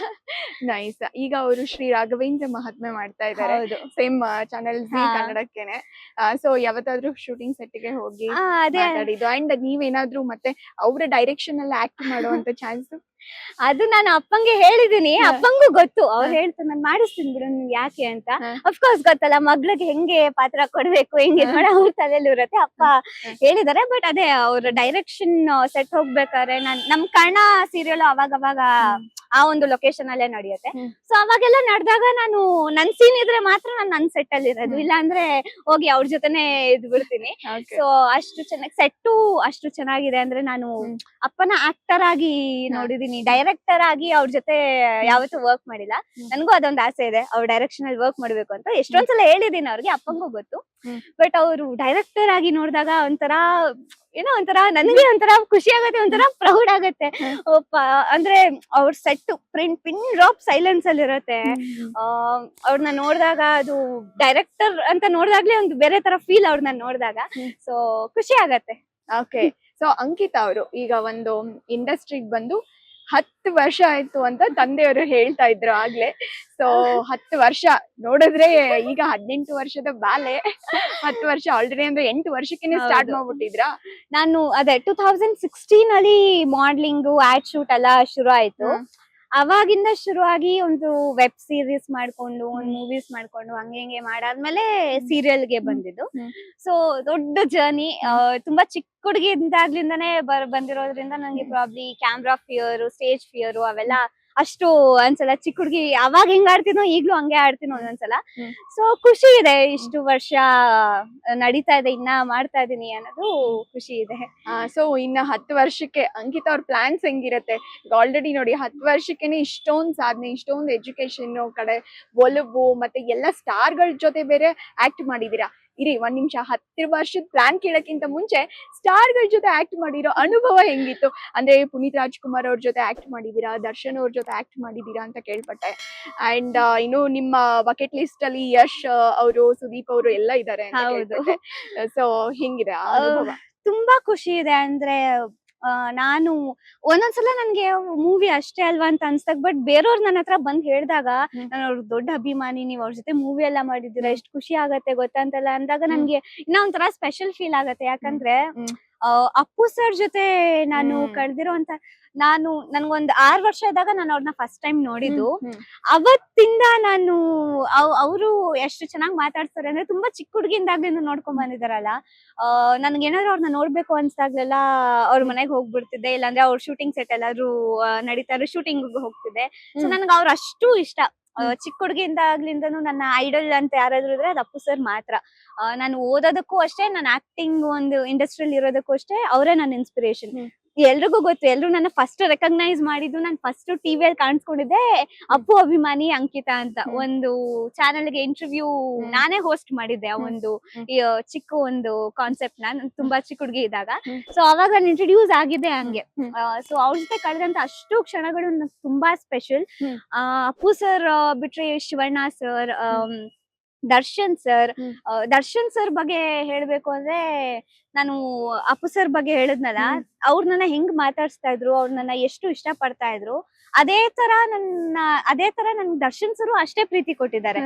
ನೈಸ್. ಈಗ ಅವರು ಶ್ರೀ ರಾಘವೇಂದ್ರ ಮಹಾತ್ಮೆ ಮಾಡ್ತಾ ಇದ್ದಾರೆ, ಸೇಮ್ ಚಾನೆಲ್ ಜಿ ಕನ್ನಡಕ್ಕೆನೆ. ಸೊ ಯಾವತ್ತಾದ್ರೂ ಶೂಟಿಂಗ್ ಸೆಟ್ಗೆ ಹೋಗಿ ಮಾತಾಡಿದ್ದು ಅಂಡ್ ನೀವೇನಾದ್ರೂ ಮತ್ತೆ ಅವರ ಡೈರೆಕ್ಷನ್ ಅಲ್ಲಿ ಆಕ್ಟ್ ಮಾಡುವಂತ ಚಾನ್ಸ್? ಅದು ನಾನು ಅಪ್ಪಂಗೆ ಹೇಳಿದೀನಿ, ಅಪ್ಪಂಗೂ ಗೊತ್ತು. ಅವ್ರು ಹೇಳ್ತಾರೆ ನಾನು ಮಾಡಿಸ್ತೀನಿ ಬಿಡು ನಿಮ್ಗೆ ಯಾಕೆ ಅಂತ. ಅಫ್ಕೋರ್ಸ್ ಗೊತ್ತಲ್ಲ ಮಗ್ಳಿಗೆ ಹೆಂಗೆ ಪಾತ್ರ ಕೊಡ್ಬೇಕು ಹೆಂಗೆ ನೋಡ ಅವ್ರ ತಲೆಯಲ್ಲಿ ಇರುತ್ತೆ. ಅಪ್ಪ ಹೇಳಿದಾರೆ. ಬಟ್ ಅದೇ ಅವ್ರ ಡೈರೆಕ್ಷನ್ ಸೆಟ್ ಹೋಗ್ಬೇಕಾದ್ರೆ ನಮ್ ಕರ್ಣ ಸೀರಿಯಲ್ ಅವಾಗ ಆ ಒಂದು ಲೊಕೇಶನ್ ಅಲ್ಲೇ ನಡೆಯುತ್ತೆ. ಸೊ ಅವಾಗೆಲ್ಲ ನಡೆದಾಗ ನಾನು ನನ್ ಸೀನ್ ಇದ್ರೆ ಮಾತ್ರ ನಾನು ನನ್ ಸೆಟ್ ಅಲ್ಲಿ ಇರೋದು, ಇಲ್ಲ ಅಂದ್ರೆ ಹೋಗಿ ಅವ್ರ ಜೊತೆನೆ ಇದ್ ಬಿಡ್ತೀನಿ. ಸೊ ಅಷ್ಟು ಚೆನ್ನಾಗಿ ಸೆಟ್ಟು ಅಷ್ಟು ಚೆನ್ನಾಗಿದೆ. ಅಂದ್ರೆ ನಾನು ಅಪ್ಪನ ಆಕ್ಟರ್ ಆಗಿ ನೋಡಿದೀನಿ, ಡೈರೆಕ್ಟರ್ ಆಗಿ ಅವ್ರ ಜೊತೆ ಯಾವತ್ತೂ ವರ್ಕ್ ಮಾಡಿಲ್ಲ. ನನ್ಗೂ ಅದೊಂದು ಆಸೆ ಇದೆ ಅವ್ರ ಡೈರೆಕ್ಷನ್ ಅಲ್ಲಿ ವರ್ಕ್ ಮಾಡ್ಬೇಕು ಅಂತ. ಎಷ್ಟೊಂದ್ಸಲ ಹೇಳಿದೀನಿ ಅವ್ರಿಗೆ, ಅಪ್ಪಂಗೂ ಗೊತ್ತು. ಬಟ್ ಅವ್ರು ಡೈರೆಕ್ಟರ್ ಆಗಿ ನೋಡಿದಾಗ ಒಂಥರ ಒಂಥರ ನನಗೆ ಒಂಥರ ಖುಷಿ ಆಗತ್ತೆ, ಒಂಥರ ಪ್ರೌಡ್ ಆಗತ್ತೆ. ಅಂದ್ರೆ ಅವ್ರ ಸೆಟ್ ಪಿನ್ ಡ್ರಾಪ್ ಸೈಲೆನ್ಸ್ ಅಲ್ಲಿ ಇರುತ್ತೆ. ಅವ್ರನ್ನ ನೋಡಿದಾಗ ಅದು ಡೈರೆಕ್ಟರ್ ಅಂತ ನೋಡಿದಾಗ್ಲೇ ಒಂದು ಬೇರೆ ತರ ಫೀಲ್ ಅವ್ರನ್ನ ನೋಡಿದಾಗ. ಸೊ ಖುಷಿ ಆಗತ್ತೆ. ಓಕೆ, ಸೊ ಅಂಕಿತಾ ಅವರು ಈಗ ಒಂದು ಇಂಡಸ್ಟ್ರಿಗೆ ಬಂದು 10 ವರ್ಷ ಆಯ್ತು ಅಂತ ತಂದೆಯವರು ಹೇಳ್ತಾ ಇದ್ರು ಆಗ್ಲೇ. ಸೊ 10 ವರ್ಷ ನೋಡಿದ್ರೆ ಈಗ 18 ವರ್ಷದ ಬಾಲೆ 10 ವರ್ಷ ಆಲ್ರೆಡಿ ಅಂದ್ರೆ 8 ವರ್ಷಕ್ಕೆ ಸ್ಟಾರ್ಟ್ ಮಾಡ್ಬಿಟ್ಟಿದ್ರಾ? ನಾನು ಅದೇ 2016 ಅಲ್ಲಿ ಮಾಡ್ಲಿಂಗ್ ಆಡ್ ಶೂಟ್ ಎಲ್ಲ ಶುರು ಆಯ್ತು. ಅವಾಗಿಂದ ಶುರುವಾಗಿ ಒಂದು ವೆಬ್ ಸೀರೀಸ್ ಮಾಡ್ಕೊಂಡು ಒಂದ್ ಮೂವೀಸ್ ಮಾಡ್ಕೊಂಡು ಹಂಗೆ ಮಾಡಾದ್ಮೇಲೆ ಸೀರಿಯಲ್ಗೆ ಬಂದಿದ್ದು. ಸೊ ದೊಡ್ಡ ಜರ್ನಿ. ತುಂಬಾ ಚಿಕ್ಕ ಹುಡುಗಿ ಇದ್ದಾಗ್ಲಿಂದಾನೇ ಬಂದಿರೋದ್ರಿಂದ ನಂಗೆ probably camera fear, stage fear ಅವೆಲ್ಲ ಅಷ್ಟು ಅನ್ಸಲ್ಲ. ಚಿಕ್ಕ ಹುಡುಗಿ ಅವಾಗ ಹೆಂಗ್ ಆಡ್ತೀನೋ ಈಗ್ಲೂ ಹಂಗೆ ಆಡ್ತೀನೋ ಒಂದೊಂದ್ಸಲ. ಸೊ ಖುಷಿ ಇದೆ, ಇಷ್ಟು ವರ್ಷ ನಡೀತಾ ಇದೆ, ಇನ್ನ ಮಾಡ್ತಾ ಇದೀನಿ ಅನ್ನೋದು ಖುಷಿ ಇದೆ. ಸೊ ಇನ್ನ 10 ವರ್ಷಕ್ಕೆ ಅಂಕಿತಾ ಅವ್ರ ಪ್ಲಾನ್ಸ್ ಹೆಂಗಿರತ್ತೆ? ಆಲ್ರೆಡಿ ನೋಡಿ 10 ವರ್ಷಕ್ಕೆನೆ ಇಷ್ಟೊಂದ್ ಸಾಧನೆ, ಇಷ್ಟೊಂದು ಎಜುಕೇಶನ್ ಕಡೆ ಒಲವು, ಮತ್ತೆ ಎಲ್ಲ ಸ್ಟಾರ್ ಗಳ ಜೊತೆ ಬೇರೆ ಆಕ್ಟ್ ಮಾಡಿದೀರಾ. ಇರಿ ಒಂದ್ ನಿಮಿಷ, 10 ವರ್ಷದ ಪ್ಲಾನ್ ಕೇಳಕ್ಕಿಂತ ಮುಂಚೆ ಸ್ಟಾರ್ ಗಳ ಜೊತೆ ಆಕ್ಟ್ ಮಾಡಿರೋ ಅನುಭವ ಹೆಂಗಿತ್ತು? ಅಂದ್ರೆ ಪುನೀತ್ ರಾಜ್ಕುಮಾರ್ ಅವ್ರ ಜೊತೆ ಆಕ್ಟ್ ಮಾಡಿದೀರಾ, ದರ್ಶನ್ ಅವ್ರ ಜೊತೆ ಆಕ್ಟ್ ಮಾಡಿದೀರಾ ಅಂತ ಕೇಳ್ಪಟ್ಟೆ. ಅಂಡ್ ಇನ್ನು ನಿಮ್ಮ ಬಕೆಟ್ ಲಿಸ್ಟ್ ಅಲ್ಲಿ ಯಶ್ ಅವರು, ಸುದೀಪ್ ಅವರು ಎಲ್ಲ ಇದಾರೆ ಅಂತ ಕೇಳ್ಪಟ್ಟೆ. ಸೊ ಹೆಂಗಿದೆ ಅನುಭವ? ತುಂಬಾ ಖುಷಿ ಇದೆ. ಅಂದ್ರೆ ನಾನು ಒಂದೊಂದ್ಸಲ ನನ್ಗೆ ಮೂವಿ ಅಷ್ಟೇ ಅಲ್ವಾ ಅಂತ ಅನ್ಸ್ದಾಗ, ಬಟ್ ಬೇರೆಯವ್ರು ನನ್ನ ಹತ್ರ ಬಂದ್ ಹೇಳ್ದಾಗ ನಾನು ಅವ್ರ ದೊಡ್ಡ ಅಭಿಮಾನಿ, ನೀವ್ ಅವ್ರ ಜೊತೆ ಮೂವಿ ಎಲ್ಲ ಮಾಡಿದೀರಾ, ಎಷ್ಟ್ ಖುಷಿ ಆಗತ್ತೆ ಗೊತ್ತಾ ಅಂತೆಲ್ಲ ಅಂದಾಗ ನನ್ಗೆ ಇನ್ನ ಒಂಥರ ಸ್ಪೆಷಲ್ ಫೀಲ್ ಆಗತ್ತೆ. ಯಾಕಂದ್ರೆ ಅಪ್ಪು ಸರ್ ಜೊತೆ ನಾನು ಕಳ್ದಿರೋ ನನ್ಗೊಂದ್ 6 ವರ್ಷ ಇದ್ದಾಗ ನಾನು ಅವ್ರನ್ನ ಫಸ್ಟ್ ಟೈಮ್ ನೋಡಿದ್ದು. ಅವತ್ತಿಂದ ನಾನು ಅವರು ಎಷ್ಟು ಚೆನ್ನಾಗಿ ಮಾತಾಡ್ತಾರೆ ಅಂದ್ರೆ, ತುಂಬಾ ಚಿಕ್ಕ ಹುಡುಗಿಂದಾಗ್ಲಿಂದ ನೋಡ್ಕೊಂಡ್ ಬಂದಿದಾರಲ್ಲ. ನನ್ಗೇನಾದ್ರು ಅವ್ರನ್ನ ನೋಡ್ಬೇಕು ಅನ್ಸ್ದಾಗ್ಲೆಲ್ಲ ಅವ್ರ ಮನೆಗ್ ಹೋಗ್ಬಿಡ್ತಿದ್ದೆ, ಇಲ್ಲಾಂದ್ರೆ ಅವ್ರ ಶೂಟಿಂಗ್ ಸೆಟ್ ಎಲ್ಲಾದ್ರೂ ನಡೀತಾ ಇರೋ ಶೂಟಿಂಗ್ ಹೋಗ್ತಿದ್ದೆ. ಸೊ ನನ್ಗೆ ಅವ್ರ ಅಷ್ಟು ಇಷ್ಟ. ಚಿಕ್ಕ ಹುಡುಗಿಂದಾಗ್ಲಿಂದನು ನನ್ನ ಐಡಲ್ ಅಂತ ಯಾರಾದ್ರೂ ಇದ್ರೆ ಅದು ಅಪ್ಪು ಸರ್ ಮಾತ್ರ. ನಾನು ಓದೋದಕ್ಕೂ ಅಷ್ಟೇ, ನಾನು ಆಕ್ಟಿಂಗ್ ಒಂದು ಇಂಡಸ್ಟ್ರಿಯಲ್ಲಿ ಇರೋದಕ್ಕೂ ಅಷ್ಟೇ ಅವರೇ ನನ್ನ ಇನ್ಸ್ಪಿರೇಷನ್. ಎಲ್ರಿಗೂ ಗೊತ್ತು, ಎಲ್ರು ನನ್ನ ಫಸ್ಟ್ ರೆಕಗ್ನೈಸ್ ಮಾಡಿದ್ದು, ನಾನು ಫಸ್ಟ್ ಟಿವಿಯಲ್ಲಿ ಕಾಣಿಸ್ಕೊಂಡಿದ್ದೆ ಅಪ್ಪು ಅಭಿಮಾನಿ ಅಂಕಿತಾ ಅಂತ. ಒಂದು ಚಾನೆಲ್ಗೆ ಇಂಟರ್ವ್ಯೂ ನಾನೇ ಹೋಸ್ಟ್ ಮಾಡಿದ್ದೆ. ಆ ಒಂದು ಚಿಕ್ಕ ಒಂದು ಕಾನ್ಸೆಪ್ಟ್ ನಾನು ತುಂಬಾ ಚಿಕ್ಕ ಹುಡುಗಿ ಇದ್ದಾಗ. ಸೊ ಅವಾಗ ನಾನು ಇಂಟ್ರೊಡ್ಯೂಸ್ ಆಗಿದ್ದೆ ಹಂಗೆ. ಸೊ ಅವ್ರ ಜೊತೆ ಕಳೆದಂತ ಅಷ್ಟು ಕ್ಷಣಗಳು ನಂಗೆ ತುಂಬಾ ಸ್ಪೆಷಲ್. ಅಪ್ಪು ಸರ್ ಬಿಟ್ರೆ ಶಿವಣ್ಣ ಸರ್, ದರ್ಶನ್ ಸರ್ ಬಗ್ಗೆ ಹೇಳ್ಬೇಕು ಅಂದ್ರೆ, ನಾನು ಅಪ್ಪು ಸರ್ ಬಗ್ಗೆ ಹೇಳಿದ್ನಲ್ಲ, ಅವ್ರು ನನ್ನ ಹೆಂಗ್ ಮಾತಾಡ್ಸ್ತಾ ಇದ್ರು, ಅವ್ರು ನನ್ನ ಎಷ್ಟು ಇಷ್ಟ ಪಡ್ತಾ ಇದ್ರು, ಅದೇ ತರ ನನ್ ದರ್ಶನ್ ಸರ್ ಅಷ್ಟೇ ಪ್ರೀತಿ ಕೊಟ್ಟಿದ್ದಾರೆ.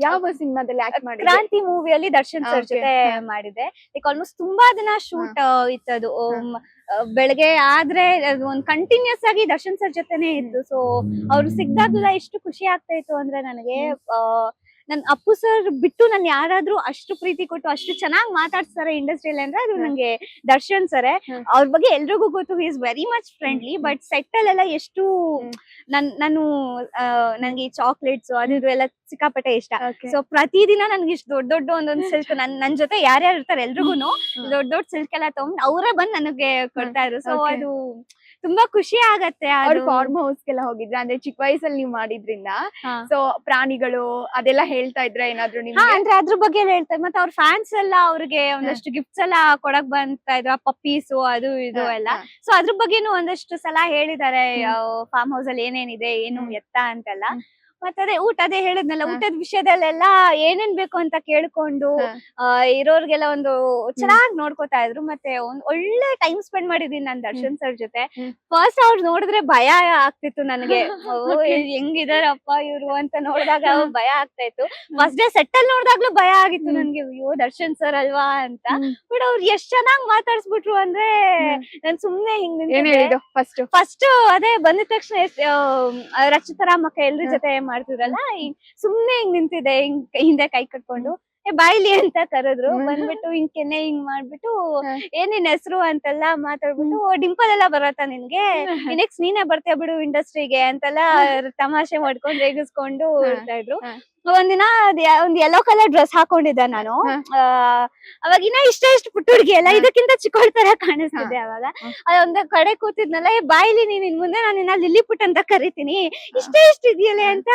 ಯಾವ ಸಿನಿಮಾದಲ್ಲಿ ಆಕ್ಟ್ ಮಾಡಿ? ಕ್ರಾಂತಿ ಮೂವಿಯಲ್ಲಿ ದರ್ಶನ್ ಸರ್ ಜೊತೆ ಮಾಡಿದೆ. ಲೈಕ್ ಆಲ್ಮೋಸ್ಟ್ ತುಂಬಾ ದಿನ ಶೂಟ್ ಇತ್ತದು. ಬೆಳಗ್ಗೆ ಆದ್ರೆ ಒಂದ್ ಕಂಟಿನ್ಯೂಸ್ ಆಗಿ ದರ್ಶನ್ ಸರ್ ಜೊತೆನೆ ಇತ್ತು. ಸೊ ಅವ್ರು ಸಿಗ್ದಾಗ್ಲೆಲ್ಲ ಎಷ್ಟು ಖುಷಿ ಆಗ್ತಾ ಇತ್ತು ಅಂದ್ರೆ ನನಗೆ. ನನ್ ಅಪ್ಪು ಸರ್ ಬಿಟ್ಟು ನನ್ ಯಾರಾದ್ರೂ ಅಷ್ಟು ಪ್ರೀತಿ ಕೊಟ್ಟು ಅಷ್ಟು ಚೆನ್ನಾಗಿ ಮಾತಾಡ್ತಾರೆ ಇಂಡಸ್ಟ್ರಿಯಲ್ಲಿ ಅಂದ್ರೆ ಅದು ನಂಗೆ ದರ್ಶನ್ ಸರ್. ಅವ್ರ ಬಗ್ಗೆ ಎಲ್ರಿಗೂ ಗೊತ್ತು, he is very much friendly. But set ಅಲ್ಲೆಲ್ಲ ಎಷ್ಟು ನನ್ಗೆ ಚಾಕ್ಲೇಟ್ಸ್ ಅದು ಇದು ಎಲ್ಲ ಸಿಕ್ಕಾಪಟ್ಟೆ ಇಷ್ಟ. ಸೊ ಪ್ರತಿದಿನ ನನ್ಗೆ ಇಷ್ಟು ದೊಡ್ಡ ಒಂದೊಂದ್ ಸಿಲ್ಕ್ ನನ್ ಜೊತೆ ಯಾರ್ಯಾರು ಇರ್ತಾರೆ ಎಲ್ರಿಗೂ ದೊಡ್ಡ ಸಿಲ್ಕ್ ಎಲ್ಲ ತಗೊಂಡ್ ಅವರೇ ಬಂದ್ ನನಗೆ ಕೊಡ್ತಾ ಇದ್ರು. ಸೊ ಅದು ತುಂಬಾ ಖುಷಿ ಆಗತ್ತೆ. ಫಾರ್ಮ್ ಹೌಸ್ ಗೆಲ್ಲ ಹೋಗಿದ್ರೆ, ಅಂದ್ರೆ ಚಿಕ್ಕ ವಯಸ್ಸಲ್ಲಿ ನೀವು ಮಾಡಿದ್ರಿಂದ ಸೊ ಪ್ರಾಣಿಗಳು ಅದೆಲ್ಲ ಹೇಳ್ತಾ ಇದ್ರೆ ಏನಾದ್ರು ನಿಮ್ಗೆ? ಅಂದ್ರೆ ಅದ್ರ ಬಗ್ಗೆ ಹೇಳ್ತಾರೆ. ಮತ್ತೆ ಅವ್ರ ಫ್ಯಾನ್ಸ್ ಎಲ್ಲ ಅವ್ರಿಗೆ ಒಂದಷ್ಟು ಗಿಫ್ಟ್ಸ್ ಎಲ್ಲ ಕೊಡಕ್ ಬಂತಾ ಇದ್ರು, ಪಪ್ಪೀಸು ಅದು ಇದು ಎಲ್ಲ. ಸೊ ಅದ್ರ ಬಗ್ಗೆನು ಒಂದಷ್ಟು ಸಲ ಹೇಳಿದ್ದಾರೆ, ಫಾರ್ಮ್ ಹೌಸ್ ಅಲ್ಲಿ ಏನೇನಿದೆ ಏನು ಎತ್ತ ಅಂತೆಲ್ಲ. ಮತ್ತೆ ಅದೇ ಹೇಳಿದ್ನಲ್ಲ, ಊಟದ ವಿಷಯದಲ್ಲೆಲ್ಲ ಏನೇನ್ ಬೇಕು ಅಂತ ಕೇಳ್ಕೊಂಡು ಇರೋರ್ಗೆಲ್ಲ ಒಂದು ಚೆನ್ನಾಗ್ ನೋಡ್ಕೋತಾ ಇದ್ರು. ಮತ್ತೆ ಒಂದ್ ಒಳ್ಳೆ ಟೈಮ್ ಸ್ಪೆಂಡ್ ಮಾಡಿದೀನಿ ನಾನ್ ದರ್ಶನ್ ಸರ್ ಜೊತೆ. ಫಸ್ಟ್ ಅವ್ರು ನೋಡಿದ್ರೆ ಭಯ ಆಗ್ತಿತ್ತು ನನಗೆ, ಹೆಂಗಿದಾರಪ್ಪ ಇವ್ರು ಅಂತ ನೋಡಿದಾಗ ಭಯ ಆಗ್ತಾ ಇತ್ತು. ಫಸ್ಟ್ ಡೇ ಸೆಟ್ ಅಲ್ಲಿ ನೋಡಿದಾಗ್ಲೂ ಭಯ ಆಗಿತ್ತು ನನ್ಗೆ, ಅಯ್ಯೋ ದರ್ಶನ್ ಸರ್ ಅಲ್ವಾ ಅಂತ. ಬಟ್ ಅವ್ರು ಎಷ್ಟ್ ಚೆನ್ನಾಗ್ ಮಾತಾಡ್ಸ್ಬಿಟ್ರು ಅಂದ್ರೆ, ನಾನ್ ಸುಮ್ನೆ ಹಿಂಗ್ ಫಸ್ಟ್ ಅದೇ ಬಂದಿದ ತಕ್ಷಣ ರಚಿತಾರಾಮ್ ಅಕ್ಕ ಎಲ್ರ ಜೊತೆ ಮಾಡ್ತಿದ್ರಲ್ಲ, ಸುಮ್ನೆ ಹಿಂಗ್ ನಿಂತಿದೆ, ಹಿಂದೆ ಕೈ ಕಟ್ಕೊಂಡು ಬಾಯ್ಲಿ ಅಂತ ಕರೆದ್ರು. ಬಂದ್ಬಿಟ್ಟು ಹಿಂಗ್ ಕೆನ್ನೆ ಹಿಂಗ್ ಮಾಡ್ಬಿಟ್ಟು ಏನಿನ್ ಹೆಸರು ಅಂತೆಲ್ಲ ಮಾತಾಡ್ಬಿಟ್ಟು, ಡಿಂಪಲ್ ಎಲ್ಲ ಬರತ್ತಾ ನಿನ್ಗೆ, ನೆಕ್ಸ್ಟ್ ನೀನೇ ಬರ್ತೀಯ ಬಿಡು ಇಂಡಸ್ಟ್ರಿಗೆ ಅಂತೆಲ್ಲ ತಮಾಷೆ ಮಾಡ್ಕೊಂಡು ರೇಗಿಸ್ಕೊಂಡು ಇರ್ತಾ ಇದ್ರು. ಒಂದಿನ ಒಂದ್ ಯೆಲ್ಲೋ ಕಲರ್ ಡ್ರೆಸ್ ಹಾಕೊಂಡಿದ್ದೆ ನಾನು. ಅವಾಗ ಇನ್ನ ಇಷ್ಟ ಪುಟ್ಟ ಹುಡುಗಿ ಅಲ್ಲ, ಇದಕ್ಕಿಂತ ಚಿಕ್ಕವಳ ತರ ಕಾಣಿಸ್ತಿದ್ದೆ. ಅವಾಗ ಅದೊಂದ ಕಡೆ ಕೂತಿದ್ನಲ್ಲ, ಬಾಯ್ಲಿ ನೀನ್ ಇನ್ ಮುಂದೆ ನಾನು ಇನ್ನ ಲಿಲ್ಲಿ ಪುಟ್ ಅಂತ ಕರಿತೀನಿ, ಇಷ್ಟ ಇದೆಯಲ್ಲ ಅಂತ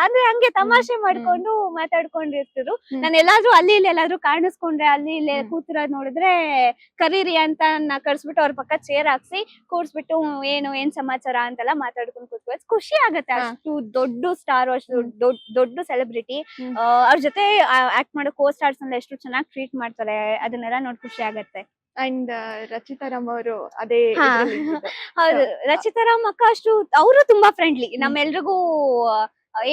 ಅಂದ್ರೆ ಹಂಗೆ ತಮಾಷೆ ಮಾಡ್ಕೊಂಡು ಮಾತಾಡ್ಕೊಂಡಿರ್ತಿದ್ರು. ನಾನು ಎಲ್ಲಾದ್ರೂ ಅಲ್ಲಿ ಇಲ್ಲಿ ಎಲ್ಲಾದ್ರೂ ಕಾಣಿಸ್ಕೊಂಡ್ರೆ, ಅಲ್ಲಿ ಇಲ್ಲಿ ಕೂತಿರೋದ್ ನೋಡಿದ್ರೆ ಕರೀರಿ ಅಂತ ಕರ್ಸ್ಬಿಟ್ಟು ಅವ್ರ ಪಕ್ಕ ಚೇರ್ ಹಾಕ್ಸಿ ಕೂರ್ಸ್ಬಿಟ್ಟು ಏನ್ ಸಮಾಚಾರ ಅಂತೆಲ್ಲ ಮಾತಾಡ್ಕೊಂಡು ಕೂತ್ಕೊಳ್ಳೋದು ಖುಷಿ ಆಗತ್ತೆ. ಅಷ್ಟು ದೊಡ್ಡ ಸ್ಟಾರ್, ಅಷ್ಟು ದೊಡ್ಡ ಸೆಲೆಬ್ರಿಟಿ, ಅವ್ರ ಜೊತೆ ಆಕ್ಟ್ ಮಾಡೋ ಕೋ ಸ್ಟಾರ್ಸ್ ಎಲ್ಲ ಎಷ್ಟು ಚೆನ್ನಾಗಿ ಟ್ರೀಟ್ ಮಾಡ್ತಾರೆ, ಅದನ್ನೆಲ್ಲ ನೋಡ್ ಖುಷಿ ಆಗತ್ತೆ. ಅಂಡ್ ರಚಿತಾರಾಮ್ ಅವರು ಅದೇ ಹೌದು, ರಚಿತಾರಾಮ್ ಅಕ್ಕ ಅಷ್ಟು ಅವರು ತುಂಬಾ ಫ್ರೆಂಡ್ಲಿ. ನಮ್ಮೆಲ್ರಿಗೂ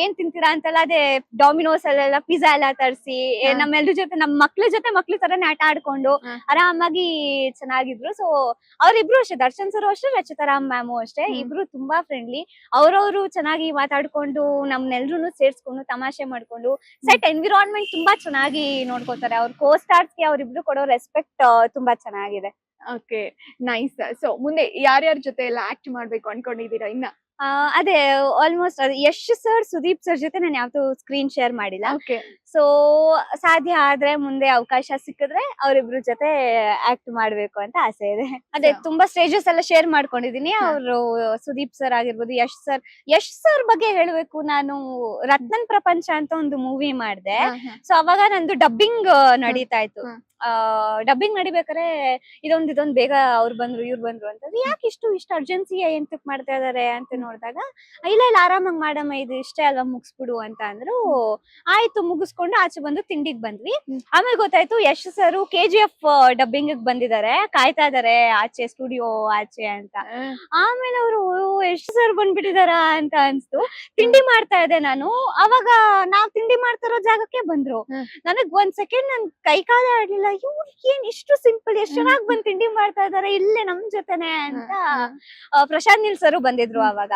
ಏನ್ ತಿಂತೀರಾ ಅಂತೆಲ್ಲ ಅದೇ ಡಾಮಿನೋಸ್ ಅಲ್ಲೆಲ್ಲ ಪಿಜ್ಜಾ ಎಲ್ಲ ತರಿಸಿ ನಮ್ಮೆಲ್ರ ಜೊತೆ, ನಮ್ ಮಕ್ಳ ಜೊತೆ ಮಕ್ಳ ತರನೇ ಆಟ ಆಡ್ಕೊಂಡು ಆರಾಮಾಗಿ ಚೆನ್ನಾಗಿದ್ರು. ಸೊ ಅವ್ರಿಬ್ರು ಅಷ್ಟೇ, ದರ್ಶನ್ ಸರ್ ಅಷ್ಟೇ, ರಚಿತಾರಾಮ್ ಮ್ಯಾಮು ಅಷ್ಟೇ, ಇಬ್ರು ತುಂಬಾ ಫ್ರೆಂಡ್ಲಿ. ಅವ್ರವ್ರು ಚೆನ್ನಾಗಿ ಮಾತಾಡ್ಕೊಂಡು ನಮ್ನೆಲ್ರು ಸೇರ್ಸ್ಕೊಂಡು ತಮಾಷೆ ಮಾಡ್ಕೊಂಡು ಸೆಟ್ ಎನ್ವಿರಾನ್ಮೆಂಟ್ ತುಂಬಾ ಚೆನ್ನಾಗಿ ನೋಡ್ಕೊತಾರೆ. ಅವ್ರ ಕೋ ಸ್ಟಾರ್ಸ್ಗೆ ಅವ್ರಿಬ್ರು ಕೊಡೋ ರೆಸ್ಪೆಕ್ಟ್ ತುಂಬಾ ಚೆನ್ನಾಗಿದೆ. Okay, nice. ಸೊ ಮುಂದೆ ಯಾರ್ಯಾರ ಜೊತೆ ಎಲ್ಲ ಆಕ್ಟ್ ಮಾಡ್ಬೇಕು ಅನ್ಕೊಂಡಿದೀರಾ ಇನ್ನ? ಅದೇ almost Yash sir, Sudeep sir ಜೊತೆ ನಾನು ಯಾವ್ದು ಸ್ಕ್ರೀನ್ ಶೇರ್ ಮಾಡಿಲ್ಲ. ಸೊ ಸಾಧ್ಯ ಆದ್ರೆ ಮುಂದೆ ಅವಕಾಶ ಸಿಕ್ಕಿದ್ರೆ ಅವ್ರಿಬ್ರು ಜೊತೆ ಆಕ್ಟ್ ಮಾಡ್ಬೇಕು ಅಂತ ಆಸೆ ಇದೆ. ಅದೇ ತುಂಬಾ ಸ್ಟೇಜಸ್ ಎಲ್ಲ ಶೇರ್ ಮಾಡ್ಕೊಂಡಿದೀನಿ. ಅವರು ಸುದೀಪ್ ಸರ್ ಆಗಿರ್ಬೋದು, ಯಶ್ ಸರ್ ಬಗ್ಗೆ ಹೇಳ್ಬೇಕು, ನಾನು ರತ್ನನ್ ಪ್ರಪಂಚ ಅಂತ ಒಂದು ಮೂವಿ ಮಾಡಿದೆ. ಸೊ ಅವಾಗ ನಂದು ಡಬ್ಬಿಂಗ್ ನಡೀತಾ ಇತ್ತು. ಡಬ್ಬಿಂಗ್ ನಡಿಬೇಕಾರೆ ಇದೊಂದ್ ಬೇಗ ಅವ್ರು ಬಂದ್ರು ಇವ್ರು ಬಂದ್ರು ಅಂತ ಯಾಕೆ ಇಷ್ಟು ಅರ್ಜೆನ್ಸಿ ಎಂತಕ್ ಮಾಡ್ತಾ ಇದಾರೆ ಅಂತ ನೋಡಿದಾಗ ಇಲ್ಲ ಆರಾಮಾಗಿ ಮಾಡಮ್ಮ ಇದು ಇಷ್ಟೇ ಅಲ್ವಾ ಮುಗಿಸ್ಬಿಡು ಅಂತ ಅಂದ್ರು. ಆಯ್ತು ಮುಗಿಸ್ಕೊಂಡು ಆಚೆ ಬಂದು ತಿಂಡಿಗ್ ಬಂದ್ವಿ. ಆಮೇಲೆ ಗೊತ್ತಾಯ್ತು ಯಶ್ ಸರ್ KGF ಡಬ್ಬಿಂಗ್ ಬಂದಿದ್ದಾರೆ, ಕಾಯ್ತಾ ಇದಾರೆ ಆಚೆ ಸ್ಟುಡಿಯೋ ಆಚೆ ಅಂತ. ಆಮೇಲೆ ಅವರು ಯಶ್ ಸರ್ ಬಂದ್ಬಿಟ್ಟಿದಾರ ಅಂತ ಅನ್ಸ್ತು. ತಿಂಡಿ ಮಾಡ್ತಾ ಇದ್ದೆ ನಾನು, ಅವಾಗ ನಾವ್ ತಿಂಡಿ ಮಾಡ್ತಾ ಇರೋ ಜಾಗಕ್ಕೆ ಬಂದ್ರು. ನನಗ್ ಒಂದ್ ಸೆಕೆಂಡ್ ನನ್ ಕೈ ಕಾಲ ಆಡ್ಲಿಲ್ಲ, ಇವ್ರು ಏನ್ ಇಷ್ಟು ಸಿಂಪಲ್ ಎಷ್ಟ್ ಚೆನ್ನಾಗ್ ಬಂದ್ ತಿಂಡಿ ಮಾಡ್ತಾ ಇದಾರೆ ಇಲ್ಲೇ ನಮ್ ಜೊತೆನೆ ಅಂತ. ಪ್ರಶಾಂತ್ ನೀಲ್ ಸರ್ ಬಂದಿದ್ರು ಅವಾಗ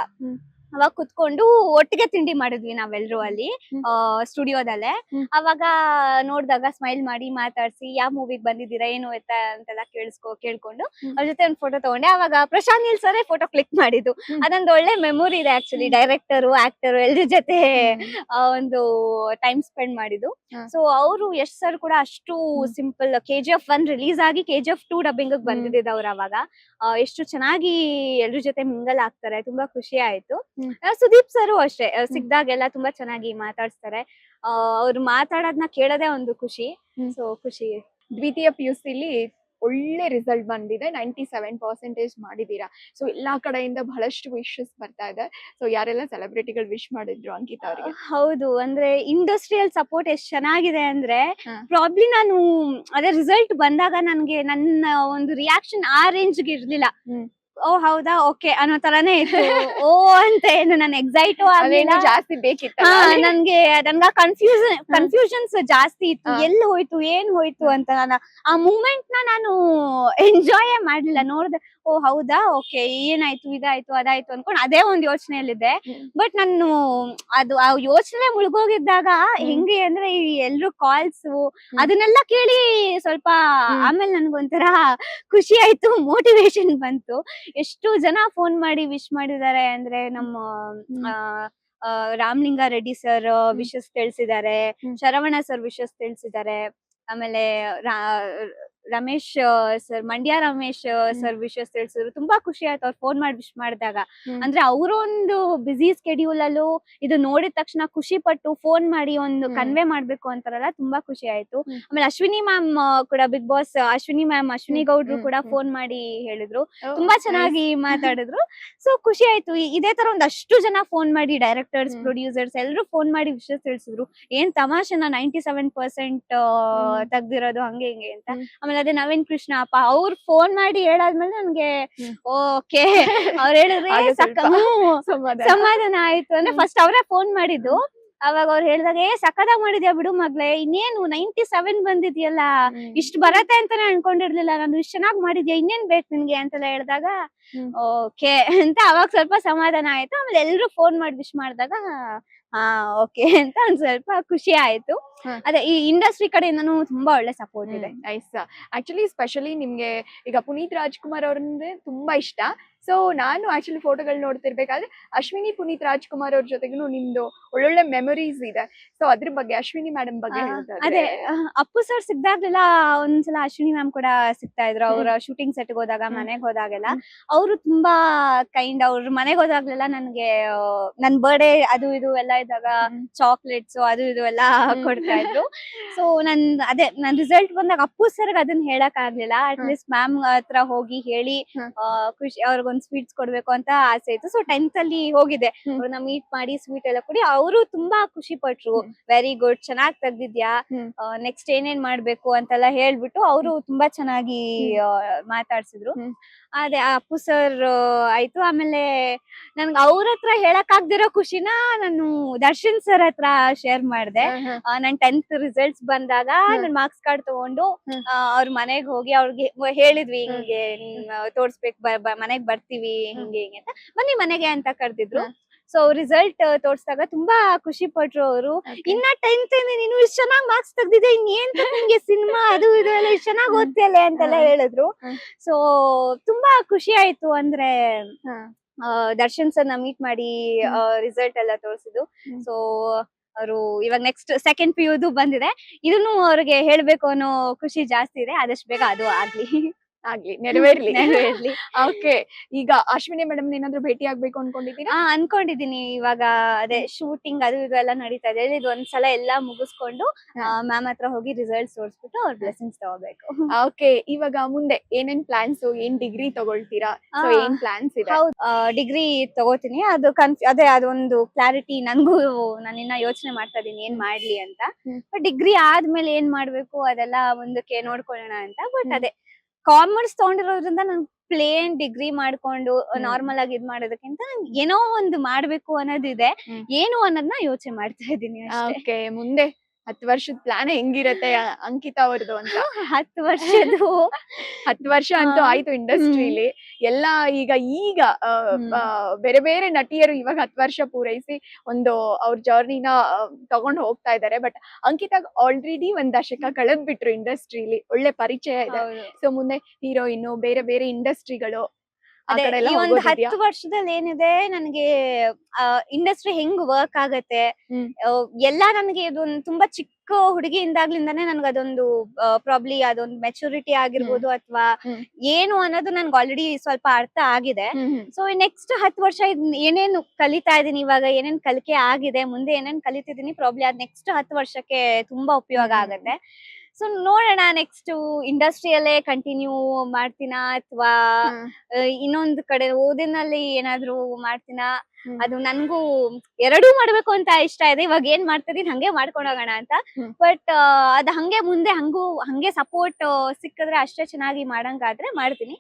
ಕುತ್ಕೊಂಡು ಒಟ್ಟಿಗೆ ತಿಂಡಿ ಮಾಡಿದ್ವಿ ನಾವೆಲ್ರು ಅಲ್ಲಿ ಸ್ಟುಡಿಯೋದಲ್ಲೇ. ಅವಾಗ ನೋಡ್ದಾಗ ಸ್ಮೈಲ್ ಮಾಡಿ ಮಾತಾಡ್ಸಿ ಯಾವ ಮೂವಿಗ್ ಬಂದಿದ್ದೀರಾ ಏನು ಎತ್ತ ಅಂತೆಲ್ಲ ಕೇಳ್ಕೊಂಡು ಅವ್ರ ಜೊತೆ ಒಂದ್ ಫೋಟೋ ತಗೊಂಡೆ. ಅವಾಗ Prashanth Neel sir photo click ಮಾಡಿದ್ದು. ಅದೊಂದು ಒಳ್ಳೆ ಮೆಮೊರಿ ಇದೆ ಆಕ್ಚುಲಿ, ಡೈರೆಕ್ಟರು ಆಕ್ಟರು ಎಲ್ರ ಜೊತೆ ಒಂದು ಟೈಮ್ ಸ್ಪೆಂಡ್ ಮಾಡಿದ್ದು. ಸೊ ಅವರು ಯಶ್ ಸರ್ ಕೂಡ ಅಷ್ಟು ಸಿಂಪಲ್ KGF 1 ರಿಲೀಸ್ ಆಗಿ KGF 2 ಡಬ್ಬಿಂಗ್ ಬಂದಿದ್ದವ್ರು ಅವಾಗ ಎಷ್ಟು ಚೆನ್ನಾಗಿ ಎಲ್ರ ಜೊತೆ ಮಿಂಗಲ್ ಆಗ್ತಾರೆ, ತುಂಬಾ ಖುಷಿ ಆಯ್ತು. ಸುದೀಪ್ ಸರ್ ಅಷ್ಟೇ, ಸಿಕ್ದಾಗೆಲ್ಲ ತುಂಬಾ ಚೆನ್ನಾಗಿ ಮಾತಾಡ್ಸ್ತಾರೆ. ಅವ್ರು ಮಾತಾಡೋದ್ನ ಕೇಳೋದೇ ಒಂದು ಖುಷಿ. ಸೊ ಖುಷಿ. ದ್ವಿತೀಯ PUCಲಿ ಒಳ್ಳೆ ರಿಸಲ್ಟ್ ಬಂದಿದೆ, 97% ಮಾಡಿದೀರಾ. ಸೊ ಎಲ್ಲಾ ಕಡೆಯಿಂದ ಬಹಳಷ್ಟು ವಿಶಸ್ ಬರ್ತಾ ಇದೆ. ಸೊ ಯಾರೆಲ್ಲ ಸೆಲೆಬ್ರಿಟಿಗಳು ವಿಶ್ ಮಾಡಿದ್ರು ಅಂಕಿತಾ ಅವರಿಗೆ? ಹೌದು, ಅಂದ್ರೆ ಇಂಡಸ್ಟ್ರಿಯಲ್ ಸಪೋರ್ಟ್ ಎಷ್ಟ್ ಚೆನ್ನಾಗಿದೆ ಅಂದ್ರೆ ಪ್ರಾಬ್ಲಿ ನಾನು ಅದೇ ರಿಸಲ್ಟ್ ಬಂದಾಗ ನನ್ಗೆ ನನ್ನ ಒಂದು ರಿಯಾಕ್ಷನ್ ಆ ರೇಂಜ್ಗೆ ಇರ್ಲಿಲ್ಲ. ಓ ಹೌದಾ ಓಕೆ ಅನ್ನೋ ತರಾನೇ ಇತ್ತು. ಓ ಅಂತ ಏನು ನಾನು ಎಕ್ಸೈಟು ಆಗ್ಲಿಲ್ಲ, ಜಾಸ್ತಿ ಬೇಕಿತ್ತು ನನ್ಗೆ ಕನ್ಫ್ಯೂಷನ್ಸ್ ಜಾಸ್ತಿ ಇತ್ತು. ಎಲ್ಲಿ ಹೋಯ್ತು ಏನ್ ಹೋಯ್ತು ಅಂತ ನಾನು ಆ ಮೂಮೆಂಟ್ ನಾನು ಎಂಜಾಯೇ ಮಾಡ್ಲಿಲ್ಲ. ನೋಡ್ದೆ ಓ ಹೌದಾ ಓಕೆ ಏನಾಯ್ತು ಇದಾಯ್ತು ಅದಾಯ್ತು ಅನ್ಕೊಂಡು ಅದೇ ಒಂದ್ ಯೋಚನೆಯಲ್ಲಿದೆ. ಬಟ್ ನಾನು ಅದು ಆ ಯೋಚನೆ ಮುಳುಗೋಗಿದ್ದಾಗ ಹೆಂಗೆ ಅಂದ್ರೆ ಈ ಎಲ್ರು ಕಾಲ್ಸ್ ಅದನ್ನೆಲ್ಲ ಕೇಳಿ ಸ್ವಲ್ಪ ಆಮೇಲೆ ನನ್ಗೊಂಥರ ಖುಷಿ ಆಯ್ತು, ಮೋಟಿವೇಶನ್ ಬಂತು. ಎಷ್ಟು ಜನ ಫೋನ್ ಮಾಡಿ ವಿಶ್ ಮಾಡಿದ್ದಾರೆ ಅಂದ್ರೆ ನಮ್ಮ ರಾಮಲಿಂಗ ರೆಡ್ಡಿ ಸರ್ ವಿಶಸ್ ತಿಳಿಸಿದ್ದಾರೆ, ಶರವಣ ಸರ್ ವಿಶಸ್ ತಿಳಿಸಿದ್ದಾರೆ, ಆಮೇಲೆ Ramesh sir Mandya Ramesh sir wishes ತಿಳಿಸಿದ್ರು. ತುಂಬಾ ಖುಷಿ ಆಯ್ತು ಅವ್ರು ಫೋನ್ ಮಾಡಿ ವಿಶ್ ಮಾಡಿದಾಗ. ಅಂದ್ರೆ ಅವರೊಂದು ಬಿಸಿ ಸ್ಕೆಡ್ಯೂಲ್ ಅಲ್ಲೂ ಇದು ನೋಡಿದ ತಕ್ಷಣ ಖುಷಿ ಪಟ್ಟು ಫೋನ್ ಮಾಡಿ ಒಂದು ಕನ್ವೆ ಮಾಡ್ಬೇಕು ಅಂತಾರಲ್ಲ, ತುಂಬಾ ಖುಷಿ ಆಯ್ತು. ಆಮೇಲೆ ಅಶ್ವಿನಿ ಮ್ಯಾಮ್ ಕೂಡ ಬಿಗ್ ಬಾಸ್ ಅಶ್ವಿನಿ ಗೌಡ್ರು ಕೂಡ ಫೋನ್ ಮಾಡಿ ಹೇಳಿದ್ರು, ತುಂಬಾ ಚೆನ್ನಾಗಿ ಮಾತಾಡಿದ್ರು. ಸೊ ಖುಷಿ ಆಯ್ತು. ಇದೇ ತರ ಒಂದಷ್ಟು ಜನ ಫೋನ್ ಮಾಡಿ ಡೈರೆಕ್ಟರ್ಸ್ ಪ್ರೊಡ್ಯೂಸರ್ಸ್ ಎಲ್ರು ಫೋನ್ ಮಾಡಿ ವಿಷಯ ತಿಳಿಸಿದ್ರು. ಏನ್ ತಮಾಷೆನ 97% ತೆಗ್ದಿರೋದು ಹಂಗೆ ಹಿಂಗೆ ಅಂತ. ಆಮೇಲೆ ಅದೇ ನವೀನ್ ಕೃಷ್ಣ ಅಪ್ಪ ಅವ್ರು ಫೋನ್ ಮಾಡಿ ಹೇಳಾದ್ಮೇಲೆ ನನ್ಗೆ ಓಕೆ ಅವ್ರು ಹೇಳಿದ್ರೆ ಸಮಾಧಾನ ಆಯ್ತು. ಅಂದ್ರೆ ಫಸ್ಟ್ ಅವರೇ ಫೋನ್ ಮಾಡಿದ್ದು. ಅವಾಗ ಅವ್ರು ಹೇಳಿದಾಗ ಸಖತ್ತಾಗಿ ಮಾಡಿದ್ಯಾ ಬಿಡು ಮಗ್ಳೆ, ಇನ್ನೇನು 97 ಬಂದಿದ್ಯಲ್ಲ, ಇಷ್ಟು ಬರತ್ತೆ ಅಂತಾನೆ ಅನ್ಕೊಂಡಿರ್ಲಿಲ್ಲ ನಾನು, ಇಷ್ಟು ಚೆನ್ನಾಗಿ ಮಾಡಿದ್ಯಾ, ಇನ್ನೇನ್ ಬೇಕು ನಿನ್ಗೆ ಅಂತೆಲ್ಲ ಹೇಳಿದಾಗ ಓಕೆ ಅಂತ ಅವಾಗ ಸ್ವಲ್ಪ ಸಮಾಧಾನ ಆಯ್ತು. ಆಮೇಲೆ ಎಲ್ರು ಫೋನ್ ಮಾಡಿ ವಿಶ್ ಮಾಡಿದಾಗ ಓಕೆ ಅಂತ ಒಂದ್ ಸ್ವಲ್ಪ ಖುಷಿ ಆಯ್ತು. ಅದೇ ಈ ಇಂಡಸ್ಟ್ರಿ ಕಡೆಯಿಂದನೂ ತುಂಬಾ ಒಳ್ಳೆ ಸಪೋರ್ಟ್ ಇದೆ. ನೈಸ್. ಆಕ್ಚುಲಿ ಸ್ಪೆಷಲಿ ನಿಮ್ಗೆ ಈಗ ಪುನೀತ್ ರಾಜ್ಕುಮಾರ್ ಅವ್ರಂದ್ರೆ ತುಂಬಾ ಇಷ್ಟ. ಸೊ ನಾನು ಆಕ್ಚುಲಿ ಫೋಟೋಗಳು ನೋಡ್ತಿರ್ಬೇಕಾದ್ರೆ ಅಶ್ವಿನಿ ಪುನೀತ್ ರಾಜ್ಕುಮಾರ್ ಅವ್ರ ಜೊತೆಗೂ ನಿಮ್ದು ಒಳ್ಳೊಳ್ಳೆ ಮೆಮೊರೀಸ್ ಇದೆ. ಸೊ ಅದ್ರ ಬಗ್ಗೆ ಅಶ್ವಿನಿ ಮೇಡಮ್ ಬಗ್ಗೆ ಅದೇ ಅಪ್ಪು ಸರ್ ಸಿಕ್ದಾಗ್ಲೆಲ್ಲ ಒಂದ್ಸಲ ಅಶ್ವಿನಿ ಮ್ಯಾಮ್ ಕೂಡ ಸಿಗ್ತಾ ಇದ್ರು. ಅವ್ರ ಶೂಟಿಂಗ್ ಸೆಟ್ ಹೋದಾಗ ಮನೆಗ್ ಹೋದಾಗೆಲ್ಲ ಅವರು ತುಂಬಾ ಕೈಂಡ್. ಅವ್ರ ಮನೆಗ್ ಹೋದಾಗ್ಲೆಲ್ಲ ನನ್ಗೆ ನನ್ ಬರ್ಡೇ ಅದು ಇದು ಎಲ್ಲ ಇದ್ದಾಗ ಚಾಕ್ಲೇಟ್ಸ್ ಅದು ಇದು ಎಲ್ಲ ಕೊಡ್ತಾ ಇದ್ರು. ಸೊ ನನ್ ರಿಸಲ್ಟ್ ಬಂದಾಗ ಅಪ್ಪು ಸರ್ಗ್ ಅದನ್ನ ಹೇಳಕ್ ಆಗ್ಲಿಲ್ಲ. ಅಟ್ಲೀಸ್ಟ್ ಮ್ಯಾಮ್ ಹತ್ರ ಹೋಗಿ ಹೇಳಿ ಖುಷಿ ಅವ್ರಿಗೊಂದ್ ಸ್ವೀಟ್ಸ್ ಕೊಡ್ಬೇಕು ಅಂತ ಆಸೆ ಇತ್ತು. ಸೊ 10th ಅಲ್ಲಿ ಹೋಗಿದ್ದೆ, ಅವ್ರನ್ನ ಮೀಟ್ ಮಾಡಿ ಸ್ವೀಟ್ ಎಲ್ಲ ಕೊಡಿ. ಅವರು ತುಂಬಾ ಖುಷಿ ಪಟ್ರು. ವೆರಿ ಗುಡ್, ಚೆನ್ನಾಗ್ ತೆಗ್ದಿದ್ಯಾ, ನೆಕ್ಸ್ಟ್ ಏನೇನ್ ಮಾಡ್ಬೇಕು ಅಂತೆಲ್ಲ ಹೇಳ್ಬಿಟ್ಟು ಅವರು ತುಂಬಾ ಚೆನ್ನಾಗಿ ಮಾತಾಡ್ಸಿದ್ರು. ಅದೇ ಅಪ್ಪು ಸರ್ ಆಯ್ತು. ಆಮೇಲೆ ನನ್ಗೆ ಅವ್ರ ಹತ್ರ ಹೇಳಕ್ ಆಗ್ದಿರೋ ಖುಷಿನ ನಾನು ದರ್ಶನ್ ಸರ್ ಹತ್ರ ಶೇರ್ ಮಾಡ್ದೆ. ನನ್ 10th ರಿಸಲ್ಟ್ಸ್ ಬಂದಾಗ ನನ್ ಮಾರ್ಕ್ಸ್ ಕಾರ್ಡ್ ತಗೊಂಡು ಅವ್ರ ಮನೆಗ್ ಹೋಗಿ ಅವ್ರಿಗೆ ಹೇಳಿದ್ವಿ, ಹಿಂಗೆ ತೋರ್ಸ್ಬೇಕು, ಮನೆಗ್ ಬರ್ತೀವಿ ಹಿಂಗೆ ಹಿಂಗೆ ಅಂತ. ಬನ್ನಿ ಮನೆಗೆ ಅಂತ ಕರ್ದಿದ್ರು. ಸೊ ರಿಸಲ್ಟ್ ತೋರ್ಸಿದಾಗ ತುಂಬಾ ಖುಷಿ ಪಟ್ರು ಅವರು. ಇನ್ನ 10th ನೀನು ಇಷ್ಟು ಚೆನ್ನಾಗಿ ಮಾರ್ಕ್ಸ್ ತೆಗ್ದಿದೆ, ಇನ್ನೇನ್ ನಿಂಗೆ ಸಿನಿಮಾ ಅದು ಇದು ಎಲ್ಲ ಇಷ್ಟು ಚೆನ್ನಾಗಿ ಓದ್ತಿಯಲ್ಲ ಅಂತೆಲ್ಲ ಹೇಳಿದ್ರು. ಸೊ ತುಂಬಾ ಖುಷಿ ಆಯ್ತು. ಅಂದ್ರೆ ದರ್ಶನ್ ಸರ್ ನ ಮೀಟ್ ಮಾಡಿ ರಿಸಲ್ಟ್ ಎಲ್ಲ ತೋರಿಸಿದ್ದು. ಸೊ ಅವರು ಇವಾಗ ನೆಕ್ಸ್ಟ್ ಸೆಕೆಂಡ್ PU ಬಂದಿದೆ, ಇದನ್ನು ಅವ್ರಿಗೆ ಹೇಳ್ಬೇಕು ಅನ್ನೋ ಖುಷಿ ಜಾಸ್ತಿ ಇದೆ. ಆದಷ್ಟು ಬೇಗ ಅದು ಆಗ್ಲಿ. ಆಗ್ಲಿ, ನೆರವೇರ್ಲಿ. ನೆರವೇರ್ಲಿ. ಓಕೆ, ಈಗ ಅಶ್ವಿನಿ ಮೇಡಮ್ ಏನಾದ್ರು ಭೇಟಿ ಆಗ್ಬೇಕು ಅನ್ಕೊಂಡಿದ್ದೀರಾ? ಅನ್ಕೊಂಡಿದೀನಿ ಇವಾಗ ಅದೇ ಶೂಟಿಂಗ್ ಅದು ಇದು ಎಲ್ಲ ನಡೀತಾ ಇದೆ. ಇದು ಒಂದ್ಸಲ ಎಲ್ಲಾ ಮುಗಿಸ್ಕೊಂಡು ಮ್ಯಾಮ್ ಹತ್ರ ಹೋಗಿ ರಿಸಲ್ಟ್ಸ್ ತೋರಿಸ್ಬಿಟ್ಟು ಅವ್ರ ಬ್ಲೆಸಿಂಗ್ಸ್ ತಗೋಬೇಕು. ಓಕೆ, ಇವಾಗ ಮುಂದೆ ಏನೇನ್ ಪ್ಲಾನ್ಸ್, ಏನ್ ಡಿಗ್ರಿ ತಗೊಳ್ತೀರಾ? ಸೊ ಏನ್ ಪ್ಲಾನ್ಸ್ ಇದೆ? ಹೌದು, ಡಿಗ್ರಿ ತಗೋತೀನಿ. ಅದು ಅದೇ ಅದೊಂದು ಕ್ಲಾರಿಟಿ ನನ್ಗೂ, ನಾನಿನ್ನ ಯೋಚನೆ ಮಾಡ್ತಾ ಇದೀನಿ ಏನ್ ಮಾಡ್ಲಿ ಅಂತ. ಬಟ್ ಡಿಗ್ರಿ ಆದ್ಮೇಲೆ ಏನ್ ಮಾಡ್ಬೇಕು ಅದೆಲ್ಲ ಮುಂದಕ್ಕೆ ನೋಡ್ಕೊಳ್ಳೋಣ ಅಂತ. ಬಟ್ ಅದೇ ಕಾಮರ್ಸ್ ತಗೊಂಡಿರೋದ್ರಿಂದ ನನ್ ಪ್ಲೇನ್ ಡಿಗ್ರಿ ಮಾಡ್ಕೊಂಡು ನಾರ್ಮಲ್ ಆಗಿ ಇದ್ ಮಾಡೋದಕ್ಕಿಂತ ನಂಗೆ ಏನೋ ಒಂದು ಮಾಡ್ಬೇಕು ಅನ್ನೋದಿದೆ. ಏನು ಅನ್ನೋದನ್ನ ಯೋಚನೆ ಮಾಡ್ತಾ ಇದ್ದೀನಿ ಅಷ್ಟೇ. ಓಕೆ, ಮುಂದೆ 10 ವರ್ಷದ ಪ್ಲಾನ್ ಹೆಂಗಿರತ್ತೆ ಅಂಕಿತಾ ಅವ್ರದ್ದು ಅಂತ? 10 ವರ್ಷದ್ದು 10 ವರ್ಷ ಅಂತೂ ಆಯ್ತು ಇಂಡಸ್ಟ್ರಿಲಿ. ಎಲ್ಲ ಈಗ ಬೇರೆ ಬೇರೆ ನಟಿಯರು ಇವಾಗ 10 ವರ್ಷ ಪೂರೈಸಿ ಒಂದು ಅವ್ರ ಜರ್ನಿನ ತಗೊಂಡು ಹೋಗ್ತಾ ಇದ್ದಾರೆ. ಬಟ್ ಅಂಕಿತಾ ಆಲ್ರೆಡಿ ಒಂದ್ ದಶಕ ಕಳೆದ್ ಬಿಟ್ರು ಇಂಡಸ್ಟ್ರಿಲಿ, ಒಳ್ಳೆ ಪರಿಚಯ ಇದೆ. ಸೊ ಮುಂದೆ ಹೀರೋಯಿನ್, ಬೇರೆ ಬೇರೆ ಇಂಡಸ್ಟ್ರಿಗಳು ಅದೇ ಈ ಒಂದು 10 ವರ್ಷದಲ್ಲಿ ಏನಿದೆ, ನನಗೆ ಇಂಡಸ್ಟ್ರಿ ಹೆಂಗ್ ವರ್ಕ್ ಆಗತ್ತೆ ಎಲ್ಲ ನನಗೆ ಇದೊಂದು ತುಂಬಾ ಚಿಕ್ಕ ಹುಡುಗಿಯಿಂದಾಗ್ಲಿಂದಾನೇ ನನ್ಗೆ ಅದೊಂದು ಪ್ರಾಬ್ಲಿ ಅದೊಂದು ಮೆಚುರಿಟಿ ಆಗಿರ್ಬೋದು ಅಥವಾ ಏನು ಅನ್ನೋದು ನನ್ಗೆ ಆಲ್ರೆಡಿ ಸ್ವಲ್ಪ ಅರ್ಥ ಆಗಿದೆ. ಸೊ ನೆಕ್ಸ್ಟ್ 10 ವರ್ಷ ಏನೇನು ಕಲಿತಾ ಇದೀನಿ, ಇವಾಗ ಏನೇನ್ ಕಲಿಕೆ ಆಗಿದೆ, ಮುಂದೆ ಏನೇನ್ ಕಲಿತಿದೀನಿ, ಪ್ರಾಬ್ಲಿ ಅದ್ ನೆಕ್ಸ್ಟ್ 10 ವರ್ಷಕ್ಕೆ ತುಂಬಾ ಉಪಯೋಗ ಆಗತ್ತೆ. ಸೊ ನೋಡೋಣ, ನೆಕ್ಸ್ಟ್ ಇಂಡಸ್ಟ್ರಿಯಲ್ಲೇ ಕಂಟಿನ್ಯೂ ಮಾಡ್ತೀನಾ ಅಥವಾ ಇನ್ನೊಂದ್ ಕಡೆ ಓದಿನಲ್ಲಿ ಏನಾದ್ರು ಮಾಡ್ತೀನಾ, ಅದು ನನ್ಗೂ ಎರಡೂ ಮಾಡ್ಬೇಕು ಅಂತ ಇಷ್ಟ ಇದೆ. ಇವಾಗ ಏನ್ ಮಾಡ್ತಿದೀನಿ ಹಂಗೆ ಮಾಡ್ಕೊಂಡು ಹೋಗೋಣ ಅಂತ. ಬಟ್ ಅದ್ ಹಂಗೆ ಮುಂದೆ ಹಂಗೆ ಸಪೋರ್ಟ್ ಸಿಕ್ಕಿದ್ರೆ ಅಷ್ಟೇ ಚೆನ್ನಾಗಿ ಮಾಡಂಗಾದ್ರೆ ಮಾಡ್ತೀನಿ.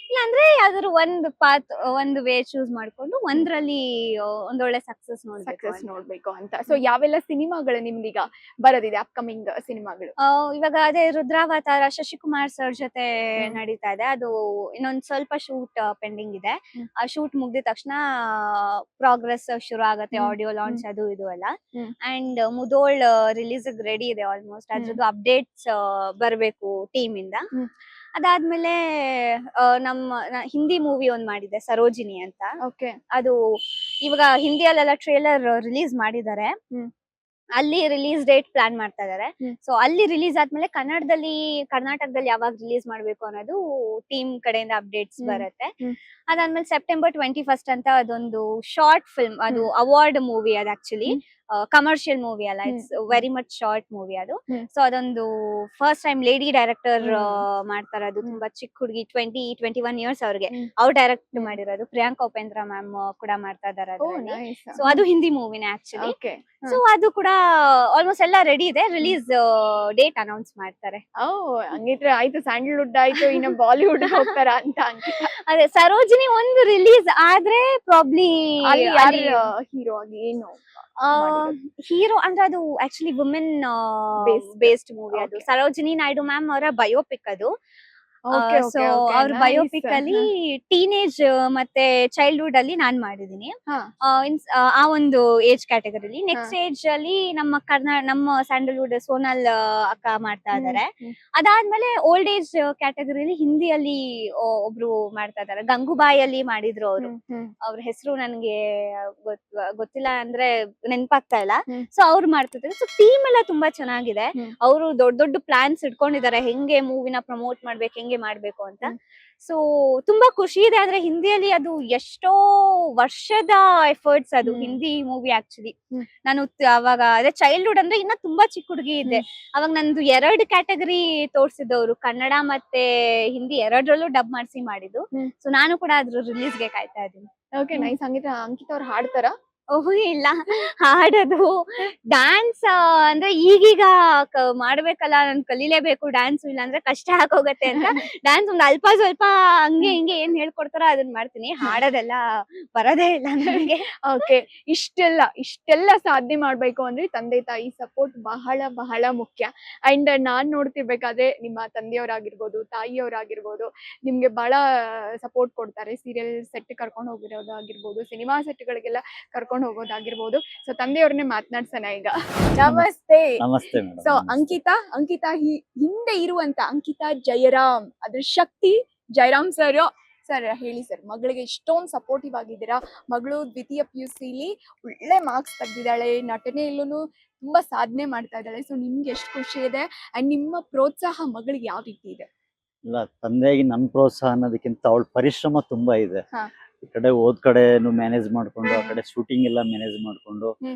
ಇಲ್ಲಾಂದ್ರೆ ಯಾವ್ದಾದ್ರು ಒಂದ್ ಪಾತ್, ಒಂದ್ ವೇ ಚೂಸ್ ಮಾಡ್ಕೊಂಡು ಒಂದ್ರಲ್ಲಿ ಒಂದೊಳ್ಳೆ ಸಕ್ಸಸ್ ನೋಡ್ಬೇಕು ಅಂತ. ಸೊ ಯಾವೆಲ್ಲ ಸಿನಿಮಾಗಳು ನಿಮ್ದೀಗ ಬರೋದಿದೆ, ಅಪ್ಕಮಿಂಗ್ ಸಿನಿಮಾಗಳು? ಇವಾಗ ಅದೇ ರುದ್ರಾವತಾರ ಶಶಿಕುಮಾರ್ ಸರ್ ಜೊತೆ ನಡೀತಾ ಇದೆ. ಅದು ಇನ್ನೊಂದ್ ಸ್ವಲ್ಪ ಶೂಟ್ ಪೆಂಡಿಂಗ್ ಇದೆ. ಆ ಶೂಟ್ ಮುಗ್ದಿದ ತಕ್ಷಣ ಪ್ರೋಗ್ರೆಸ್ ಶುರು ಆಗತ್ತೆ, ಆಡಿಯೋ ಲಾಂಚ್ ಅದು ಇದು ಎಲ್ಲ. ಅಂಡ್ ಮುದೋಳ್ ರಿಲೀಸ್ ರೆಡಿ ಇದೆ ಆಲ್ಮೋಸ್ಟ್. ಅದ್ರದ್ದು ಅಪ್ಡೇಟ್ಸ್ ಬರ್ಬೇಕು ಟೀಮ್ ಇಂದ. ಅದಾದ್ಮೇಲೆ ನಮ್ಮ ಹಿಂದಿ ಮೂವಿ ಒಂದ್ ಮಾಡಿದೆ, ಸರೋಜಿನಿ ಅಂತ. ಅದು ಇವಾಗ ಹಿಂದಿಯಲ್ಲೆಲ್ಲ ಟ್ರೇಲರ್ ರಿಲೀಸ್ ಮಾಡಿದ್ದಾರೆ. ಅಲ್ಲಿ ರಿಲೀಸ್ ಡೇಟ್ ಪ್ಲಾನ್ ಮಾಡ್ತಾ ಇದಾರೆ. ಸೊ ಅಲ್ಲಿ ರಿಲೀಸ್ ಆದ್ಮೇಲೆ ಕರ್ನಾಟಕದಲ್ಲಿ ಯಾವಾಗ ರಿಲೀಸ್ ಮಾಡ್ಬೇಕು ಅನ್ನೋದು ಟೀಮ್ ಕಡೆಯಿಂದ ಅಪ್ಡೇಟ್ಸ್ ಬರುತ್ತೆ. ಅದಾದ್ಮೇಲೆ September 21st ಅಂತ ಅದೊಂದು ಶಾರ್ಟ್ ಫಿಲ್ಮ್, ಅದು ಅವಾರ್ಡ್ ಮೂವಿ. ಅದು ಆಕ್ಚುಲಿ ಕಮರ್ಷಿಯಲ್ ಮೂವಿ ಅಲ್ಲ, it's very much short movie ಅದು. ಸೊ ಅದೊಂದು ಫಸ್ಟ್ ಟೈಮ್ ಲೇಡಿ ಡೈರೆಕ್ಟರ್ ಮಾಡ್ತಾರೆ. ಅದು ತುಂಬಾ ಚಿಕ್ಕ ಹುಡುಗಿ, 21 ಇಯರ್ಸ್ ಅವ್ರಿಗೆ, ಅವ್ರು ಡೈರೆಕ್ಟ್ ಮಾಡಿರೋದು. ಪ್ರಿಯಾಂಕಾ ಉಪೇಂದ್ರ ಮ್ಯಾಮ್ ಕೂಡ ಮಾಡ್ತಾ ಇದಾರೆ. ಸೊ ಅದು ಹಿಂದಿ ಮೂವಿನೇ ಆಕ್ಚುಲಿ. ಸೊ ಅದು ಕೂಡ ಆಲ್ಮೋಸ್ಟ್ ಎಲ್ಲ ರೆಡಿ ಇದೆ. ರಿಲೀಸ್ ಡೇಟ್ ಅನೌನ್ಸ್ ಮಾಡ್ತಾರೆ. ಹಂಗಿದ್ರೆ ಆಯ್ತು, ಸ್ಯಾಂಡಲ್ವುಡ್ ಆಯ್ತು, ಇನ್ನು ಬಾಲಿವುಡ್ ಹೋಗ್ತಾರ ಅಂತ. ಅದೇ ಸರೋಜಿನಿ ಒಂದು ರಿಲೀಸ್ ಆದ್ರೆ ಪ್ರಾಬ್ಲಿ ಹೀರೋ ಆಗಿ ಏನು ಹೀರೋ ಅಂದ್ರೆ ಅದು ಆಕ್ಚುಲಿ ವುಮೆನ್ ಬೇಸ್ಡ್ ಮೂವಿ. ಅದು ಸರೋಜಿನಿ ನಾಯ್ಡು ಮ್ಯಾಮ್ ಅವರ ಬಯೋಪಿಕ್ ಅದು. ಸೊ ಅವ್ರ ಬಯೋಪಿಕ್ ಅಲ್ಲಿ ಟೀನೇಜ್ ಮತ್ತೆ ಚೈಲ್ಡ್ಹುಡ್ ಅಲ್ಲಿ ನಾನ್ ಮಾಡಿದೀನಿ. ಆ ಒಂದು ಏಜ್ ಕ್ಯಾಟಗರಿಲಿ. ನೆಕ್ಸ್ಟ್ ಏಜ್ ಅಲ್ಲಿ ನಮ್ಮ ಸ್ಯಾಂಡಲ್ವುಡ್ ಸೋನಲ್ ಅಕ್ಕ ಮಾಡ್ತಾ ಇದಾರೆ. ಅದಾದ್ಮೇಲೆ ಓಲ್ಡ್ ಏಜ್ ಕ್ಯಾಟಗರಿಲಿ ಹಿಂದಿಯಲ್ಲಿ ಒಬ್ರು ಮಾಡ್ತಾ ಇದಾರೆ, ಗಂಗೂಬಾಯಿ ಮಾಡಿದ್ರು ಅವರು. ಅವ್ರ ಹೆಸರು ನನ್ಗೆ ಗೊತ್ತಿಲ್ಲ, ಅಂದ್ರೆ ನೆನ್ಪಾಗ್ತಾ ಇಲ್ಲ. ಸೊ ಅವ್ರು ಮಾಡ್ತಿದ್ದಾರೆ. ಸೊ ಟೀಮ್ ಎಲ್ಲ ತುಂಬಾ ಚೆನ್ನಾಗಿದೆ. ಅವರು ದೊಡ್ಡ ದೊಡ್ಡ ಪ್ಲಾನ್ಸ್ ಇಟ್ಕೊಂಡಿದ್ದಾರೆ, ಹೆಂಗೆ ಮೂವಿನ ಪ್ರಮೋಟ್ ಮಾಡ್ಬೇಕು, ಹೆಂಗೆ ಮಾಡ್ಬೇಕು ಅಂತ. ಸೊ ತುಂಬಾ ಖುಷಿ ಇದೆ. ಆದ್ರೆ ಹಿಂದಿಯಲ್ಲಿ ಅದು ಎಷ್ಟೋ ವರ್ಷದ ಎಫರ್ಟ್ಸ್ ಅದು ಹಿಂದಿ ಮೂವಿ ಆಕ್ಚುಲಿ. ನಾನು ಅವಾಗ ಅದೇ ಚೈಲ್ಡ್ಹುಡ್ ಅಂದ್ರೆ ಇನ್ನ ತುಂಬಾ ಚಿಕ್ಕ ಹುಡುಗಿ ಇದೆ ಅವಾಗ. ನಂದು 2 ಕ್ಯಾಟಗರಿ ತೋರ್ಸಿದವ್ರು, ಕನ್ನಡ ಮತ್ತೆ ಹಿಂದಿ ಎರಡರಲ್ಲೂ ಡಬ್ ಮಾಡಿಸಿ ಮಾಡಿದ್ದು. ಸೊ ನಾನು ಕೂಡ ಅದ್ರ ರಿಲೀಸ್ಗೆ ಕಾಯ್ತಾ ಇದ್ದೀನಿ. Okay, nice. ಸಂಗೀತ ಅಂಕಿತಾ ಅವ್ರು ಹಾಡ್ತಾರ? ಇಲ್ಲ, ಹಾಡೋದು ಡ್ಯಾನ್ಸ್ ಅಂದ್ರೆ ಈಗೀಗ ಮಾಡ್ಬೇಕಲ್ಲ, ನನ್ ಕಲೀಲೇಬೇಕು ಡ್ಯಾನ್ಸ್, ಇಲ್ಲ ಅಂದ್ರೆ ಕಷ್ಟ ಆಗೋಗತ್ತೆ ಅಂತ ಡ್ಯಾನ್ಸ್ ಒಂದ್ ಅಲ್ಪ ಸ್ವಲ್ಪ ಹಂಗೆ ಹಿಂಗೆ ಏನ್ ಹೇಳ್ಕೊಡ್ತಾರೋ ಅದನ್ನ ಮಾಡ್ತೀನಿ. ಹಾಡೋದೆಲ್ಲ ಬರೋದೇ ಇಲ್ಲ ನನಗೆ. ಓಕೆ, ಇಷ್ಟೆಲ್ಲ ಸಾಧನೆ ಮಾಡ್ಬೇಕು ಅಂದ್ರೆ ತಂದೆ ತಾಯಿ ಸಪೋರ್ಟ್ ಬಹಳ ಬಹಳ ಮುಖ್ಯ. ಅಂಡ್ ನಾನ್ ನೋಡ್ತಿರ್ಬೇಕಾದ್ರೆ ನಿಮ್ಮ ತಂದೆಯವರಾಗಿರ್ಬೋದು, ತಾಯಿಯವರಾಗಿರ್ಬೋದು ನಿಮ್ಗೆ ಬಹಳ ಸಪೋರ್ಟ್ ಕೊಡ್ತಾರೆ. ಸೀರಿಯಲ್ ಸೆಟ್ ಕರ್ಕೊಂಡು ಹೋಗಿರೋದಾಗಿರ್ಬೋದು, ಸಿನಿಮಾ ಸೆಟ್ಗಳಿಗೆಲ್ಲ ಕರ್ಕೊಂಡು ಹೋಗೋದಾಗಿರ್ಬೋದು. ಸೊ ತಂದೆಯವ್ರನ್ನೇ ಮಾತನಾಡ್ಸೋಣ ಈಗ. ನಮಸ್ತೆ. ನಮಸ್ತೆ. ಸೊ ಅಂಕಿತಾ ಹಿಂದೆ ಇರುವಂತ ಅಂಕಿತಾ ಜಯರಾಮ್, ಅದ್ರ ಶಕ್ತಿ ಜಯರಾಮ್ ಸರ್. ಸರ್ ಹೇಳಿ ಸರ್, ಮಗಳಿಗೆ ಇಷ್ಟೊಂದು ಸಪೋರ್ಟಿವ್ ಆಗಿದ್ದೀರಾ. ಮಗಳು ದ್ವಿತೀಯ PUC ಒಳ್ಳೆ ಮಾರ್ಕ್ಸ್ ತೆಗ್ದಿದ್ದಾಳೆ, ನಟನೆಯಲ್ಲೂ ತುಂಬಾ ಸಾಧನೆ ಮಾಡ್ತಾ ಇದ್ದಾಳೆ. ಸೊ ನಿಮ್ಗೆ ಎಷ್ಟು ಖುಷಿ ಇದೆ ಅಂಡ್ ನಿಮ್ಮ ಪ್ರೋತ್ಸಾಹ ಮಗಳಿಗೆ ಯಾವ ರೀತಿ ಇದೆ? ಇಲ್ಲ, ತಂದೆಯಾಗಿ ನನ್ ಪ್ರೋತ್ಸಾಹ ಅನ್ನೋದಕ್ಕಿಂತ ಅವಳ ಪರಿಶ್ರಮ ತುಂಬಾ ಇದೆ. ಹಾ. ಈ ಕಡೆ ಓದ್ ಕಡೆನು ಮ್ಯಾನೇಜ್ ಮಾಡ್ಕೊಂಡು, ಆ ಕಡೆ ಶೂಟಿಂಗ್ ಎಲ್ಲ ಮ್ಯಾನೇಜ್ ಮಾಡ್ಕೊಂಡು,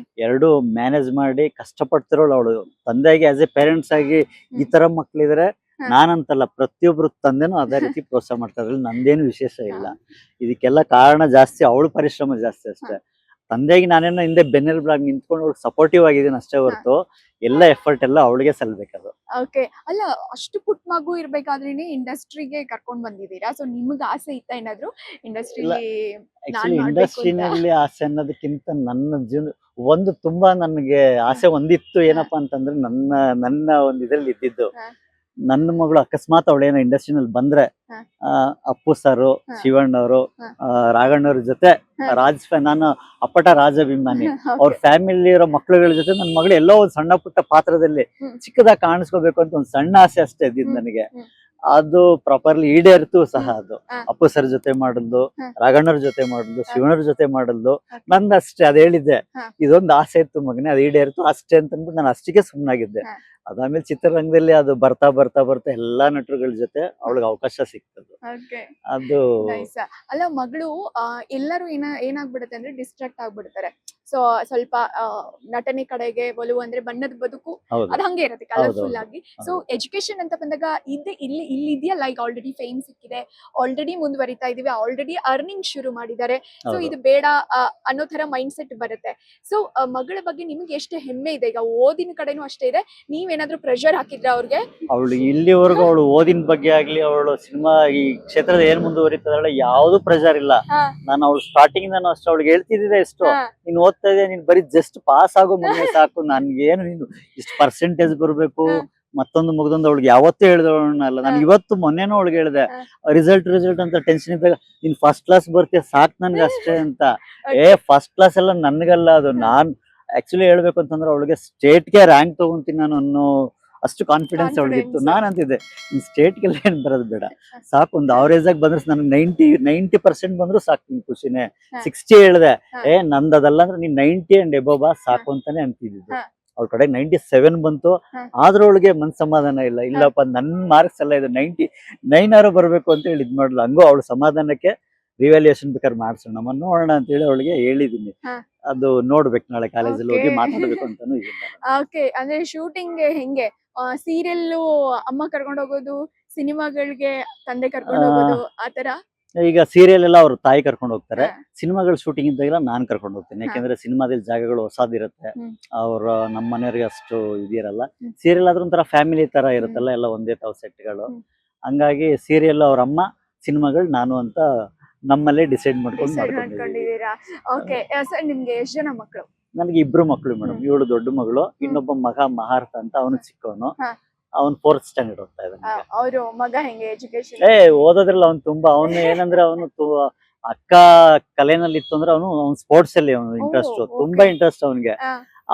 ಎರಡು ಮ್ಯಾನೇಜ್ ಮಾಡಿ ಕಷ್ಟಪಡ್ತಿರೋಳು ಅವಳು. ತಂದೆಯಾಗಿ ಆಸ್ ಎ ಪೇರೆಂಟ್ಸ್ ಆಗಿ ಈ ತರ ಮಕ್ಳಿದ್ರೆ ನಾನಂತಲ್ಲ, ಪ್ರತಿಯೊಬ್ರು ತಂದೆನೂ ಅದೇ ರೀತಿ ಪ್ರೋತ್ಸಾಹ ಮಾಡ್ತಾರೆ. ಅದ್ರಲ್ಲಿ ನಂದೇನು ವಿಶೇಷ ಇಲ್ಲ. ಇದಕ್ಕೆಲ್ಲ ಕಾರಣ ಜಾಸ್ತಿ ಅವಳ ಪರಿಶ್ರಮ ಜಾಸ್ತಿ ಅಷ್ಟೇ. ತಂದೆಯಾಗಿ ನಾನೇನೋ ಹಿಂದೆ ಬೆನ್ನೆಲುಬಾಗಿ ನಿಂತ್ಕೊಂಡು ಅವ್ಳು ಸಪೋರ್ಟಿವ್ ಆಗಿದ್ದೀನಿ ಅಷ್ಟೇ ಹೊರತು ಎಲ್ಲ ಎಫರ್ಟ್ ಎಲ್ಲ ಅವಳಿಗೆ ಸಲ್ಬೇಕದು. ಓಕೆ. ಅಲ್ಲ, ಅಷ್ಟು ಪುಟ್ಟ ಮಗು ಇರ್ಬೇಕಾದ್ರೇನೆ ಇಂಡಸ್ಟ್ರಿಗೆ ಕರ್ಕೊಂಡ್ ಬಂದಿದ್ದೀರಾ. ಸೊ ನಿಮ್ಗೆ ಆಸೆ ಇತ್ತಾ ಏನಾದ್ರು ಇಂಡಸ್ಟ್ರಿಲಿ ಆಕ್ಚುಲಿ ಇಂಡಸ್ಟ್ರಿನಲ್ಲಿ ಆಸೆ ಅನ್ನೋದಕ್ಕಿಂತ ನನ್ನ ಜೀವನ ಒಂದು ತುಂಬಾ ನನಗೆ ಆಸೆ ಒಂದಿತ್ತು. ಏನಪ್ಪಾ ಅಂತಂದ್ರೆ ನನ್ನ ಒಂದು ಇದ್ರಲ್ಲಿ ಇದ್ದಿದ್ದು, ನನ್ನ ಮಗಳು ಅಕಸ್ಮಾತ್ ಅವಳೇನೋ ಇಂಡಸ್ಟ್ರಿನಲ್ಲಿ ಬಂದ್ರೆ ಅಪ್ಪು ಸರ್, ಶಿವಣ್ಣವರು, ರಾಘಣ್ಣವ್ರ ಜೊತೆ ನಾನು ಅಪ್ಪಟ ರಾಜಾಭಿಮಾನಿ. ಅವ್ರ ಫ್ಯಾಮಿಲಿ ಇರೋ ಮಕ್ಳುಗಳ ಜೊತೆ ನನ್ನ ಮಗಳು ಎಲ್ಲೋ ಒಂದು ಸಣ್ಣ ಪುಟ್ಟ ಪಾತ್ರದಲ್ಲಿ ಚಿಕ್ಕದಾಗಿ ಕಾಣಿಸ್ಕೋಬೇಕು ಅಂತ ಒಂದು ಸಣ್ಣ ಆಸೆ ಅಷ್ಟೇ ಇದ್ದಿದ್ದು ನನಗೆ. ಅದು ಪ್ರಾಪರ್ಲಿ ಈಡೇರಿತು ಸಹ. ಅದು ಅಪ್ಪು ಸರ್ ಜೊತೆ ಮಾಡಲ್ದು, ರಾಘಣ್ಣವ್ರ ಜೊತೆ ಮಾಡಲ್ದು, ಶಿವಣ್ಣವ್ರ ಜೊತೆ ಮಾಡಲ್ದು. ನಂದು ಅಷ್ಟೇ, ಅದ್ ಹೇಳಿದ್ದೆ, ಇದೊಂದು ಆಸೆ ಇತ್ತು ಮಗನೇ, ಅದು ಈಡೇರಿತು ಅಷ್ಟೇ ಅಂತ ಅಂದ್ಬಿಟ್ಟು ನಾನು ಅಷ್ಟಿಗೆ ಸುಮ್ಮನಾಗಿದ್ದೆ. ಅದಾದ್ಮೇಲೆ ಚಿತ್ರರಂಗದಲ್ಲಿ ಅದು ಬರ್ತಾ ಬರ್ತಾ ಬರ್ತಾ ಎಲ್ಲಾ ನಟರುಗಳ ಜೊತೆ ಅವಳಿಗೆ ಅವಕಾಶ ಸಿಗ್ತದೆ. ಅದು ಅಲ್ಲ, ಮಗಳು ಎಲ್ಲರೂ ಏನಾಗ್ಬಿಡುತ್ತೆ ಅಂದ್ರೆ ಡಿಸ್ಟ್ರಾಕ್ಟ್ ಆಗ್ಬಿಡ್ತಾರೆ. ಸೊ ಸ್ವಲ್ಪ ನಟನೆ ಕಡೆಗೆ ಒಲವು ಅಂದ್ರೆ ಬಣ್ಣದ ಬದುಕು ಅದ್ ಹಂಗೆ ಇರುತ್ತೆ ಕಲರ್ಫುಲ್ ಆಗಿ. ಸೊ ಎಜುಕೇಶನ್ ಅಂತ ಬಂದಾಗ ಇಲ್ಲಿ ಇದೆಯಲ್ಲ, ಈಗ ಆಲ್ರೆಡಿ ಫೇಮ್ ಸಿಕ್ಕಿದೆ, ಆಲ್ರೆಡಿ ಮುಂದುವರಿತಾ ಇದೀವಿ, ಆಲ್ರೆಡಿ ಅರ್ನಿಂಗ್ ಶುರು ಮಾಡಿದ್ದಾರೆ. ಸೊ ಇದು ಬೇಡ ಅನ್ನೋ ತರ ಮೈಂಡ್ ಸೆಟ್ ಬರುತ್ತೆ. ಸೊ ಮಗಳ ಬಗ್ಗೆ ನಿಮ್ಗೆ ಎಷ್ಟು ಹೆಮ್ಮೆ ಇದೆ? ಈಗ ಓದಿನ ಕಡೆನೂ ಅಷ್ಟೇ ಇದೆ, ನೀವೇನಾದ್ರೂ ಪ್ರೆಷರ್ ಹಾಕಿದ್ರ ಅವ್ರಿಗೆ? ಅವಳು ಇಲ್ಲಿವರೆಗೂ ಅವಳು ಓದಿನ ಬಗ್ಗೆ ಆಗ್ಲಿ, ಅವಳು ಸಿನಿಮಾ ಈ ಕ್ಷೇತ್ರದ ಏನ್ ಮುಂದುವರಿತದಾಳೆ ಯಾವ್ದು ಪ್ರೆಷರ್ ಇಲ್ಲ. ನಾನು ಅವಳು ಸ್ಟಾರ್ಟಿಂಗ್ ನಾನು ಅಷ್ಟು ಅವಳಿಗೆ ಹೇಳ್ತಿದ್ದೆ, ಎಷ್ಟು ನೀನ್ ಓದ್ತಾ ಇದೆಯಾ, ನೀನ್ ಬರೀ ಜಸ್ಟ್ ಪಾಸ್ ಆಗೋ ಮುಂದೆ ಸಾಕು, ನನ್ಗೇನು ನೀನು ಇಷ್ಟು ಪರ್ಸೆಂಟೇಜ್ ಬರ್ಬೇಕು, ಮತ್ತೊಂದು ಮುಗ್ದೊಂದು ಅವಳಿಗೆ ಯಾವತ್ತೂ ಹೇಳ್ದವಳಲ್ಲ. ನಾನು ಇವತ್ತು ಮೊನ್ನೆನೂ ಅವಳಿಗೆ ಹೇಳಿದೆ, ರಿಸಲ್ಟ್ ಅಂತ ಟೆನ್ಷನ್ ಇದ್ದಾಗ ನೀನ್ ಫಸ್ಟ್ ಕ್ಲಾಸ್ ಬರ್ತೀಯ ಸಾಕ್ ನನ್ಗೆ ಅಷ್ಟೇ ಅಂತ. ಫಸ್ಟ್ ಕ್ಲಾಸ್ ಎಲ್ಲ ನನ್ಗಲ್ಲ, ಅದು ನಾನ್ ಆಕ್ಚುಲಿ ಹೇಳ್ಬೇಕು ಅಂತಂದ್ರೆ ಅವಳಿಗೆ ಸ್ಟೇಟ್ಗೆ ರ್ಯಾಂಕ್ ತಗೊಂತೀನಿ ನಾನು ಅನ್ನೋ ಅಷ್ಟು ಕಾನ್ಫಿಡೆನ್ಸ್ ಅವಳಿಗಿತ್ತು. ನಾನ್ ಅಂತಿದ್ದೆ, ಸ್ಟೇಟ್ಗೆಲ್ಲ ಏನ್ ಬರೋದು ಬೇಡ, ಸಾಕು ಒಂದು ಅವರೇಜ್ ಆಗಿ ಬಂದ್ರೆ ನನ್ಗೆ 90% ಬಂದ್ರು ಸಾಕು, ನಿನ್ ಖುಷಿನೇ. 60 ಹೇಳಿದೆ, ನಂದದಲ್ಲ ಅಂದ್ರೆ ನೀನ್ 90 ಅಂಡ್ ಎಬೋವ್ ಬಾ ಸಾಕು ಅಂತಾನೆ ಅಂತಿದ್ದು. ಅವ್ಳ ಕಡೆ 97 ಬಂತು, ಆದ್ರೂ ಅವಳಿಗೆ ಮನ್ ಸಮಾಧಾನ ಇಲ್ಲ. ಇಲ್ಲಪ್ಪ, ನನ್ ಮಾರ್ಕ್ಸ್ ಎಲ್ಲ ಇದು 99 ಬರ್ಬೇಕು ಅಂತ ಹೇಳಿ ಇದ್ ಮಾಡ್ಲು. ಹಂಗೋ ಅವಳು ಸಮಾಧಾನಕ್ಕೆ ರಿವ್ಯಾಲ್ಯೂಯೇಷನ್ ಬೇಕಾದ್ರೆ ಮಾಡ್ಸೋಣ, ನಮ್ಮ ನೋಡೋಣ ಅಂತ ಹೇಳಿ ಅವಳಿಗೆ ಹೇಳಿದೀನಿ. ಅದು ನೋಡ್ಬೇಕು, ನಾಳೆ ಕಾಲೇಜಲ್ಲಿ ಹೋಗಿ ಮಾತಾಡ್ಬೇಕು ಅಂತಾನು ಇದ್ದೀನಿ. ಓಕೆ. ಅಂದ್ರೆ ಶೂಟಿಂಗ್ ಹೆಂಗೆ? ಸೀರಿಯಲ್ ಅಮ್ಮ ಕರ್ಕೊಂಡು ಹೋಗೋದು, ಸಿನಿಮಾಗಳಿಗೆ ತಂದೆ ಕರ್ಕೊಂಡು ಹೋಗೋದು, ಆತರ? ಈಗ ಸೀರಿಯಲ್ ಎಲ್ಲ ಅವ್ರ ತಾಯಿ ಕರ್ಕೊಂಡು ಹೋಗ್ತಾರೆ, ಸಿನಿಮಾಗಳ ಶೂಟಿಂಗ್ ಇದ್ದಾಗೆಲ್ಲ ನಾನ್ ಕರ್ಕೊಂಡು ಹೋಗ್ತೀನಿ. ಯಾಕಂದ್ರೆ ಸಿನಿಮಾದಲ್ಲಿ ಜಾಗಗಳು ಹೊಸದಿರುತ್ತೆ, ಅವ್ರ ನಮ್ಮ ಮನೆಯವ್ರಿಗೆ ಅಷ್ಟು ಇದಿರಲ್ಲ. ಸೀರಿಯಲ್ ಆದ್ರೂ ಒಂಥರ ಫ್ಯಾಮಿಲಿ ತರ ಇರುತ್ತಲ್ಲ, ಎಲ್ಲ ಒಂದೇ ತಾವ್ ಸೆಟ್ಗಳು. ಹಂಗಾಗಿ ಸೀರಿಯಲ್ ಅವ್ರ ಅಮ್ಮ, ಸಿನಿಮಾಗಳು ನಾನು ಅಂತ ನಮ್ಮಲ್ಲೇ ಡಿಸೈಡ್ ಮಾಡ್ಕೊಂಡಿದ್ದೀರಾ? ಓಕೆ ಸರ್, ನಿಮ್ಗೆ ಎಷ್ಟು ಜನ ಮಕ್ಕಳು? ನನಗೆ 2 ಮಕ್ಕಳು ಮೇಡಮ್. ಇವಳು ದೊಡ್ಡ ಮಗಳು, ಇನ್ನೊಬ್ಬ ಮಗ ಮಹಾರ್ಥ ಅಂತ, ಅವನು ಚಿಕ್ಕವನು, ಅವನ್ 4th ಸ್ಟ್ಯಾಂಡರ್ಡ್ ಓದ್ತಾ ಇದ್ದಾನೆ. ಅವರು ಮಗ ಹೆಂಗೆ ಎಜುಕೇಶನ್? ಓದೋದ್ರಲ್ಲ ಅವ್ನು ತುಂಬಾ, ಅವನು ಏನಂದ್ರೆ ಅವನು ಅಕ್ಕ ಕಲೆನಲ್ಲಿ ಇತ್ತು ಅಂದ್ರೆ ಅವ್ನು ಸ್ಪೋರ್ಟ್ಸ್ ಅಲ್ಲಿ ಅವನು ಇಂಟ್ರೆಸ್ಟ್, ತುಂಬಾ ಇಂಟ್ರೆಸ್ಟ್ ಅವನಿಗೆ.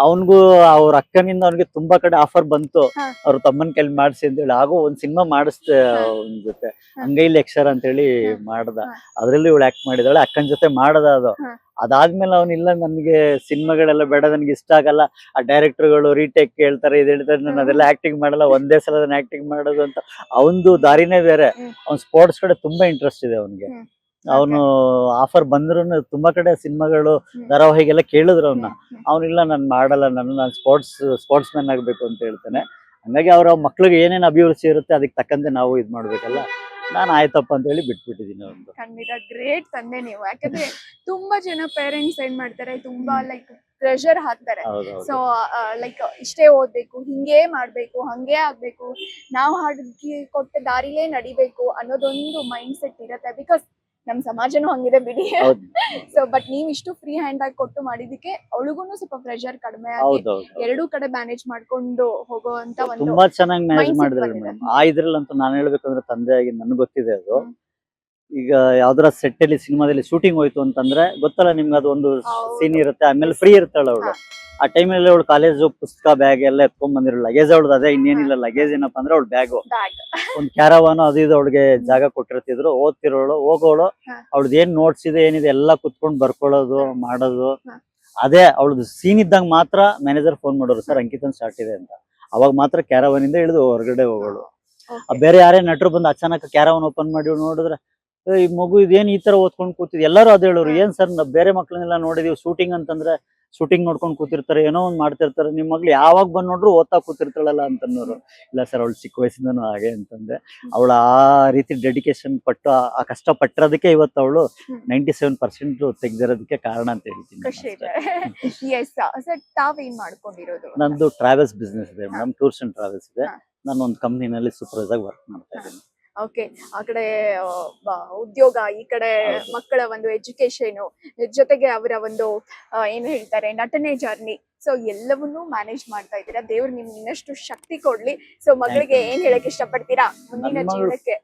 ಅವನ್ಗೂ ಅವ್ರ ಅಕ್ಕನಿಂದ ಅವ್ನಿಗೆ ತುಂಬಾ ಕಡೆ ಆಫರ್ ಬಂತು, ಅವ್ರ ತಮ್ಮನ್ ಕೈಲಿ ಮಾಡ್ಸಿ ಅಂತ ಹೇಳಿ. ಹಾಗೂ ಒಂದ್ ಸಿನಿಮಾ ಮಾಡಿಸ್ತೆ ಅವನ ಜೊತೆ, ಅಂಗೈಲಿ ಅಕ್ಷರ ಅಂತ ಹೇಳಿ ಮಾಡ್ದ. ಅದ್ರಲ್ಲಿ ಇವಳು ಆಕ್ಟ್ ಮಾಡಿದಾಳೆ, ಅಕ್ಕನ ಜೊತೆ ಮಾಡದ ಅದು. ಅದಾದ್ಮೇಲೆ ಅವನಿಲ್ಲ, ನನ್ಗೆ ಸಿನಿಮಾಗಳೆಲ್ಲ ಬೇಡ, ನನ್ಗೆ ಇಷ್ಟ ಆಗಲ್ಲ, ಆ ಡೈರೆಕ್ಟರ್ಗಳು ರೀಟೇಕ್ ಹೇಳ್ತಾರೆ, ಇದು ಹೇಳ್ತಾರೆ, ನಾನು ಅದೆಲ್ಲ ಆಕ್ಟಿಂಗ್ ಮಾಡಲ್ಲ, ಒಂದೇ ಸಲ ಆಕ್ಟಿಂಗ್ ಮಾಡೋದು ಅಂತ. ಅವನದು ದಾರಿನೇ ಬೇರೆ. ಅವ್ನ್ ಸ್ಪೋರ್ಟ್ಸ್ ಕಡೆ ತುಂಬಾ ಇಂಟ್ರೆಸ್ಟ್ ಇದೆ ಅವನಿಗೆ. ಅವನು ಆಫರ್ ಬಂದ್ರು ತುಂಬಾ ಕಡೆ ಸಿನಿಮಾಗಳು ಧಾರಾವಾಹಿಗೆಲ್ಲ ಕೇಳಿದ್ರು ಅವನ್ನ. ಅವನಿಲ್ಲ, ನಾನ್ ಮಾಡಲ್ಲ, ನಾನು ಸ್ಪೋರ್ಟ್ಸ್ ಮ್ಯಾನ್ ಆಗ್ಬೇಕು ಅಂತ ಹೇಳ್ತಾನೆ. ಹಂಗಾಗಿ ಅವ್ರ ಮಕ್ಳಿಗೆ ಏನೇನ್ ಅಭಿರುಚಿ ಇರುತ್ತೆ ಅದಕ್ಕೆ ತಕ್ಕಂತೆ ನಾವು ಇದ್ ಮಾಡ್ಬೇಕಲ್ಲ. ನಾನು ಆಯ್ತಪ್ಪ ಅಂತ ಹೇಳಿ ಬಿಟ್ಬಿಟ್ಟಿದೀನಿ. ಒಂದು ಖಂಡಿತ ಗ್ರೇಟ್ ತಂದೆ ನೀವು. ಯಾಕಂದ್ರೆ ತುಂಬಾ ಜನ ಪೇರೆಂಟ್ಸ್ ಏನ್ ಮಾಡ್ತಾರೆ, ತುಂಬಾ ಲೈಕ್ ಪ್ರೆಷರ್ ಹಾಕ್ತಾರೆ. ಸೊ ಲೈಕ್ ಇಷ್ಟೇ ಓದ್ಬೇಕು, ಹಿಂಗೇ ಮಾಡ್ಬೇಕು, ಹಂಗೇ ಆಗ್ಬೇಕು, ನಾವು ಹಾಡಿಗೆ ಕೊಟ್ಟ ದಾರಿಲೇ ನಡಿಬೇಕು ಅನ್ನೋದೊಂದು ಮೈಂಡ್ ಸೆಟ್ ಇರತ್ತೆ. ಬಿಕಾಸ್ ನಮ್ ಸಮಾಜನೂ ಹಂಗಿದೆ ಬಿಡಿ. ಸೊ ಬಟ್ ನೀವ್ ಇಷ್ಟು ಫ್ರೀ ಹ್ಯಾಂಡ್ ಆಗಿ ಕೊಟ್ಟು ಮಾಡಿದಕ್ಕೆ ಅವಳಿಗೂನು ಸ್ವಲ್ಪ ಪ್ರೆಷರ್ ಕಡಿಮೆ ಆಗಿ ಎರಡೂ ಕಡೆ ಮ್ಯಾನೇಜ್ ಮಾಡ್ಕೊಂಡು ಹೋಗುವಂತ ಒಂದು ತುಂಬಾ ಚೆನ್ನಾಗಿ ಮ್ಯಾನೇಜ್ ಮಾಡಿದ್ರೆ ಮೇಡಮ್. ಆ ಇದ್ರಲ್ಲಂತೂ ನಾನು ಹೇಳ್ಬೇಕಂದ್ರೆ ತಂದೆಯಾಗಿ ನನ್ಗೆ ಗೊತ್ತಿದೆ ಅದು. ಈಗ ಯಾವ್ದಾರ ಸೆಟ್ ಅಲ್ಲಿ ಸಿನಿಮಾದಲ್ಲಿ ಶೂಟಿಂಗ್ ಹೋಯ್ತು ಅಂತಂದ್ರೆ ಗೊತ್ತಲ್ಲ ನಿಮ್ಗೆ, ಅದು ಒಂದು ಸೀನ್ ಇರುತ್ತೆ, ಆಮೇಲೆ ಫ್ರೀ ಇರ್ತಾಳೆ ಅವಳು. ಆ ಟೈಮಲ್ಲಿ ಅವಳು ಕಾಲೇಜ್ ಪುಸ್ತಕ ಬ್ಯಾಗ್ ಎಲ್ಲ ಎತ್ಕೊಂಡ್ ಬಂದಿರೋ ಲಗೇಜ್ ಅವಳದು ಅದೇ, ಇನ್ನೇನಿಲ್ಲ. ಲಗೇಜ್ ಏನಪ್ಪಾ ಅಂದ್ರೆ ಅವಳು ಬ್ಯಾಗು, ಒಂದ್ ಕ್ಯಾರವಾನು ಅದು ಇದು ಅವಳಿಗೆ ಜಾಗ ಕೊಟ್ಟಿರ್ತಿದ್ರು. ಓದ್ತಿರೋಳು, ಹೋಗೋಳು, ಅವಳದ್ ಏನ್ ನೋಟ್ಸ್ ಇದೆ ಏನಿದೆ ಎಲ್ಲ ಕುತ್ಕೊಂಡ್ ಬರ್ಕೊಳ್ಳೋದು ಮಾಡೋದು. ಅದೇ ಅವಳದು ಸೀನ್ ಇದ್ದಂಗ ಮಾತ್ರ ಮ್ಯಾನೇಜರ್ ಫೋನ್ ಮಾಡೋರು, ಸರ್ ಅಂಕಿತನ್ ಸ್ಟಾರ್ಟ್ ಇದೆ ಅಂತ. ಅವಾಗ ಮಾತ್ರ ಕ್ಯಾರವಾನ್ ಇಂದ ಇಳಿದು ಹೊರಗಡೆ ಹೋಗೋಳು. Okay. ಬೇರೆ ಯಾರೇ ನಟರು ಬಂದು ಅಚಾನಕ್ ಕ್ಯಾರವನ್ ಓಪನ್ ಮಾಡಿ ನೋಡಿದ್ರೆ ಈ ಮಗು ಇದೇನ್ ಈ ತರ ಓದ್ಕೊಂಡ್ ಕೂತಿದ್ ಎಲ್ಲರೂ ಅದ್ ಹೇಳೋರು. ಏನ್ ಸರ್ ಬೇರೆ ಮಕ್ಳನ್ನೆಲ್ಲ ನೋಡಿದೀವಿ ಶೂಟಿಂಗ್ ಅಂತಂದ್ರೆ ಶೂಟಿಂಗ್ ನೋಡ್ಕೊಂಡ್ ಕೂತಿರ್ತಾರೆ, ಏನೋ ಒಂದ್ ಮಾಡ್ತಿರ್ತಾರೆ, ನಿಮ್ ಮಗ್ಳು ಯಾವಾಗ ಬಂದ್ ನೋಡ್ರು ಓದ್ತಾ ಕೂತಿರ್ತಾಳಲ್ಲ ಅಂತನ್ನೋರು. ಇಲ್ಲ ಸರ್ ಅವಳು ಚಿಕ್ಕ ವಯಸ್ಸಿಂದನೂ ಹಾಗೆ ಅಂತಂದೆ. ಅವಳು ಆ ರೀತಿ ಡೆಡಿಕೇಶನ್ ಪಟ್ಟು ಆ ಕಷ್ಟ ಪಟ್ಟಿರೋದಕ್ಕೆ ಇವತ್ತು ಅವಳು 97% ತೆಗ್ದಿರೋದಕ್ಕೆ ಕಾರಣ ಅಂತ ಹೇಳ್ತೀನಿ. ಖುಷಿ ಇದೆ. ಎಸ್ ಸರ್, ತಾವೇನ್ ಮಾಡ್ಕೊಂಡಿರೋದು? ನಂದು ಟ್ರಾವೆಲ್ಸ್ ಬಿಸ್ನೆಸ್ ಇದೆ ಮೇಡಮ್, ಟೂರ್ಸ್ ಅಂಡ್ ಟ್ರಾವೆಲ್ಸ್ ಇದೆ. ನಾನು ಒಂದು ಕಂಪ್ನಿನಲ್ಲಿ ಸೂಪರ್ವೈಸರ್ ಆಗಿ ವರ್ಕ್ ಮಾಡ್ತಾ ಇದ್ದೀನಿ. ಓಕೆ, ಆ ಕಡೆ ಉದ್ಯೋಗ, ಈ ಕಡೆ ಹೌದು. ಮಕ್ಕಳ ಒಂದು ಎಜುಕೇಶನ್, ಜೊತೆಗೆ ಅವರ ಒಂದು ಏನ್ ಹೇಳ್ತಾರೆ ನಟನೆ ಜರ್ನಿ, ಸೊ ಎಲ್ಲವನ್ನೂ ಮ್ಯಾನೇಜ್ ಮಾಡ್ತಾ ಇದ್ದೀರಾ. ದೇವ್ರು ನಿಮ್ಗೆ ಇನ್ನಷ್ಟು ಶಕ್ತಿ ಕೊಡ್ಲಿ. ಸೊ ಮಗಳಿಗೆ ಏನ್ ಹೇಳಕ್ ಇಷ್ಟಪಡ್ತೀರಾ ಮುಂದಿನ ನನ್ನ ಮಗಳು- ಜೀವನಕ್ಕೆ?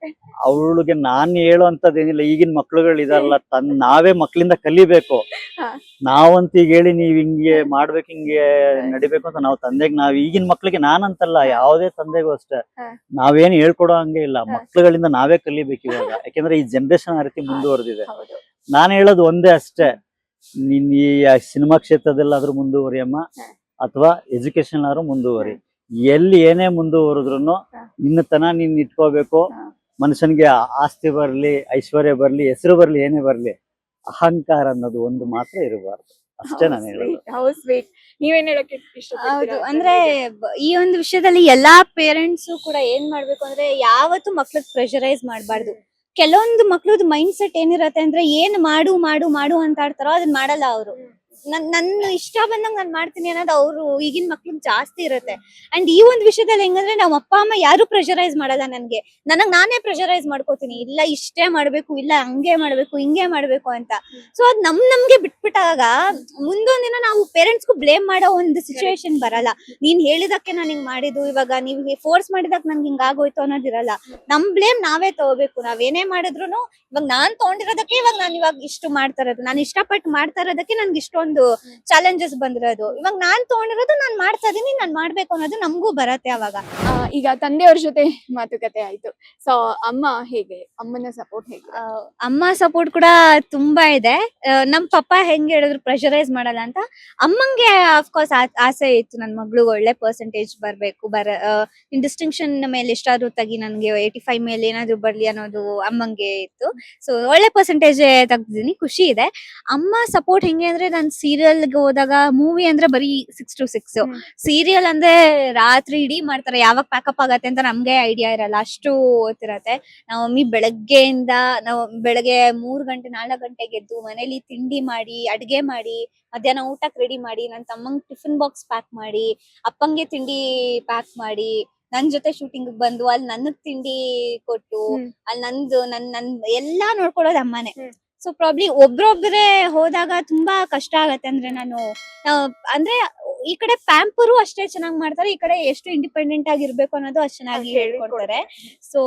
ಅವಳಿಗೆ ನಾನ್ ಹೇಳುವಂತದ್ದೇನಿಲ್ಲ. ಈಗಿನ ಮಕ್ಳುಗಳು ಇದಾರಲ್ಲ, ನಾವೇ ಮಕ್ಳಿಂದ ಕಲಿಬೇಕು. ಹಾ. ನಾವಂತ ಈಗ ಹೇಳಿ ನೀವ್ ಹಿಂಗೆ ಮಾಡ್ಬೇಕು, ಹಿಂಗೆ ನಡಿಬೇಕು ಅಂತ ನಾವು ತಂದೆಗೆ ನಾವ್ ಈಗಿನ ಮಕ್ಳಿಗೆ ನಾನಂತಲ್ಲ, ಯಾವುದೇ ತಂದೆಗೂ ಅಷ್ಟೇ ಹಾ. ನಾವೇನ್ ಹೇಳ್ಕೊಡೋ ಹಂಗೆ ಇಲ್ಲ. ಹಾ. ಮಕ್ಳುಗಳಿಂದ ನಾವೇ ಕಲಿಬೇಕು ಇವಾಗ. ಯಾಕೆಂದ್ರೆ ಈ ಜನರೇಷನ್ ಆ ರೀತಿ ಮುಂದುವರೆದಿದೆ. ಹೌದು. ನಾನ್ ಹೇಳೋದು ಒಂದೇ ಅಷ್ಟೇ, ನೀನ್ ಈ ಸಿನಿಮಾ ಕ್ಷೇತ್ರದಲ್ಲಾದ್ರೂ ಮುಂದುವರಿಯಮ್ಮ, ಹಾ. ಅಥವಾ ಎಜುಕೇಶನ್ ಆದ್ರೂ ಮುಂದುವರಿ. ಎಲ್ಲಿ ಏನೇ ಮುಂದುವರೆದ್ರು ಹಾ. ನಿನ್ನತನ ನೀನ್ ಇಟ್ಕೋಬೇಕು. ಹಾ. ಮನುಷ್ಯನ್ಗೆ ಆಸ್ತಿ ಬರ್ಲಿ, ಐಶ್ವರ್ಯ ಬರ್ಲಿ, ಹೆಸರು ಬರ್ಲಿ, ಏನೇ ಬರ್ಲಿ, ಅಹಂಕಾರ ಅನ್ನೋದು ಒಂದು ಮಾತ್ರ ಇರಬಾರ್ದು. ಅಷ್ಟೇ ನಾನು ಹೇಳೋದು. How sweet. ನೀವೇನ್ ಹೇಳಕ್ಕೆ ಹೌದು, ಇಷ್ಟಪಡ್ತೀರಾ? ಅಂದ್ರೆ ಈ ಒಂದು ವಿಷಯದಲ್ಲಿ ಎಲ್ಲಾ ಪೇರೆಂಟ್ಸ್ ಕೂಡ ಏನ್ ಮಾಡ್ಬೇಕು ಅಂದ್ರೆ ಯಾವತ್ತು ಮಕ್ಳಿಗೆ ಪ್ರೆಷರೈಸ್ ಮಾಡ್ಬಾರ್ದು. ಕೆಲವೊಂದು ಮಕ್ಳದ್ ಮೈಂಡ್ ಸೆಟ್ ಏನಿರತ್ತೆ ಅಂದ್ರೆ ಏನ್ ಮಾಡು ಮಾಡು ಮಾಡು ಅಂತ ಆಡ್ತಾರೋ ಅದನ್ನ ಮಾಡಲ್ಲ ಅವರು. ನನ್ನ ಇಷ್ಟ ಬಂದಂಗ್ ನಾನ್ ಮಾಡ್ತೀನಿ ಅನ್ನೋದು ಅವ್ರು ಈಗಿನ ಮಕ್ಳಿಗೆ ಜಾಸ್ತಿ ಇರುತ್ತೆ. ಅಂಡ್ ಈ ಒಂದು ವಿಷಯದಲ್ಲಿ ಹೆಂಗಂದ್ರೆ ನಮ್ಮ ಅಪ್ಪ ಅಮ್ಮ ಯಾರು ಪ್ರೆಷರೈಸ್ ಮಾಡಲ್ಲ ನನ್ಗೆ. ನಾನೇ ಪ್ರೆಷರೈಸ್ ಮಾಡ್ಕೋತೀನಿ, ಇಲ್ಲ ಇಷ್ಟೇ ಮಾಡ್ಬೇಕು, ಇಲ್ಲ ಹಂಗೆ ಮಾಡ್ಬೇಕು, ಹಿಂಗೆ ಮಾಡ್ಬೇಕು ಅಂತ. ಸೊ ಅದ್ ನಮ್ಗೆ ಬಿಟ್ಬಿಟ್ಟಾಗ ಮುಂದೊಂದ್ ದಿನ ನಾವು ಪೇರೆಂಟ್ಸ್ಗೂ ಬ್ಲೇಮ್ ಮಾಡೋ ಒಂದು ಸಿಚುವೇಶನ್ ಬರಲ್ಲ. ನೀನ್ ಹೇಳಿದಕ್ಕೆ ನಾನು ಹಿಂಗ್ ಮಾಡಿದ್ದು, ಇವಾಗ ನೀವ್ ಫೋರ್ಸ್ ಮಾಡಿದಕ್ ನನ್ಗೆ ಹಿಂಗ್ ಆಗೋಯ್ತು ಅನ್ನೋದಿರಲ್ಲ. ನಮ್ ಬ್ಲೇಮ್ ನಾವೇ ತಗೋಬೇಕು. ನಾವೇನೇ ಮಾಡಿದ್ರು ಇವಾಗ ನಾನ್ ತಗೊಂಡಿರೋದಕ್ಕೆ ಇವಾಗ ನಾನು ಇವಾಗ ಇಷ್ಟು ಮಾಡ್ತಾ ಇರೋದು, ನಾನು ಇಷ್ಟಪಟ್ಟು ಮಾಡ್ತಾ ಇರೋದಕ್ಕೆ ನನ್ಗೆ ಇಷ್ಟೊಂದು ಚಾಲೆಂಜಸ್ ಬಂದಿರೋದು. ಇವಾಗ ನಾನ್ ತಗೊಂಡಿರೋದು ನಾನ್ ಮಾಡ್ತಾ ಇದೀನಿ, ನಾನ್ ಮಾಡ್ಬೇಕು ಅನ್ನೋದು ನಮಗೂ ಬರತ್ತೆ ಅವಾಗ. ಈಗ ತಂದೆಯವ್ರ ಜೊತೆ ಮಾತುಕತೆ ಆಯ್ತು. ಸೊ ಅಮ್ಮನ ಸಪೋರ್ಟ್ ಹೇಗೆ? ಅಮ್ಮ ಸಪೋರ್ಟ್ ಕೂಡ ತುಂಬಾ ಇದೆ. ನಮ್ ಪಪ್ಪ ಹೆಂಗ್ ಹೇಳಿದ್ರು ಪ್ರೆಷರೈಸ್ ಮಾಡಲ್ಲ ಅಂತ. ಅಮ್ಮಂಗೆ ಅಫ್ಕೋರ್ಸ್ ಆಸೆ ಇತ್ತು ನನ್ ಮಗ್ಳು ಒಳ್ಳೆ ಪರ್ಸೆಂಟೇಜ್ ಬರ್ಬೇಕು, ಡಿಸ್ಟಿಂಕ್ಷನ್ ಮೇಲೆ ಎಷ್ಟಾದ್ರೂ ತೆಗಿ, ನನ್ಗೆ 85 ಮೇಲೆ ಏನಾದ್ರು ಬರ್ಲಿ ಅನ್ನೋದು ಅಮ್ಮಂಗೆ ಇತ್ತು. ಸೊ ಒಳ್ಳೆ ಪರ್ಸೆಂಟೇಜ್ ತೆಗ್ದಿದ್ದೀನಿ, ಖುಷಿ ಇದೆ. ಅಮ್ಮ ಸಪೋರ್ಟ್ ಹೆಂಗೆ ಅಂದ್ರೆ ನಾನ್ ಸೀರಿಯಲ್ಗೆ ಹೋದಾಗ, ಮೂವಿ ಅಂದ್ರೆ ಬರೀ 6 to 6, ಸೀರಿಯಲ್ ಅಂದ್ರೆ ರಾತ್ರಿ ಇಡೀ ಮಾಡ್ತಾರೆ, ಯಾವಾಗ ಪ್ಯಾಕಪ್ ಆಗತ್ತೆ ಅಂತ ನಮ್ಗೆ ಐಡಿಯಾ ಇರಲ್ಲ, ಅಷ್ಟು ಓದ್ತಿರತ್ತೆ. ನಾವು ಮಮ್ಮಿ ಬೆಳಗ್ಗೆಯಿಂದ ಬೆಳಗ್ಗೆ 3 ಗಂಟೆ 4 ಗಂಟೆಗೆ ಎದ್ದು ಮನೇಲಿ ತಿಂಡಿ ಮಾಡಿ, ಅಡ್ಗೆ ಮಾಡಿ, ಮಧ್ಯಾಹ್ನ ಊಟಕ್ಕೆ ರೆಡಿ ಮಾಡಿ, ನನ್ ತಮ್ಮಂಗ್ ಟಿಫಿನ್ ಬಾಕ್ಸ್ ಪ್ಯಾಕ್ ಮಾಡಿ, ಅಪ್ಪಂಗೆ ತಿಂಡಿ ಪ್ಯಾಕ್ ಮಾಡಿ, ನನ್ ಜೊತೆ ಶೂಟಿಂಗ್ ಬಂದು ಅಲ್ಲಿ ನನಗ್ ತಿಂಡಿ ಕೊಟ್ಟು, ಅಲ್ಲಿ ನನ್ ಎಲ್ಲಾ ನೋಡ್ಕೊಳ್ಳೋದು ಅಮ್ಮನೇ. ಸೊ ಪ್ರಾಬ್ಲಿ ಒಬ್ರೊಬ್ರೆ ಹೋದಾಗ ತುಂಬಾ ಕಷ್ಟ ಆಗತ್ತೆ. ಅಂದ್ರೆ ಅಂದ್ರೆ ಈ ಕಡೆ ಪ್ಯಾಂಪರು ಅಷ್ಟೇ ಚೆನ್ನಾಗಿ ಮಾಡ್ತಾರೆ, ಈ ಕಡೆ ಎಷ್ಟು ಇಂಡಿಪೆಂಡೆಂಟ್ ಆಗಿರ್ಬೇಕು ಅನ್ನೋದು ಅಷ್ಟ್ ಚೆನ್ನಾಗಿ ಹೇಳ್ಕೊಡ್ತಾರೆ. ಸೊ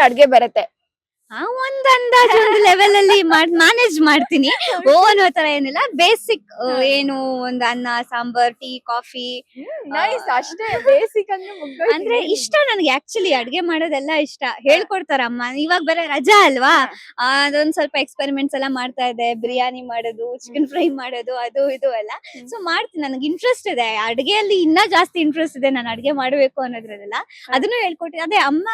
ಅಡ್ಗೆ ಬರತ್ತೆ? ಒಂದ್ ಅಂದಾಜು ಒಂದು ಲೆವೆಲ್ ಅಲ್ಲಿ ಮ್ಯಾನೇಜ್ ಮಾಡ್ತೀನಿ. ಅನ್ನೋ ತರ ಏನಿಲ್ಲ, ಬೇಸಿಕ್ ಏನು ಒಂದು ಅನ್ನ ಸಾಂಬಾರ್ ಟೀ ಕಾಫಿ ಅಷ್ಟೇ ಬೇಸಿಕ್ ಅಂದ್ರೆ ಇಷ್ಟ ನನಗೆ. ಆಕ್ಚುಲಿ ಅಡ್ಗೆ ಮಾಡೋದೆಲ್ಲ ಇಷ್ಟ, ಹೇಳ್ಕೊಡ್ತಾರ ಅಮ್ಮ. ಇವಾಗ ಬೇರೆ ರಜಾ ಅಲ್ವಾ, ಅದೊಂದ್ ಸ್ವಲ್ಪ ಎಕ್ಸ್ಪೆರಿಮೆಂಟ್ಸ್ ಎಲ್ಲ ಮಾಡ್ತಾ ಇದೆ. ಬಿರಿಯಾನಿ ಮಾಡೋದು, ಚಿಕನ್ ಫ್ರೈ ಮಾಡೋದು, ಅದು ಇದು ಎಲ್ಲ. ಸೊ ಮಾಡ್ತೀನಿ, ನನಗೆ ಇಂಟ್ರೆಸ್ಟ್ ಇದೆ ಅಡ್ಗೆಯಲ್ಲಿ, ಇನ್ನ ಜಾಸ್ತಿ ಇಂಟ್ರೆಸ್ಟ್ ಇದೆ ನಾನು ಅಡ್ಗೆ ಮಾಡ್ಬೇಕು ಅನ್ನೋದ್ರಲ್ಲ. ಅದನ್ನು ಹೇಳ್ಕೊಟ್ಟಿದ್ದೆ. ಅದೇ ಅಮ್ಮ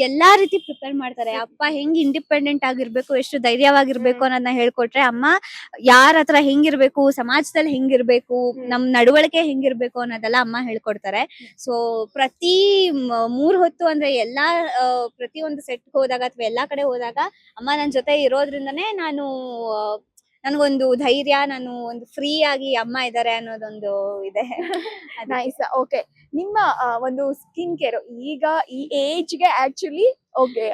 ಎಲ್ಲಾ ರೀತಿ ಪ್ರಿಪೇರ್ ಮಾಡ್ತಾರೆ. ಅಪ್ಪ ಹೆಂಗ್ ಇಂಡಿಪೆಂಡೆಂಟ್ ಆಗಿರ್ಬೇಕು, ಎಷ್ಟು ಧೈರ್ಯವಾಗಿರ್ಬೇಕು ಅನ್ನೋದನ್ನ ಹೇಳ್ಕೊಟ್ರೆ, ಅಮ್ಮ ಯಾರ ಹತ್ರ ಹೆಂಗಿರ್ಬೇಕು, ಸಮಾಜದಲ್ಲಿ ಹೆಂಗಿರ್ಬೇಕು, ನಮ್ ನಡವಳಿಕೆ ಹೆಂಗಿರ್ಬೇಕು ಅನ್ನೋದೆಲ್ಲ ಅಮ್ಮ ಹೇಳ್ಕೊಡ್ತಾರೆ. ಸೊ ಪ್ರತಿ 3 ಹೊತ್ತು ಅಂದ್ರೆ ಎಲ್ಲಾ ಪ್ರತಿಯೊಂದು ಸೆಟ್ ಹೋದಾಗ ಅಥವಾ ಎಲ್ಲಾ ಕಡೆ ಹೋದಾಗ ಅಮ್ಮ ನನ್ ಜೊತೆ ಇರೋದ್ರಿಂದನೇ ನನ್ಗೊಂದು ಧೈರ್ಯ, ನಾನು ಒಂದು ಫ್ರೀ ಆಗಿ ಅಮ್ಮ ಇದಾರೆ ಅನ್ನೋದೊಂದು ಇದೆ. ನೈಸ್. ಓಕೆ, ನಿಮ್ಮ ಒಂದು ಸ್ಕಿನ್ ಕೇರ್ ಈಗ ಈ ಏಜ್ ಗೆ ಆಕ್ಚುಲಿ ಓಕೆ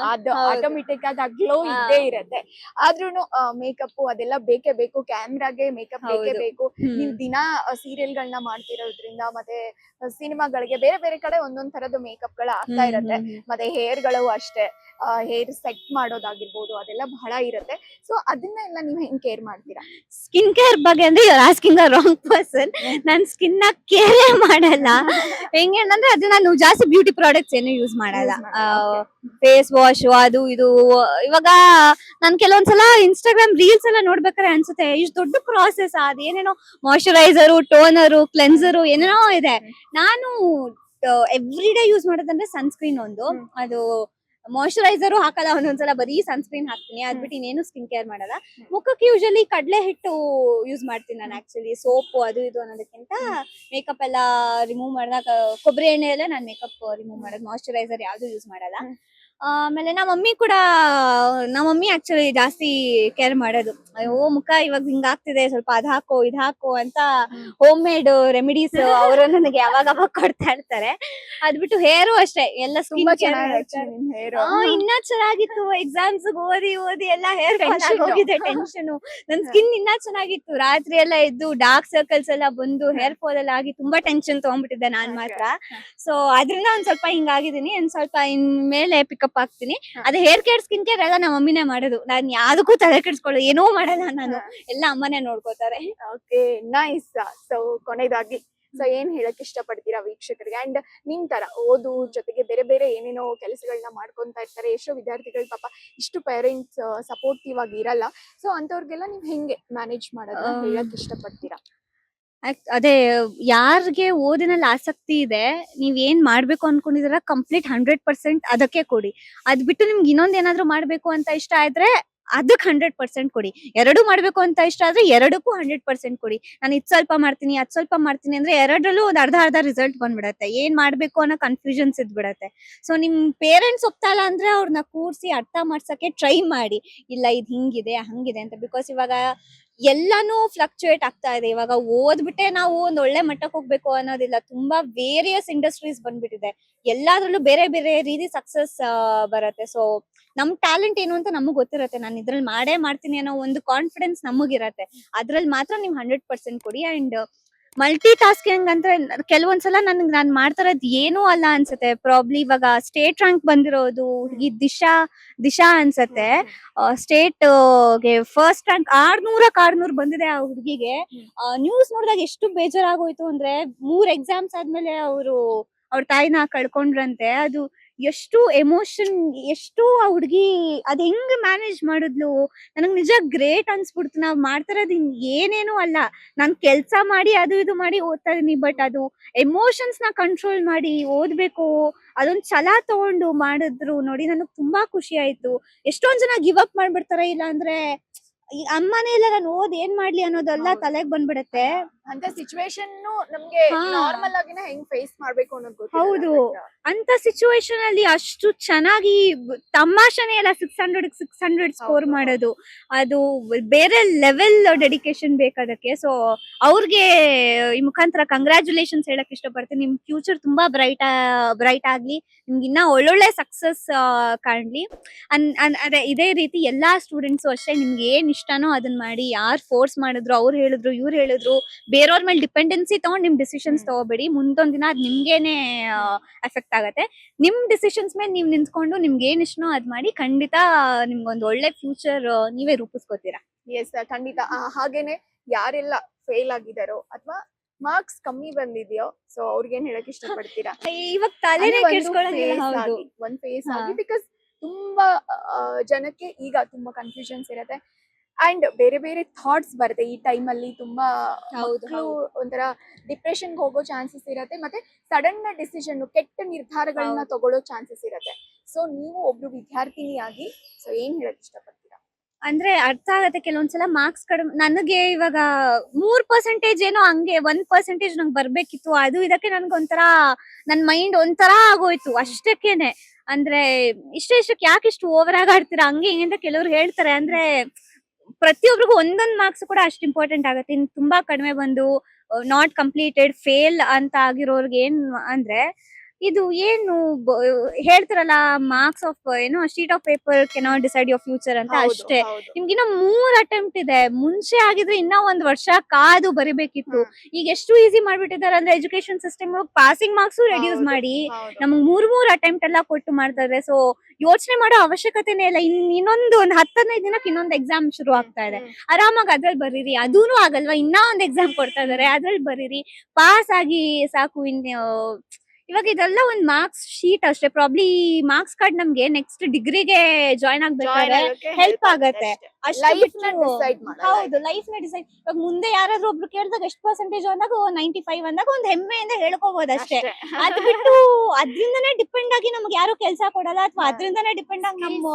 ಅದು ಆಟೋಮೆಟಿಕ್ ಆಗಿ ಆ ಗ್ಲೋ ಇದ್ದೇ ಇರತ್ತೆ. ಆದ್ರೂನು ಮೇಕಪ್ ಅದೆಲ್ಲ ಬೇಕೇ ಬೇಕು, ಕ್ಯಾಮ್ರಾಗೆ ಮೇಕಪ್ ಬೇಕೇ ಬೇಕು. ನೀವು ದಿನಾ ಸೀರಿಯಲ್ ಗಳನ್ನ ಮಾಡ್ತಿರೋದ್ರಿಂದ, ಮತ್ತೆ ಸಿನಿಮಾಗಳಿಗೆ ಬೇರೆ ಬೇರೆ ಕಡೆ ಒಂದೊಂದ್ ತರದ ಮೇಕಪ್ ಗಳ ಆಗ್ತಾ ಇರತ್ತೆ. ಮತ್ತೆ ಹೇರ್ ಗಳು ಅಷ್ಟೇ, ಹೇರ್ ಸೆಟ್ ಮಾಡೋದಾಗಿರ್ಬೋದು, ಅದೆಲ್ಲ ಬಹಳ ಇರತ್ತೆ. ಸೊ ಅದನ್ನೆಲ್ಲ ನೀವು ಹೆಂಗ್ ಕೇರ್ ಮಾಡ್ತೀರಾ? ಸ್ಕಿನ್ ಕೇರ್ ಬಗ್ಗೆ ಅಂದ್ರೆ you are asking a wrong person. ನಾನ್ ಸ್ಕಿನ್ ನ ಕೇರೇ ಮಾಡಲ್ಲ. ಹೆಂಗೆ ಅಂದ್ರೆ ಅದು ನಾನು ಜಾಸ್ತಿ ಬ್ಯೂಟಿ ಪ್ರಾಡಕ್ಟ್ಸ್ ಏನು ಯೂಸ್ ಮಾಡಲ್ಲ. ಫೇಸ್ ವಾಶ್ ಅದು ಇದು. ಇವಾಗ ನಾನ್ ಕೆಲವೊಂದ್ಸಲ ಇನ್ಸ್ಟಾಗ್ರಾಮ್ ರೀಲ್ಸ್ ಎಲ್ಲ ನೋಡ್ಬೇಕಾದ್ರೆ ಅನ್ಸುತ್ತೆ, ಇಷ್ಟು ದೊಡ್ಡ ಪ್ರಾಸೆಸ್, ಅದೇನೇನೋ ಮಾಯಶ್ಚರೈಸರು, ಟೋನರು, ಕ್ಲೆನ್ಸರು ಏನೇನೋ ಇದೆ. ನಾನು ಎವ್ರಿ ಡೇ ಯೂಸ್ ಮಾಡೋದಂದ್ರೆ ಸನ್ಸ್ಕ್ರೀನ್ ಒಂದು. ಅದು ಮಾಯಶ್ಚರೈಸರ್ ಹಾಕಲ್ಲ, ಒಂದೊಂದ್ಸಲ ಬರೀ ಸನ್ಸ್ಕ್ರೀನ್ ಹಾಕ್ತೀನಿ. ಅದ್ಬಿಟ್ಟು ಇನ್ನೇನು ಸ್ಕಿನ್ ಕೇರ್ ಮಾಡಲ್ಲ. ಮುಖಕ್ಕೆ ಯೂಶಲಿ ಕಡಲೆ ಹಿಟ್ಟು ಯೂಸ್ ಮಾಡ್ತೀನಿ ನಾನು. ಆಕ್ಚುಲಿ ಸೋಪು ಅದು ಇದು ಅನ್ನೋದಕ್ಕಿಂತ ಮೇಕಪ್ ಎಲ್ಲ ರಿಮೂವ್ ಮಾಡಿದಾಗ ಕೊಬ್ಬರಿ ಎಣ್ಣೆಯಲ್ಲೇ ನಾನು ಮೇಕಪ್ ರಿಮೂವ್ ಮಾಡೋದು. ಮಾಯಶ್ಚರೈಸರ್ ಯಾವ್ದು ಯೂಸ್ ಮಾಡಲ್ಲ. ಆಮೇಲೆ ನಮ್ಮ ಮಮ್ಮಿ ಆಕ್ಚುಲಿ ಜಾಸ್ತಿ ಕೇರ್ ಮಾಡೋದು. ಅಯ್ಯೋ ಮುಖ ಇವಾಗ ಹಿಂಗಾಗ್ತಿದೆ, ಸ್ವಲ್ಪ ಅದ್ ಹಾಕೋ ಇದ್ ಹಾಕೋ ಅಂತ ಹೋಮ್ ಮೇಡ್ ರೆಮಿಡೀಸ್ ಅವರು ನನಗೆ ಯಾವಾಗ ಕೊಡ್ತಾ ಇರ್ತಾರೆ. ಅದ್ಬಿಟ್ಟು ಹೇರು ಅಷ್ಟೇ, ಎಲ್ಲ ಸ್ಕಿನ್ ಕೇರ್ ಇನ್ನ ಚೆನ್ನಾಗಿತ್ತು. ಎಕ್ಸಾಮ್ಸ್ ಓದಿ ಎಲ್ಲ ಹೇರ್ ಫಾಲ್ ಆಗೋಗಿದೆ, ಟೆನ್ಷನ್. ನನ್ ಸ್ಕಿನ್ ಇನ್ನ ಚೆನ್ನಾಗಿತ್ತು. ರಾತ್ರಿ ಎಲ್ಲ ಎದ್ದು ಡಾರ್ಕ್ ಸರ್ಕಲ್ಸ್ ಎಲ್ಲ ಬಂದು ಹೇರ್ ಫಾಲ್ ಎಲ್ಲ ಆಗಿ ತುಂಬಾ ಟೆನ್ಷನ್ ತಗೊಂಡ್ಬಿಟ್ಟಿದ್ದೆ ನಾನ್ ಮಾತ್ರ. ಸೊ ಅದ್ರಿಂದ ಒಂದ್ ಸ್ವಲ್ಪ ಹಿಂಗಾಗಿದ್ದೀನಿ. ಒಂದ್ ಸ್ವಲ್ಪ ಇನ್ ಮೇಲೆ ಪಿಕಪ್ ಆಗ್ತೀನಿ. ಅದೇ ಹೇರ್ ಕೇರ್ ಸ್ಕಿನ್ ಕೇರ್ ಎಲ್ಲ ನಮ್ಮ ಮಮ್ಮಿನೇ ಮಾಡೋದು. ನಾನ್ ಯಾವ್ದಕ್ಕೂ ತಲೆ ಕೆಡ್ಸ್ಕೊಳ್ಳೋ ಏನೋ ಮಾಡಲ್ಲ ನಾನು, ಎಲ್ಲ ಅಮ್ಮನೇ ನೋಡ್ಕೋತಾರೆ. Okay, nice. ಸೊ ಕೊನೆಯದಾಗಿ ಸೊ ಏನ್ ಹೇಳಕ್ ಇಷ್ಟಪಡ್ತೀರಾ ವೀಕ್ಷಕರಿಗೆ? ಅಂಡ್ ನಿಮ್ ತರ ಓದು ಜೊತೆಗೆ ಬೇರೆ ಬೇರೆ ಏನೇನೋ ಕೆಲಸಗಳನ್ನ ಮಾಡ್ಕೊಂತಾ ಇರ್ತಾರೆ. ಎಷ್ಟೋ ವಿದ್ಯಾರ್ಥಿಗಳು ಪಾಪ ಇಷ್ಟು ಪೇರೆಂಟ್ಸ್ ಸಪೋರ್ಟಿವ್ ಆಗಿ ಇರಲ್ಲ. ಸೊ ಅಂತವ್ರಿಗೆಲ್ಲ ನೀವ್ ಹೆಂಗೆ ಮ್ಯಾನೇಜ್ ಮಾಡೋದನ್ನ ಹೇಳಕ್ ಇಷ್ಟಪಡ್ತೀರಾ? ಅದೇ, ಯಾರಿಗೆ ಓದಿನಲ್ಲಿ ಆಸಕ್ತಿ ಇದೆ, ನೀವ್ ಏನ್ ಮಾಡ್ಬೇಕು ಅನ್ಕೊಂಡಿದೀರ ಕಂಪ್ಲೀಟ್ 100% ಅದಕ್ಕೆ ಕೊಡಿ. ಅದ್ ಬಿಟ್ಟು ನಿಮ್ಗೆ ಇನ್ನೊಂದ್ ಏನಾದ್ರು ಮಾಡ್ಬೇಕು ಅಂತ ಇಷ್ಟ ಆದ್ರೆ ಅದಕ್ 100% ಕೊಡಿ. ಎರಡು ಮಾಡ್ಬೇಕು ಅಂತ ಇಷ್ಟ ಆದ್ರೆ ಎರಡಕ್ಕೂ 100% ಕೊಡಿ. ನಾನು ಇದ್ ಸ್ವಲ್ಪ ಮಾಡ್ತೀನಿ ಅದ್ ಸ್ವಲ್ಪ ಮಾಡ್ತೀನಿ ಅಂದ್ರೆ ಎರಡರಲ್ಲೂ ಒಂದ್ ಅರ್ಧ ರಿಸಲ್ಟ್ ಬಂದ್ಬಿಡತ್ತೆ. ಏನ್ ಮಾಡ್ಬೇಕು ಅನ್ನೋ ಕನ್ಫ್ಯೂಷನ್ಸ್ ಇದ್ಬಿಡತ್ತೆ. ಸೊ ನಿಮ್ ಪೇರೆಂಟ್ಸ್ ಒಪ್ತಾ ಇಲ್ಲ ಅಂದ್ರೆ ಅವ್ರನ್ನ ಕೂರ್ಸಿ ಅರ್ಥ ಮಾಡ್ಸಕ್ಕೆ ಟ್ರೈ ಮಾಡಿ. ಇಲ್ಲ ಇದ್ ಹಿಂಗಿದೆ ಹಂಗಿದೆ ಅಂತ. ಬಿಕಾಸ್ ಇವಾಗ ಎಲ್ಲಾನು ಫ್ಲಕ್ಚುಯೇಟ್ ಆಗ್ತಾ ಇದೆ. ಇವಾಗ ಓದ್ಬಿಟ್ಟೆ ನಾವು ಒಂದ್ ಒಳ್ಳೆ ಮಟ್ಟಕ್ಕೆ ಹೋಗ್ಬೇಕು ಅನ್ನೋದಿಲ್ಲ. ತುಂಬಾ ವೇರಿಯಸ್ ಇಂಡಸ್ಟ್ರೀಸ್ ಬಂದ್ಬಿಟ್ಟಿದೆ. ಎಲ್ಲಾದ್ರಲ್ಲೂ ಬೇರೆ ಬೇರೆ ರೀತಿ ಸಕ್ಸಸ್ ಬರತ್ತೆ. ಸೊ ನಮ್ ಟ್ಯಾಲೆಂಟ್ ಏನು ಅಂತ ನಮಗ್ ಗೊತ್ತಿರತ್ತೆ. ನಾನು ಇದ್ರಲ್ಲಿ ಮಾಡೇ ಮಾಡ್ತೀನಿ ಅನ್ನೋ ಒಂದು ಕಾನ್ಫಿಡೆನ್ಸ್ ನಮಗಿರತ್ತೆ. ಅದ್ರಲ್ಲಿ ಮಾತ್ರ ನೀವು 100% ಕೊಡಿ. ಅಂಡ್ ಮಲ್ಟಿ ಟಾಸ್ಕಿಂಗ್ ಅಂದ್ರೆ ಕೆಲವೊಂದ್ಸಲ ನಾನ್ ಮಾಡ್ತಾ ಇರೋದು ಏನೂ ಅಲ್ಲ ಅನ್ಸತ್ತೆ. ಪ್ರಾಬ್ಲಿ ಇವಾಗ ಸ್ಟೇಟ್ ರ್ಯಾಂಕ್ ಬಂದಿರೋದು ಈ ದಿಶಾ ಅನ್ಸತ್ತೆ. ಸ್ಟೇಟ್ ಗೆ ಫಸ್ಟ್ ರ್ಯಾಂಕ್ 600 ಬಂದಿದೆ ಆ ಹುಡುಗಿಗೆ. ನ್ಯೂಸ್ ನೋಡಿದಾಗ ಎಷ್ಟು ಬೇಜಾರಾಗೋಯ್ತು ಅಂದ್ರೆ 3 ಎಕ್ಸಾಮ್ಸ್ ಆದ್ಮೇಲೆ ಅವ್ರ ತಾಯಿನ ಕಳ್ಕೊಂಡ್ರಂತೆ. ಅದು ಎಷ್ಟು ಎಮೋಷನ್, ಎಷ್ಟು ಆ ಹುಡ್ಗಿ ಅದ್ ಹೆಂಗ್ ಮ್ಯಾನೇಜ್ ಮಾಡಿದ್ಲು. ನನಗ್ ನಿಜ ಗ್ರೇಟ್ ಅನ್ಸ್ಬಿಡ್ತು. ನಾವ್ ಮಾಡ್ತಿರೋದು ಏನೇನು ಅಲ್ಲ. ನಾನ್ ಕೆಲ್ಸ ಮಾಡಿ ಅದು ಇದು ಮಾಡಿ ಓದ್ತಾ ಇದೀನಿ. ಬಟ್ ಅದು ಎಮೋಷನ್ಸ್ ನ ಕಂಟ್ರೋಲ್ ಮಾಡಿ ಓದ್ಬೇಕು, ಅದೊಂದ್ ಛಲ ತಗೊಂಡು ಮಾಡಿದ್ರು ನೋಡಿ. ನನಗ್ ತುಂಬಾ ಖುಷಿ ಆಯ್ತು. ಎಷ್ಟೊಂದ್ ಜನ ಗಿವ್ ಅಪ್ ಮಾಡ್ಬಿಡ್ತಾರೆ. ಇಲ್ಲ ಅಂದ್ರೆ ಈ ಅಮ್ಮನೇ ಇಲ್ಲ ನಾನು ಓದ್ ಏನ್ ಮಾಡ್ಲಿ ಅನ್ನೋದೆಲ್ಲ ತಲೆಗ್ ಬಂದ್ಬಿಡತ್ತೆ. ಅಂತ ಸಿಚುವೇಶನ್ ನಮ್ಗೆ ನಾರ್ಮಲ್ ಆಗಿನ ಹೆಂಗ್ ಫೇಸ್ ಮಾಡ್ಬೇಕು ಅನ್ನೋದು ಹೌದು. ಅಂತ ಸಿಚುವೇಶನ್ ಅಲ್ಲಿ ಅಷ್ಟು ಚೆನ್ನಾಗಿ ತಮಾಷೆನೇ ಇಲ್ಲ 600 ಸ್ಕೋರ್ ಮಾಡೋದು. ಅದು ಬೇರೆ ಲೆವೆಲ್ ಡೆಡಿಕೇಶನ್ ಬೇಕದಕ್ಕೆ. ಸೊ ಅವ್ರಿಗೆ ಈ ಮುಖಾಂತರ ಕಂಗ್ರಾಚುಲೇಷನ್ಸ್ ಹೇಳಕ್ ಇಷ್ಟಪಡ್ತೀನಿ. ನಿಮ್ ಫ್ಯೂಚರ್ ತುಂಬಾ ಬ್ರೈಟ್ ಆಗ್ಲಿ, ನಿಮ್ಗೆ ಇನ್ನ ಒಳ್ಳೊಳ್ಳೆ ಸಕ್ಸಸ್ ಕಾಣ್ಲಿ. ಅದೇ ಇದೇ ರೀತಿ ಎಲ್ಲಾ ಸ್ಟೂಡೆಂಟ್ಸು ಅಷ್ಟೇ. ನಿಮ್ಗೆ ಏನ್ ಇಷ್ಟನೋ ಅದನ್ನ ಮಾಡಿ. ಯಾರು ಫೋರ್ಸ್ ಮಾಡಿದ್ರು, ಅವ್ರು ಹೇಳಿದ್ರು ಇವ್ರು ಹೇಳಿದ್ರು, ಬೇರೆಯವ್ರ ಮೇಲೆ ಡಿಪೆಂಡೆನ್ಸಿ ತಗೊಂಡ್ ನಿಮ್ ಡಿಸಿಷನ್ಸ್ ತಗೋಬೇಡಿ. ಮುಂದೊಂದ್ ದಿನ ಅದ್ ನಿಮ್ಗೇನೆ ಎಫೆಕ್ಟ್ ಆಗತ್ತೆ. ನಿಮ್ ಡಿಸಿಷನ್ಸ್ ಮೇಲೆ ನೀವ್ ನಿಂತ್ಕೊಂಡು ನಿಮ್ಗೆ ಏನ್ ಇಷ್ಟನೋ ಅದ್ ಮಾಡಿ. ಖಂಡಿತ ನಿಮ್ಗೊಂದ್ ಒಳ್ಳೆ ಫ್ಯೂಚರ್ ನೀವೇ ರೂಪಿಸ್ಕೋತೀರಾ. ಎಸ್, ಖಂಡಿತ. ಹಾಗೇನೆ ಯಾರೆಲ್ಲ ಫೇಲ್ ಆಗಿದಾರೋ ಅಥವಾ ಮಾರ್ಕ್ಸ್ ಕಮ್ಮಿ ಬಂದಿದ್ಯೋ, ಸೊ ಅವ್ರಿಗೇನ್ ಹೇಳಕ್ ಇಷ್ಟಪಡ್ತೀರಾ? ಇವಾಗ ತಲೆನೇ ಕೆಡ್ಸ್ಕೊಳ್ಳೋದಿಲ್ಲ. ಹೌದು, ಒಂದ್ ಫೇಸ್ ಆಗಿ. ಬಿಕಾಸ್ ತುಂಬಾ ಜನಕ್ಕೆ ಈಗ ತುಂಬಾ ಕನ್ಫ್ಯೂಷನ್ಸ್ ಇರತ್ತೆ. ಅಂಡ್ ಬೇರೆ ಬೇರೆ ಥಾಟ್ಸ್ ಬರುತ್ತೆ ಈ ಟೈಮ್ ಅಲ್ಲಿ. ತುಂಬಾ ಮಕ್ಕಳು ಒಂಥರ ಡಿಪ್ರೆಷನ್ ಹೋಗೋ ಚಾನ್ಸಸ್ ಇರತ್ತೆ. ಮತ್ತೆ ಸಡನ್ ಡಿಸಿಷನ್, ಕೆಟ್ಟ ನಿರ್ಧಾರಗಳನ್ನ ತಗೊಳ್ಳೋ ಚಾನ್ಸಸ್ ಇರತ್ತೆ. ಸೊ ನೀವು ಒಬ್ರು ವಿದ್ಯಾರ್ಥಿನಿಯಾಗಿ ಸೊ ಏನ್ ಹೇಳಕ್ ಇಷ್ಟಪಡ್ತೀರಾ? ಅಂದ್ರೆ ಅರ್ಥ ಆಗತ್ತೆ ಕೆಲವೊಂದ್ಸಲ ಮಾರ್ಕ್ಸ್ ಕಡಿಮೆ. ನನಗೆ ಇವಾಗ 3% ಏನೋ ಹಂಗೆ 1% ನಂಗೆ ಬರ್ಬೇಕಿತ್ತು. ಅದು ಇದಕ್ಕೆ ನನ್ಗೊಂಥರ ನನ್ ಮೈಂಡ್ ಒಂಥರ ಆಗೋಯ್ತು ಅಷ್ಟಕ್ಕೇನೆ. ಅಂದ್ರೆ ಇಷ್ಟಕ್ಕೆ ಯಾಕೆ ಇಷ್ಟು ಓವರ್ ಆಗಿ ಆಡ್ತೀರಾ ಹಂಗೆ ಹಿಂಗೆ ಅಂತ ಕೆಲವ್ರು ಹೇಳ್ತಾರೆ. ಅಂದ್ರೆ ಪ್ರತಿಯೊಬ್ಬರಿಗೂ ಒಂದೊಂದ್ ಮಾರ್ಕ್ಸ್ ಕೂಡ ಅಷ್ಟು ಇಂಪಾರ್ಟೆಂಟ್ ಆಗುತ್ತೆ. ಇನ್ ತುಂಬಾ ಕಡಿಮೆ ಬಂದು ನಾಟ್ ಕಂಪ್ಲೀಟೆಡ್ ಫೇಲ್ ಅಂತ ಆಗಿರೋರ್ಗೆ ಏನ್ ಅಂದ್ರೆ ಇದು ಏನು ಹೇಳ್ತಾರಲ್ಲ, ಮಾರ್ಕ್ಸ್ ಆಫ್ ಏನೋ sheet of paper cannot decide your future ಅಂತ. ಅಷ್ಟೇ. ನಿಮ್ಗಿನ್ನ 3 ಅಟೆಂಪ್ಟ್ ಇದೆ. ಮುಂಚೆ ಆಗಿದ್ರೆ ಇನ್ನ 1 ವರ್ಷ ಕಾದು ಬರಿಬೇಕಿತ್ತು. ಈಗ ಎಷ್ಟು ಈಸಿ ಮಾಡ್ಬಿಟ್ಟಿದ್ದಾರೆ ಅಂದ್ರೆ education system passing marks reduce ಮಾಡಿ ನಮಗ್ 3 ಅಟೆಂಪ್ಟ್ ಎಲ್ಲ ಕೊಟ್ಟು ಮಾಡ್ತಾ ಇದ್ದಾರೆ. ಸೊ ಯೋಚನೆ ಮಾಡೋ ಅವಶ್ಯಕತೆನೇ ಇಲ್ಲ. ಇನ್ನೊಂದು 10-15 ದಿನಕ್ಕೆ ಇನ್ನೊಂದು ಎಕ್ಸಾಮ್ ಶುರು ಆಗ್ತಾ ಇದೆ. ಆರಾಮಾಗಿ ಅದ್ರಲ್ಲಿ ಬರೀರಿ. ಅದೂನು ಆಗಲ್ವಾ, ಇನ್ನ ಒಂದ್ ಎಕ್ಸಾಮ್ ಕೊಡ್ತಾ ಇದಾರೆ, ಅದ್ರಲ್ಲಿ ಬರೀರಿ, ಪಾಸ್ ಆಗಿ ಸಾಕು. ಇವಾಗ ಇದೆಲ್ಲ ಒಂದ್ ಮಾರ್ಕ್ಸ್ ಶೀಟ್ ಅಷ್ಟೇ. ಪ್ರಾಬ್ಲಿ ಮಾರ್ಕ್ಸ್ ಕಾರ್ಡ್ ನಮ್ಗೆ ನೆಕ್ಸ್ಟ್ ಡಿಗ್ರಿಗೆ ಜಾಯ್ನ್ ಆಗ್ಬೇಕಾದ್ರೆ help ಆಗತ್ತೆ. ಅಷ್ಟು ಲೈಫ್ ನ ಬಿಟ್ಟು- ಡಿಸೈಡ್ ಮಾಡಿ. ಹೌದು, ಲೈಫ್ ನ ಡಿಸೈಡ್. ಇವಾಗ ಮುಂದೆ ಯಾರಾದ್ರೂ ಒಬ್ರು ಕೇಳಿದಾಗ ಎಷ್ಟು ಪರ್ಸೆಂಟೇಜ್ ಅಂದಾಗ 95 ಅಂದಾಗ ಒಂದ್ ಹೆಮ್ಮೆಯಿಂದ ಹೇಳ್ಕೋಬಹುದು ಅಷ್ಟೇ. ಅದ್ ಬಿಟ್ಟು ಅದ್ರಿಂದನೇ ಡಿಪೆಂಡ್ ಆಗಿ ನಮ್ಗೆ ಯಾರು ಕೆಲಸ ಕೊಡಲ್ಲ, ಅಥವಾ ಹಾ. ಅದ್ರಿಂದನೇ ಡಿಪೆಂಡ್ ಆಗಿ ನಮ್ಮ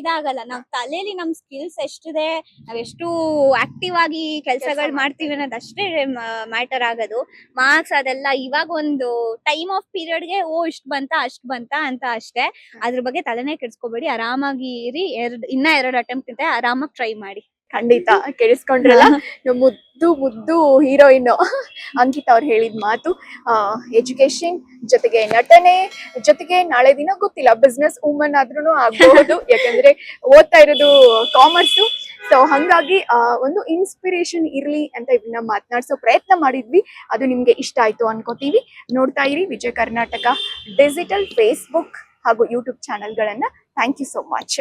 ಇದಾಗಲ್ಲ. ನಾವ್ ತಲೆಯಲ್ಲಿ ನಮ್ ಸ್ಕಿಲ್ಸ್ ಎಷ್ಟಿದೆ, ನಾವ್ ಎಷ್ಟು ಆಕ್ಟಿವ್ ಆಗಿ ಕೆಲ್ಸಗಳು ಮಾಡ್ತೀವಿ ಅನ್ನೋದಷ್ಟೇ ಮ್ಯಾಟರ್ ಆಗೋದು. ಮಾರ್ಕ್ಸ್ ಅದೆಲ್ಲ ಇವಾಗ ಒಂದು ಟೈಮ್ ಆಫ್ ಪೀರಿಯಡ್ಗೆ ಇಷ್ಟ ಬಂತ ಅಷ್ಟ್ ಬಂತ ಅಂತ ಅಷ್ಟೇ. ಅದ್ರ ಬಗ್ಗೆ ತಲೆನೇ ಕೆಡ್ಸ್ಕೊಬೇಡಿ, ಆರಾಮಾಗಿ ಇರಿ. ಇನ್ನ 2 ಅಟೆಂಪ್ಟ್ ಇದೆ, ಆರಾಮಾಗಿ ಟ್ರೈ ಮಾಡಿ. ಖಂಡಿತ ಕೇಳಿಸ್ಕೊಂಡ್ರಲ್ಲ, ನಮ್ ಮುದ್ದು ಹೀರೋಯಿನ್ ಅಂಕಿತ್ ಅವ್ರು ಹೇಳಿದ ಮಾತು. ಎಜುಕೇಶನ್ ಜೊತೆಗೆ ನಟನೆ ಜೊತೆಗೆ ನಾಳೆ ದಿನ ಗೊತ್ತಿಲ್ಲ ಬಿಸ್ನೆಸ್ ವುಮನ್ ಆದ್ರೂ ಆಗ್ಬಹುದು, ಯಾಕಂದ್ರೆ ಓದ್ತಾ ಇರೋದು ಕಾಮರ್ಸ್. ಸೊ ಹಂಗಾಗಿ ಒಂದು ಇನ್ಸ್ಪಿರೇಷನ್ ಇರ್ಲಿ ಅಂತ ಇದನ್ನ ಮಾತನಾಡ್ಸೋ ಪ್ರಯತ್ನ ಮಾಡಿದ್ವಿ. ಅದು ನಿಮ್ಗೆ ಇಷ್ಟ ಆಯ್ತು ಅನ್ಕೋತೀವಿ. ನೋಡ್ತಾ ಇರಿ ವಿಜಯ ಕರ್ನಾಟಕ ಡಿಜಿಟಲ್ ಫೇಸ್ಬುಕ್ ಹಾಗೂ ಯೂಟ್ಯೂಬ್ ಚಾನೆಲ್ಗಳನ್ನ. Thank you so much.